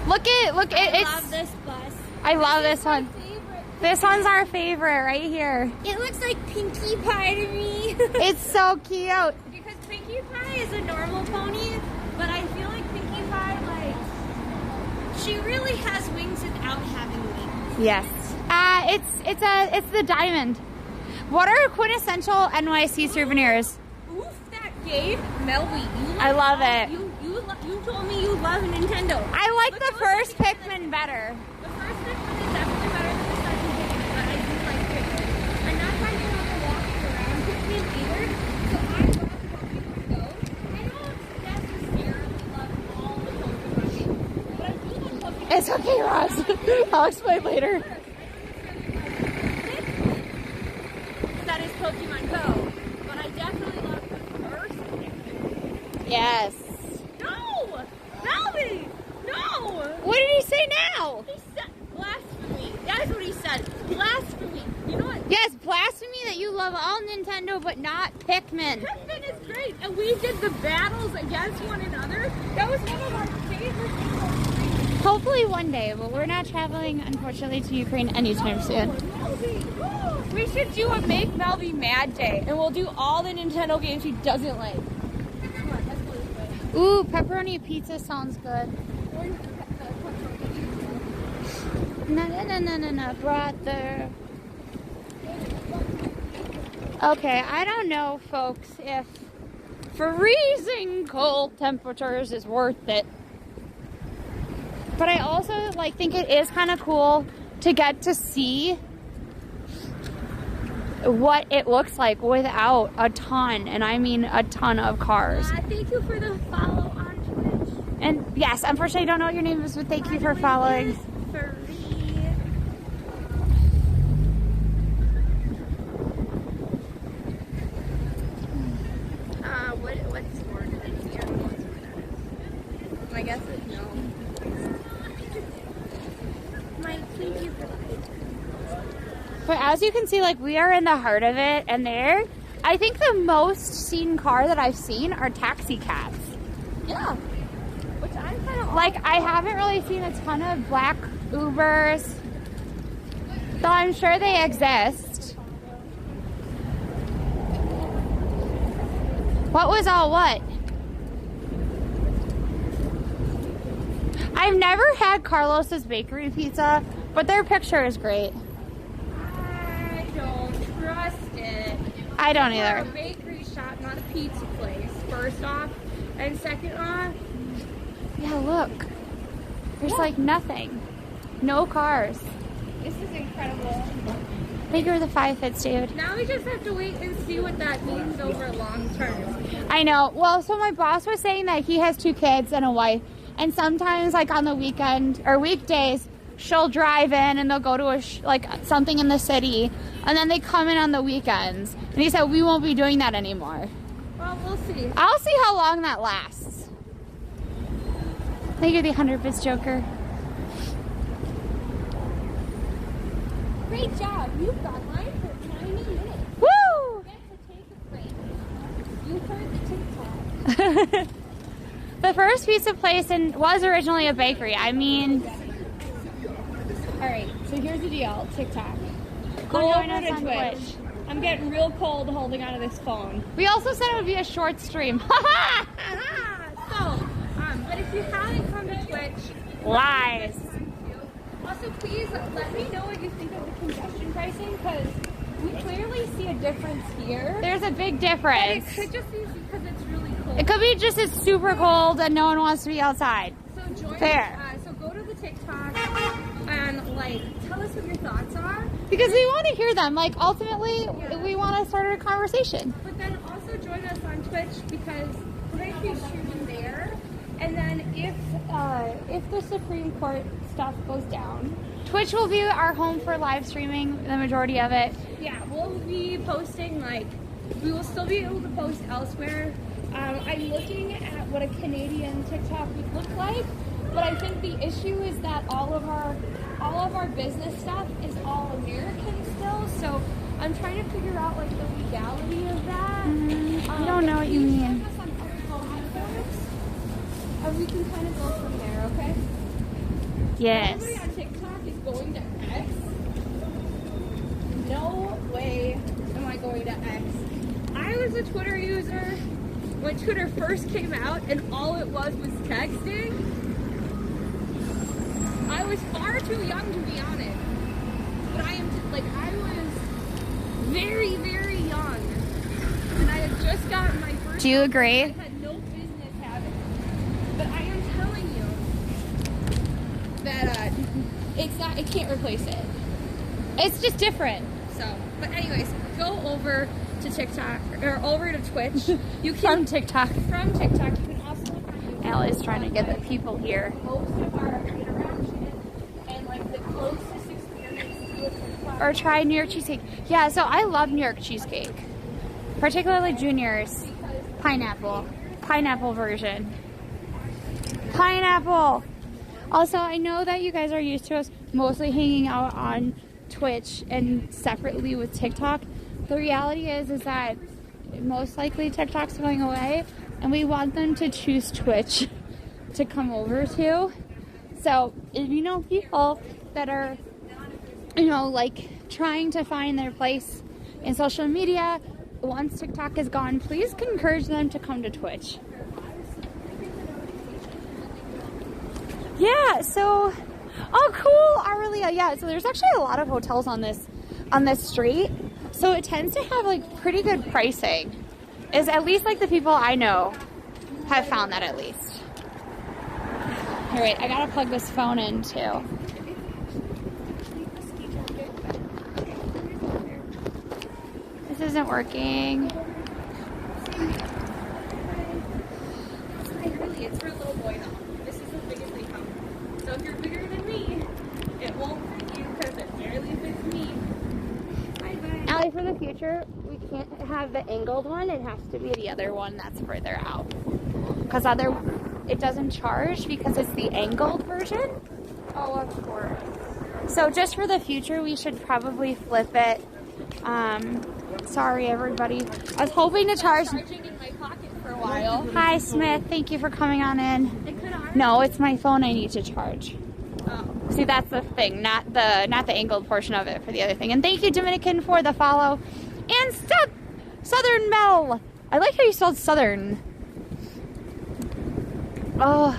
Look at, I it's. love this bus. I love this one. This one's our favorite right here. It looks like Pinkie Pie to me. It's so cute. Because Pinkie Pie is a normal pony, but I feel like Pinkie Pie, like, she really has wings without having wings. Yes. It's the diamond. What are quintessential NYC souvenirs? Oof, that game, Melby. I love it. You told me you love Nintendo. I like the first Pikmin better. The first Pikmin is definitely better than the second Pikmin, but I do like Pikmin. I'm not talking about the walking around Pikmin either, so I love walking those. I don't necessarily love all the Pokemon games, but I do like Pokemon. It's okay, Ross. I'll explain later. That is Pokemon Go, but I definitely love the first Pikmin. Yes. No! Melby! No! What did he say now? He said blasphemy. That's what he said. Blasphemy. You know what? Yes, blasphemy that you love all Nintendo but not Pikmin. Pikmin is great. And we did the battles against one another. That was one of our favorite things. Hopefully one day, but we're not traveling, unfortunately, to Ukraine anytime soon. Melby. We should do a Make Melby Mad Day, and we'll do all the Nintendo games he doesn't like. Come on, let's go this way. Ooh, pepperoni pizza sounds good. No, brother. Okay, I don't know, folks, if freezing cold temperatures is worth it. But I also think it is kind of cool to get to see what it looks like without a ton, and I mean a ton of cars. Thank you for the follow on Twitch. And yes, unfortunately I don't know what your name is, but thank you for following. What's more than I don't know what score that is. I guess it's no. Mike, thank you for that. But as you can see, we are in the heart of it, and there, I think the most seen car that I've seen are taxi cabs. Yeah. Which I'm kind of I haven't really seen a ton of black Ubers, though I'm sure they exist. What was all what? I've never had Carlos's Bakery Pizza, but their picture is great. I don't trust it. I don't We're either. a bakery shop, not a pizza place, first off. And second off, Yeah, look. There's nothing. No cars. this is incredible. Thank you for the 5 hits, David. Now we just have to wait and see what that means over long term. I know. Well, so my boss was saying that he has 2 kids and a wife, and sometimes on the weekend or weekdays, she'll drive in and they'll go to something in the city, and then they come in on the weekends. And he said we won't be doing that anymore. Well, we'll see. I'll see how long that lasts. Thank you, the 100 bits Joker. Great job. You've got mine for 90 minutes. Woo! Get to take a break. You heard the TikTok. The first pizza place was originally a bakery. I mean, All right, so here's the deal. TikTok. Go join over us to on Twitch. I'm getting real cold holding onto this phone. We also said it would be a short stream. But if you haven't come to Twitch, Lies. also please let me know what you think of the congestion pricing, because we clearly see a difference here. There's a big But it difference. could just be because it's really cold. It could be just it's super cold and no one wants to be outside. So join Fair. so go to the TikTok and like tell us what your thoughts are. Because we want to hear them. Like, ultimately, we want to start a conversation. But then also join us on Twitch, because we're going to be streaming there. And then if the Supreme Court stuff goes down, Twitch will be our home for live streaming, the majority of it. yeah, we'll be posting, like, we will still be able to post elsewhere. I'm looking at what a Canadian TikTok would look like, but I think the issue is that all of our business stuff is all American still, so I'm trying to figure out like the legality of that. I don't know what you mean. Join us on other platforms, and we can kind of go from there, okay? Yes. Everybody on TikTok is going to X. No way am I going to X. I was a Twitter user when Twitter first came out, and all it was texting. I was far too young to be on it, but I was very, very young, and I had just gotten my first. Do you agree? I had no business having it, but I am telling you that it can't replace it. It's just different. So, but anyways, go over to TikTok or over to Twitch. You can From TikTok. from TikTok. You can also find Allie's trying to get the people here. most of our interaction and like the closest experience to a TikTok. Or try New York cheesecake. Yeah, so I love New York cheesecake. Particularly Junior's. Pineapple version. Pineapple! Also, I know that you guys are used to us mostly hanging out on Twitch and separately with TikTok. The reality is that most likely TikTok's going away, and we want them to choose Twitch to come over to. So if you know people that are, like trying to find their place in social media, once TikTok is gone, please encourage them to come to Twitch. Yeah, so, oh cool, Aurelia. Yeah, so there's actually a lot of hotels on this street. So it tends to have like pretty good pricing. Is at least like the people I know have found that at least. All right, I gotta plug this phone in too. This isn't working. It's for a little boy though. This is as big as they come. So if you're bigger than me, it won't fit you because it barely fits me. Bye. Allie, for the future, we can't have the angled one. It has to be the other one that's further out. Because it doesn't charge because it's the angled version. Oh, of course. So just for the future, we should probably flip it. Sorry, everybody. I was hoping to charge. Charging in my pocket for a while. Hi, Smith. Thank you for coming on in. It could already. No, it's my phone I need to charge. Oh. See, that's the thing, not the angled portion of it for the other thing. And thank you, Dominican, for the follow. And Southern Belle. I like how you spelled Southern. Oh,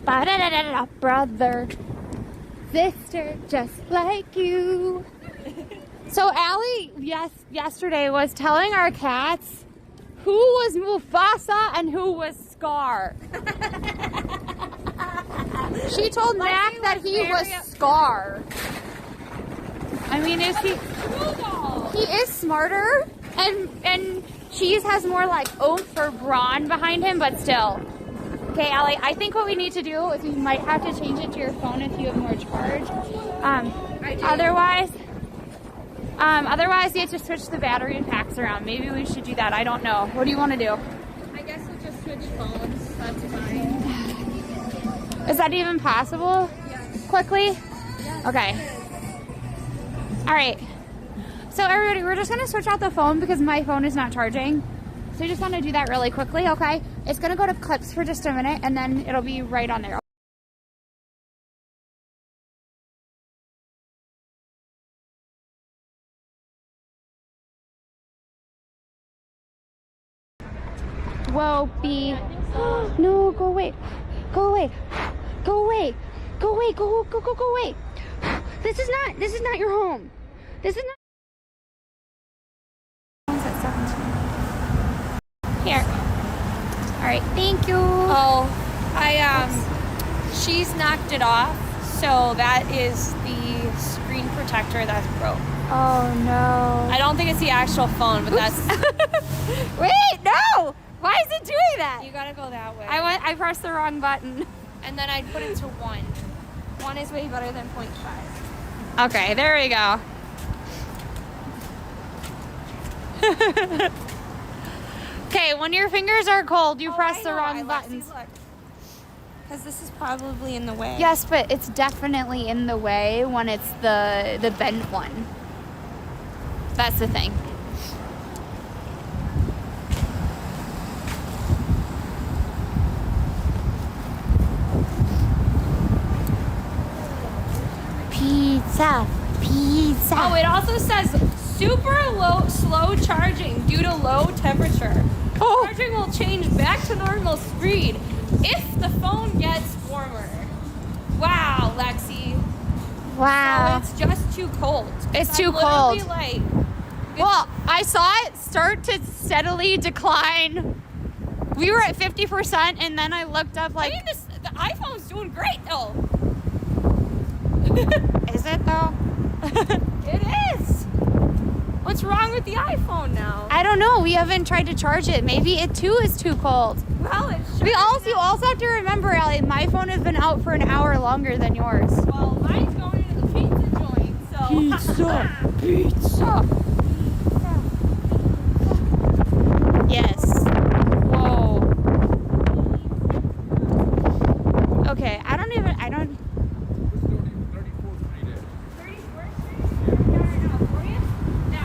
ba-da-da-da-da, brother, sister, just like you. So Allie, yesterday was telling our cats who was Mufasa and who was Scar. She told Mac that he was Scar. I mean, he is smarter, and Cheese has more like oomph or brawn behind him, but still. Okay, Allie, I think what we need to do is we might have to change it to your phone if you have more charge. Otherwise you have to switch the battery and packs around. Maybe we should do that. I don't know. What do you want to do? I guess we'll just switch phones. That's fine. Is that even possible? Yes. Quickly? Yes. Okay. All right. So everybody, we're just going to switch out the phone because my phone is not charging. So I just want to do that really quickly, okay? It's going to go to clips for just a minute, and then it'll be right on there. whoa, B. No, go away. Go away. Go away. Go away. Go away. This is not your home. This is not. Here. All right, thank you. Oh, she's knocked it off, so that is the screen protector that's broke. Oh no. I don't think it's the actual phone, but that's. Wait, no! Why is it doing that? You gotta go that way. I pressed the wrong button. And then I'd put it to 1. 1 is way better than 0.5. Okay, there we go. Okay, when your fingers are cold, you press the wrong buttons. Because this is probably in the way. Yes, but it's definitely in the way when it's the bent one. That's the thing. Pizza. Oh, it also says slow charging due to low temperature. Oh. Charging will change back to normal speed if the phone gets warmer. Wow, Lexi. Wow. So it's just too cold. It's too literally cold. Like, Well, I saw it start to steadily decline. We were at 50%, and then I looked up like. I mean, the iPhone's doing great though. Is it though? It is. What's wrong with the iPhone now? I don't know. We haven't tried to charge it. Maybe it too is too cold. Well, it should. You also have to remember, Allie, my phone has been out for an hour longer than yours. Well, mine's going into the pizza joint, so. Pizza. Yes. Whoa. Okay, I don't.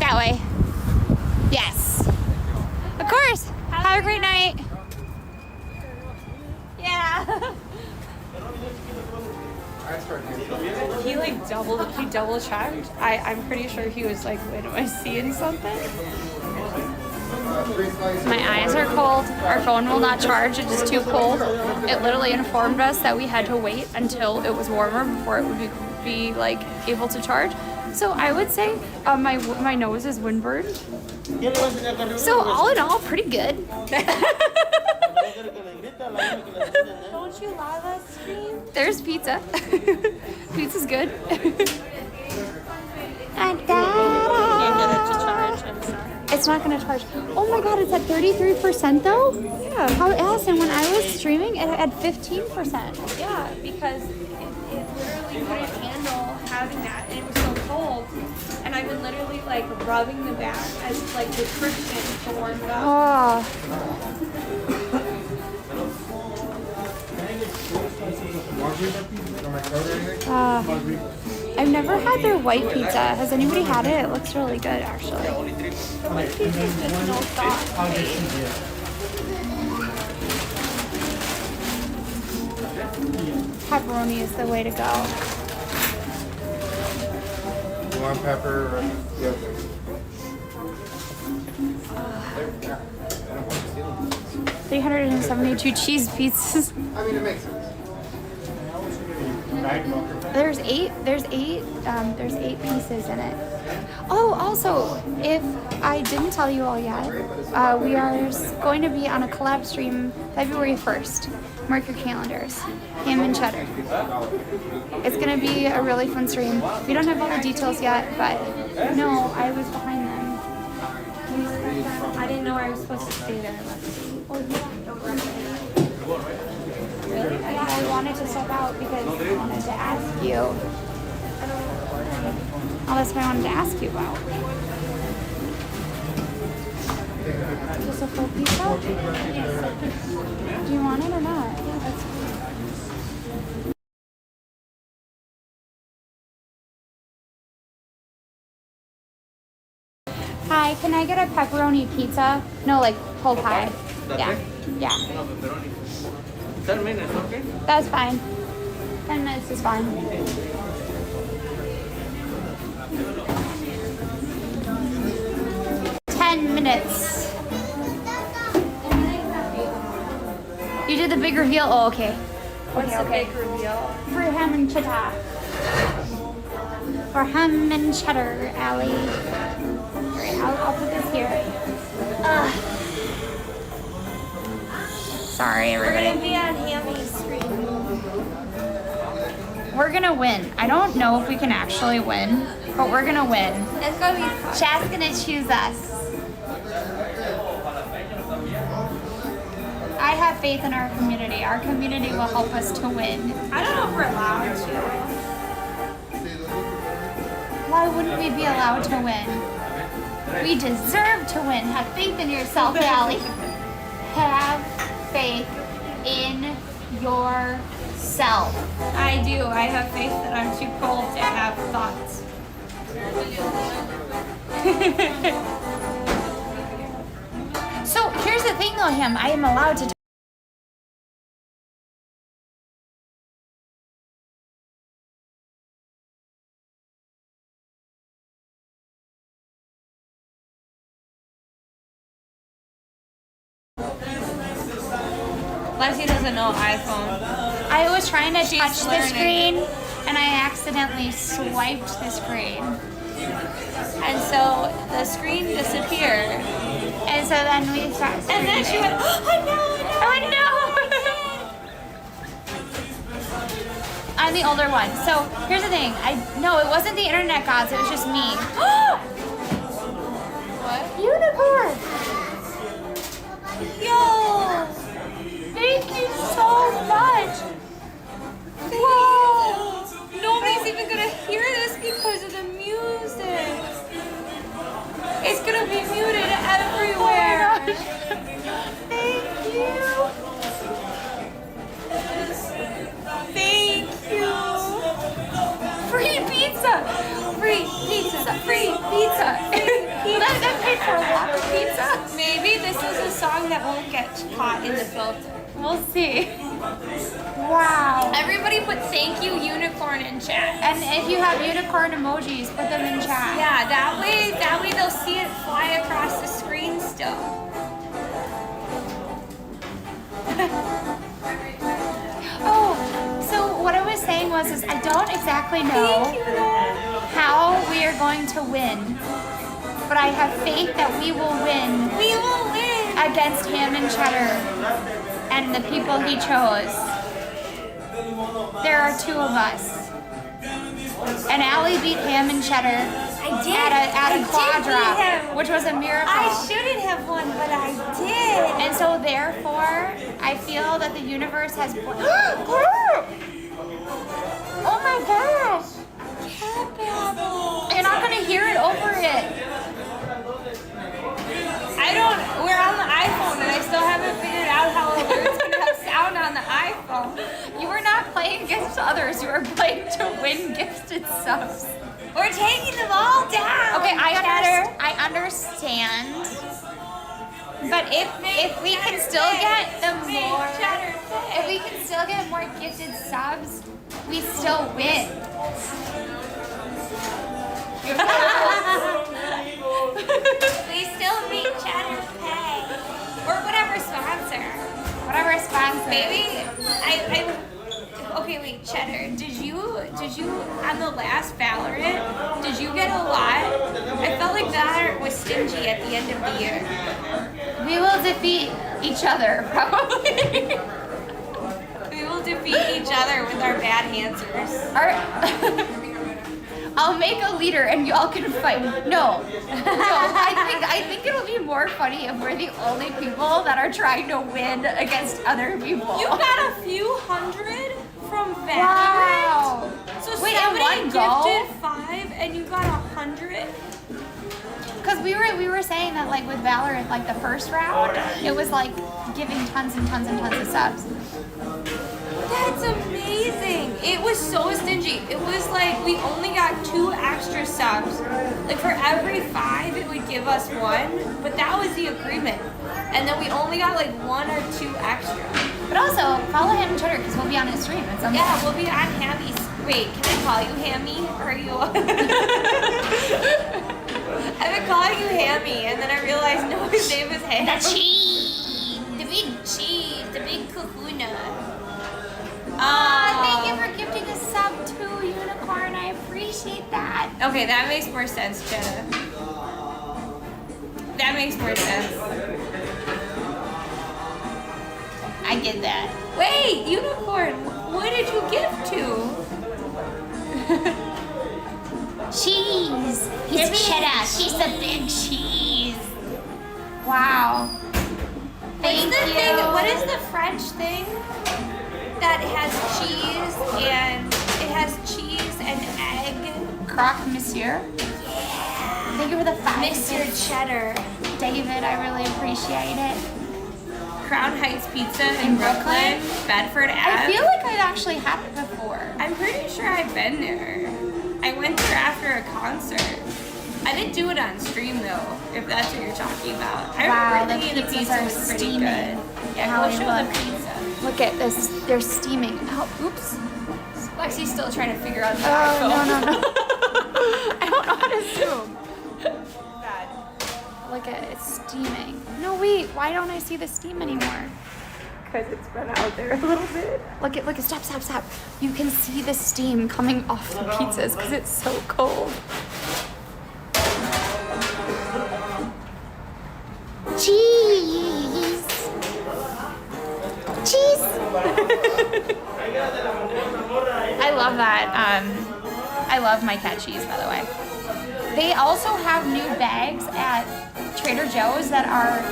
That way. Yes. Of course. Have a great night. Yeah. He double checked. I'm pretty sure he was like, wait, am I seeing something? My eyes are cold. Our phone will not charge. It is too cold. It literally informed us that we had to wait until it was warmer before it would be like able to charge. So I would say my nose is windburned. So all in all, pretty good. Don't you love us, stream? There's pizza. Pizza's good. It's not gonna charge. Oh my god, it's at 33% though? Yeah. How Allison, when I was streaming, it had 15%. Yeah, because it literally couldn't handle having that, and it was so cold. And I've been literally like rubbing the back as like the friction to warm it up. I've never had their white pizza. Has anybody had it? It looks really good, actually. The white pizza is just no sauce. Pepperoni is the way to go. You want pepper? Yes. 372 cheese pizzas. I mean, it makes sense. There's eight pieces in it. Oh, also, if I didn't tell you all yet, we are going to be on a collab stream February 1st. Mark your calendars. Ham and cheddar. It's going to be a really fun stream. We don't have all the details yet, but no, I was behind them. I didn't know I was supposed to stay there. Really? Yeah, I wanted to step out because I wanted to ask you. Oh, that's what I wanted to ask you about. Just a full pizza? Do you want it or not? Yeah, that's fine. Hi, can I get a pepperoni pizza? No, like whole pie. Yeah. Yeah. 10 minutes, okay? That's fine. 10 minutes is fine. do the big reveal? Oh, okay. What's the big reveal? For ham and cheddar. For ham and cheddar, Allie. Alright, I'll put this here. Sorry, everybody. We're gonna be on Hammy's screen. We're gonna win. I don't know if we can actually win, but we're gonna win. It's gonna be fun. Chat's gonna choose us. I have faith in our community. Our community will help us to win. I don't know if we're allowed to. Why wouldn't we be allowed to win? We deserve to win. Have faith in yourself, Allie. Have faith in yourself. I do. I have faith that I'm too cold to have thoughts. So here's the thing though, Ham. I am allowed to Leslie doesn't know iPhone. I was trying to touch the learning. screen and I accidentally swiped the screen. And so the screen disappeared. And so then we started. And then she went, oh, I know! I'm the older one. So here's the thing. No, it wasn't the internet gods, it was just me. What? Unicorn! Yo! Thank you so much! Whoa! Nobody's even gonna hear this because of the music. It's gonna be muted everywhere. Thank you! Thank you. Free pizza! Free pizza! Free pizza! Let them pay for a lot of pizza. Maybe this is a song that won't get caught in the filter. We'll see. Wow. Everybody put thank you unicorn in chat. And if you have unicorn emojis, put them in chat. Yeah, that way they'll see it fly across the screen still. Oh, so what I was saying was I don't exactly know how we are going to win, but I have faith that we will win. We will win. Against Ham and Cheddar and the people he chose. There are two of us. And Allie beat Ham and Cheddar at a quadra, which was a miracle. I shouldn't have won, but I did. And so therefore, I feel that the universe has... Oh my gosh! Cat babble. You're not going to hear it over it. We're on the iPhone and I still haven't figured out how it's going to have sound on the iPhone. You were not playing against others. You were playing to win gifted subs. We're taking them all down. Okay, I understand. But if we can still get more gifted subs, we still win. We still need Cheddar Pay. Or whatever sponsor. Whatever sponsor. Maybe okay, wait, Cheddar, did you on the last Valorant, did you get a lot? I felt like Valorant was stingy at the end of the year. We will defeat each other, probably. We will defeat each other with our bad answers. I'll make a leader and y'all can fight. No. I think it'll be more funny if we're the only people that are trying to win against other people. You got a few hundred from Valorant? Wow. So wait, somebody in one go? gifted 5 and you got 100? Because we were saying that like with Valorant, like the first round, it was like giving tons and tons and tons of subs. That's amazing. It was so stingy. It was like we only got 2 extra subs. Like for every 5, it would give us 1, but that was the agreement. And then we only got like 1 or 2 extra. But also, follow him on Twitter because we'll be on his stream at some point. Yeah, we'll be on Hammy's. Wait, can I call you Hammy? Or are you... I've been calling you Hammy, and then I realized no, his name is Hammy. The cheese! The big cheese! The big kahuna. Thank you for gifting a sub to Unicorn. I appreciate that. Okay, that makes more sense, Jenna. That makes more sense. I get that. Wait, Unicorn, what did you gift to? Cheese. He's a cheddar. He's a big cheese. Wow. Thank you. What is the French thing that has cheese and it has cheese and egg? Croque Monsieur. Thank you for the 5 Monsieur Cheddar. David, I really appreciate it. Crown Heights Pizza in Brooklyn, Bedford Ave. I feel like I've actually had it before. I'm pretty sure I've been there. I went there after a concert. I didn't do it on stream though, if that's what you're talking about. I Wow, remember thinking the pizzas pizza are was pretty steaming. good. Yeah, How go they show look. the pizza. Look at this. They're steaming. Oh, oops. Lexi's still trying to figure out the Oh, iPhone. no. I don't know how to zoom. Bad. Look at it. It's steaming. No, wait. Why don't I see the steam anymore? Because it's been out there a little bit. Look at, stop. You can see the steam coming off the pizzas because it's so cold. Cheese. I love that. I love my cat cheese, by the way. They also have new bags at Trader Joe's that are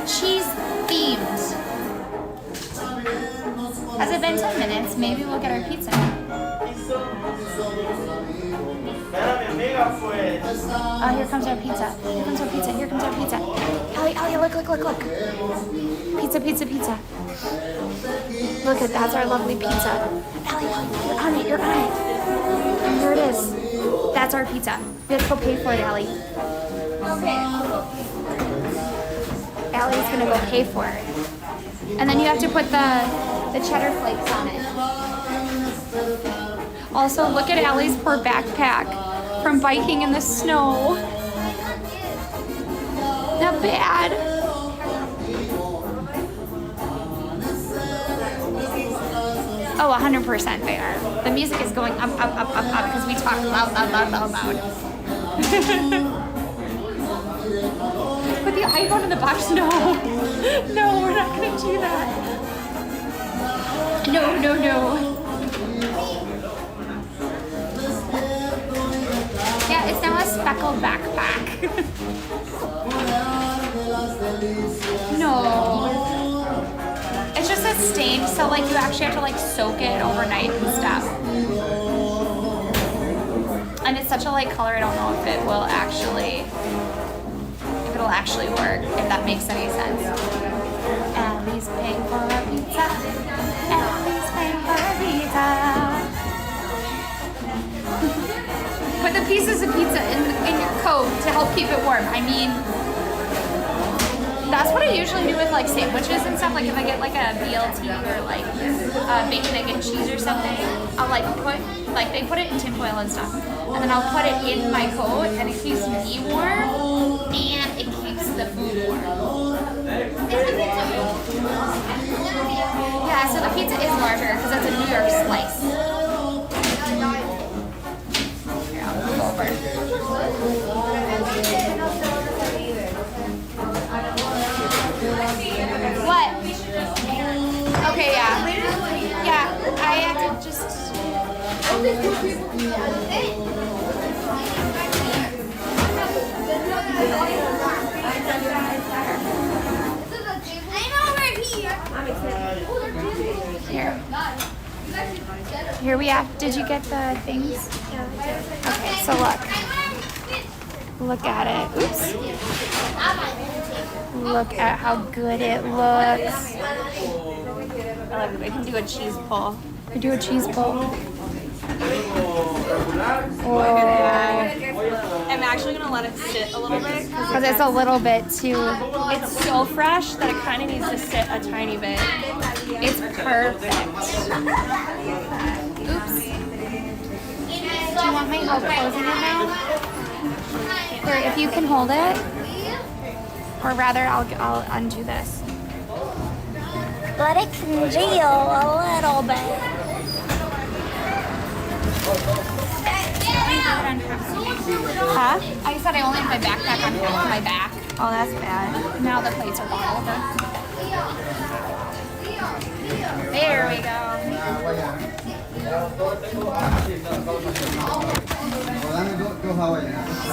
cheese themed. Has it been 10 minutes? Maybe we'll get our pizza. Oh, here comes our pizza. Here comes our pizza. Ellie, look. Pizza. Look at that's our lovely pizza. Ellie, you're on it. And here it is. That's our pizza. We have to go pay for it, Ellie. Okay, I'll go pay for it. Allie's gonna go pay for it. And then you have to put the cheddar flakes on it. Also, look at Allie's poor backpack from biking in the snow. Not bad. Oh, 100% there. The music is going up because we talk loud. Put the iPhone in the box. No, we're not gonna do that. No. Yeah, it's now a speckled backpack. No. It's just a stain, so like you actually have to like soak it overnight and stuff. And it's such a light color, I don't know if it'll actually work, if that makes any sense. Ellie's paying for a pizza. Put the pieces of pizza in your coat to help keep it warm. I mean, that's what I usually do with like sandwiches and stuff. Like if I get like a BLT or like bacon, egg, and cheese or something, I'll like they put it in tinfoil and stuff, and then I'll put it in my coat, and it keeps me warm, and it keeps the food warm. Yeah, so the pizza is larger because that's a New York slice. Here, I'll move over. What? Okay, yeah. Yeah, I had to just... Here we have... Did you get the things? Okay, so look at it. Oops. Look at how good it looks. I can do a cheese pull. Do a cheese pull. Oh. I'm actually gonna let it sit a little bit Because it's a little bit too... it's so fresh that it kind of needs to sit a tiny bit. It's perfect. Oops. Do you want my help closing it now? Here, if you can hold it. Or rather, I'll undo this. Let it congeal a little bit. Huh? I said I only have my backpack on half of my back. Oh, that's bad. Now the plates are gone over. There we go.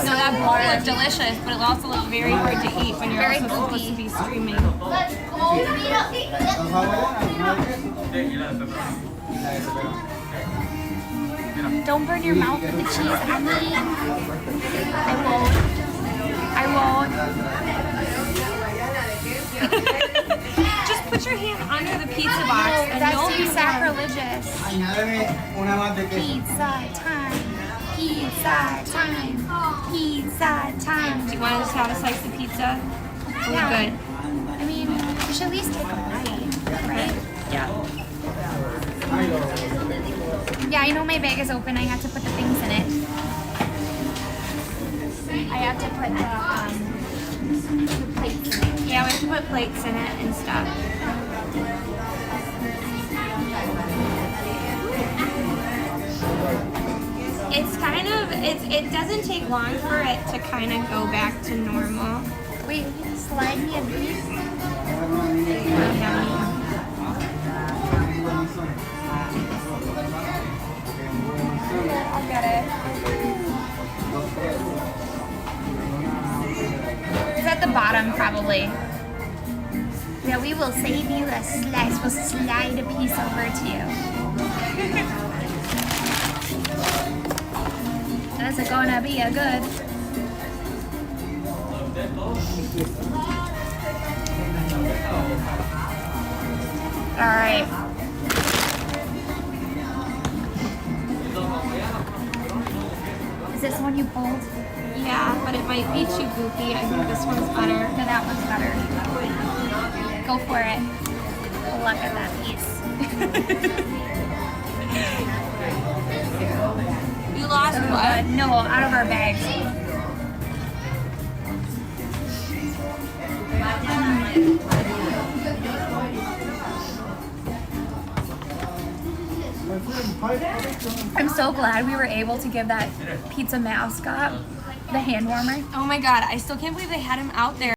So that bowl looked delicious, but it also looked very hard to eat when you're Very also supposed to be streaming. Don't burn your mouth with the cheese, Emily. I won't. Just put your hand under the pizza box and That's you'll too be sacrilegious. Pizza time. Pizza time. Pizza time. Do you want to just have a slice of pizza? We're Yeah. good. I mean, you should at least take a bite, right? Yeah. Yeah, I know my bag is open. I have to put the things in it. I have to put the plates in it. Yeah, we have to put plates in it and stuff. It's kind of, it doesn't take long for it to kind of go back to normal. Wait, slide me a piece. I'll get it. It's at the bottom, probably. Yeah, we will save you a slice. We'll slide a piece over to you. That's gonna be a good. All right. Is this one you pulled? Yeah, but it might be too goopy. I think this one's better. No, that one's better. Go for it. Look at that piece. You lost what? No, out of our bags. I'm so glad we were able to give that pizza mascot the hand warmer. Oh my god, I still can't believe they had him out there.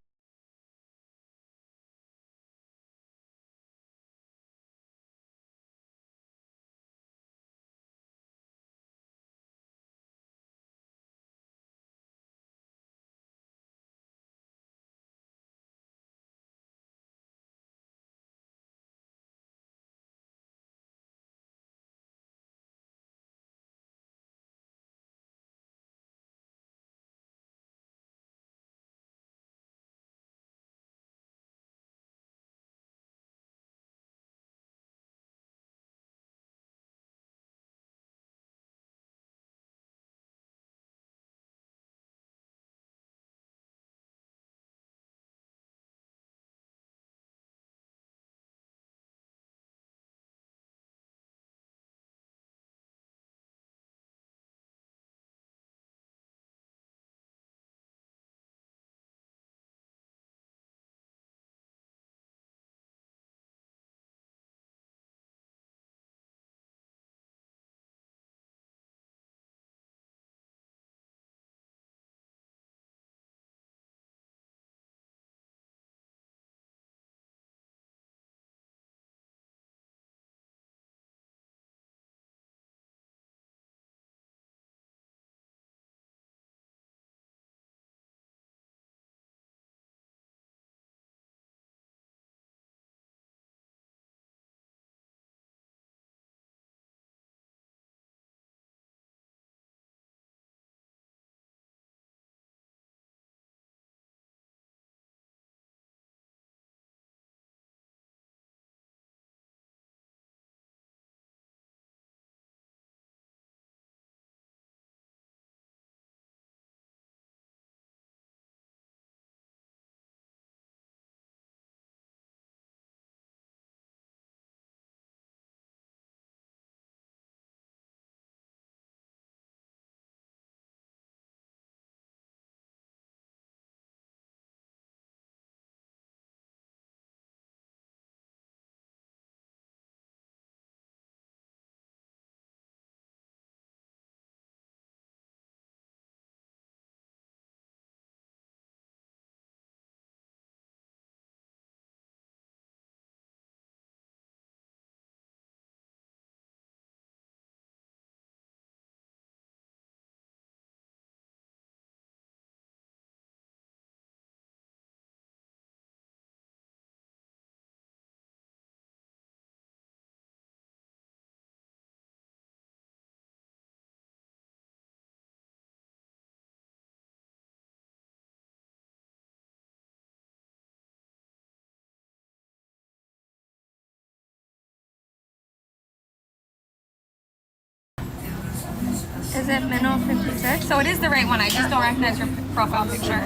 Is it Minnow 56? So it is the right one. I just don't recognize your profile picture.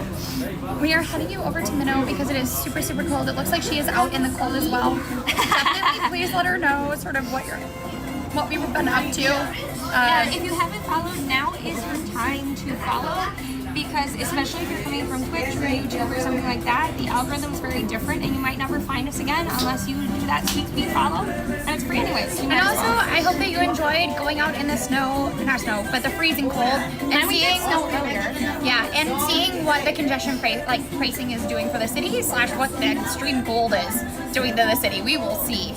We are heading you over to Minnow because it is super, super cold. It looks like she is out in the cold as well. Definitely please let her know sort of what we've been up to. If you haven't followed, now is your time to follow, because especially if you're coming from Twitch or YouTube or something like that, the algorithm's very different and you might never find us again unless you do that sweet follow, and it's free anyways. And also, I hope that you enjoyed going out in the snow, not snow, but the freezing cold, and seeing snow earlier. Yeah, and seeing what the congestion pricing is doing for the city, / what the extreme cold is doing to the city. We will see.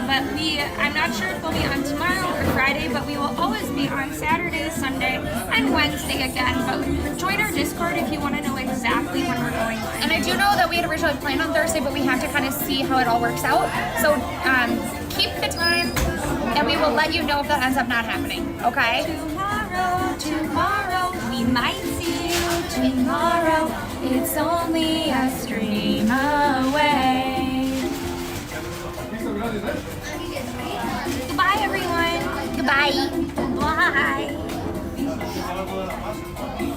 But I'm not sure if we'll be on tomorrow or Friday, but we will always be on Saturday, Sunday, and Wednesday again. But join our Discord if you want to know exactly when we're going live. And I do know that we had originally planned on Thursday, but we have to kind of see how it all works out. So keep the time, and we will let you know if that ends up not happening, okay? Tomorrow, we might see you tomorrow. It's only a stream away. Goodbye, everyone. Goodbye. Bye.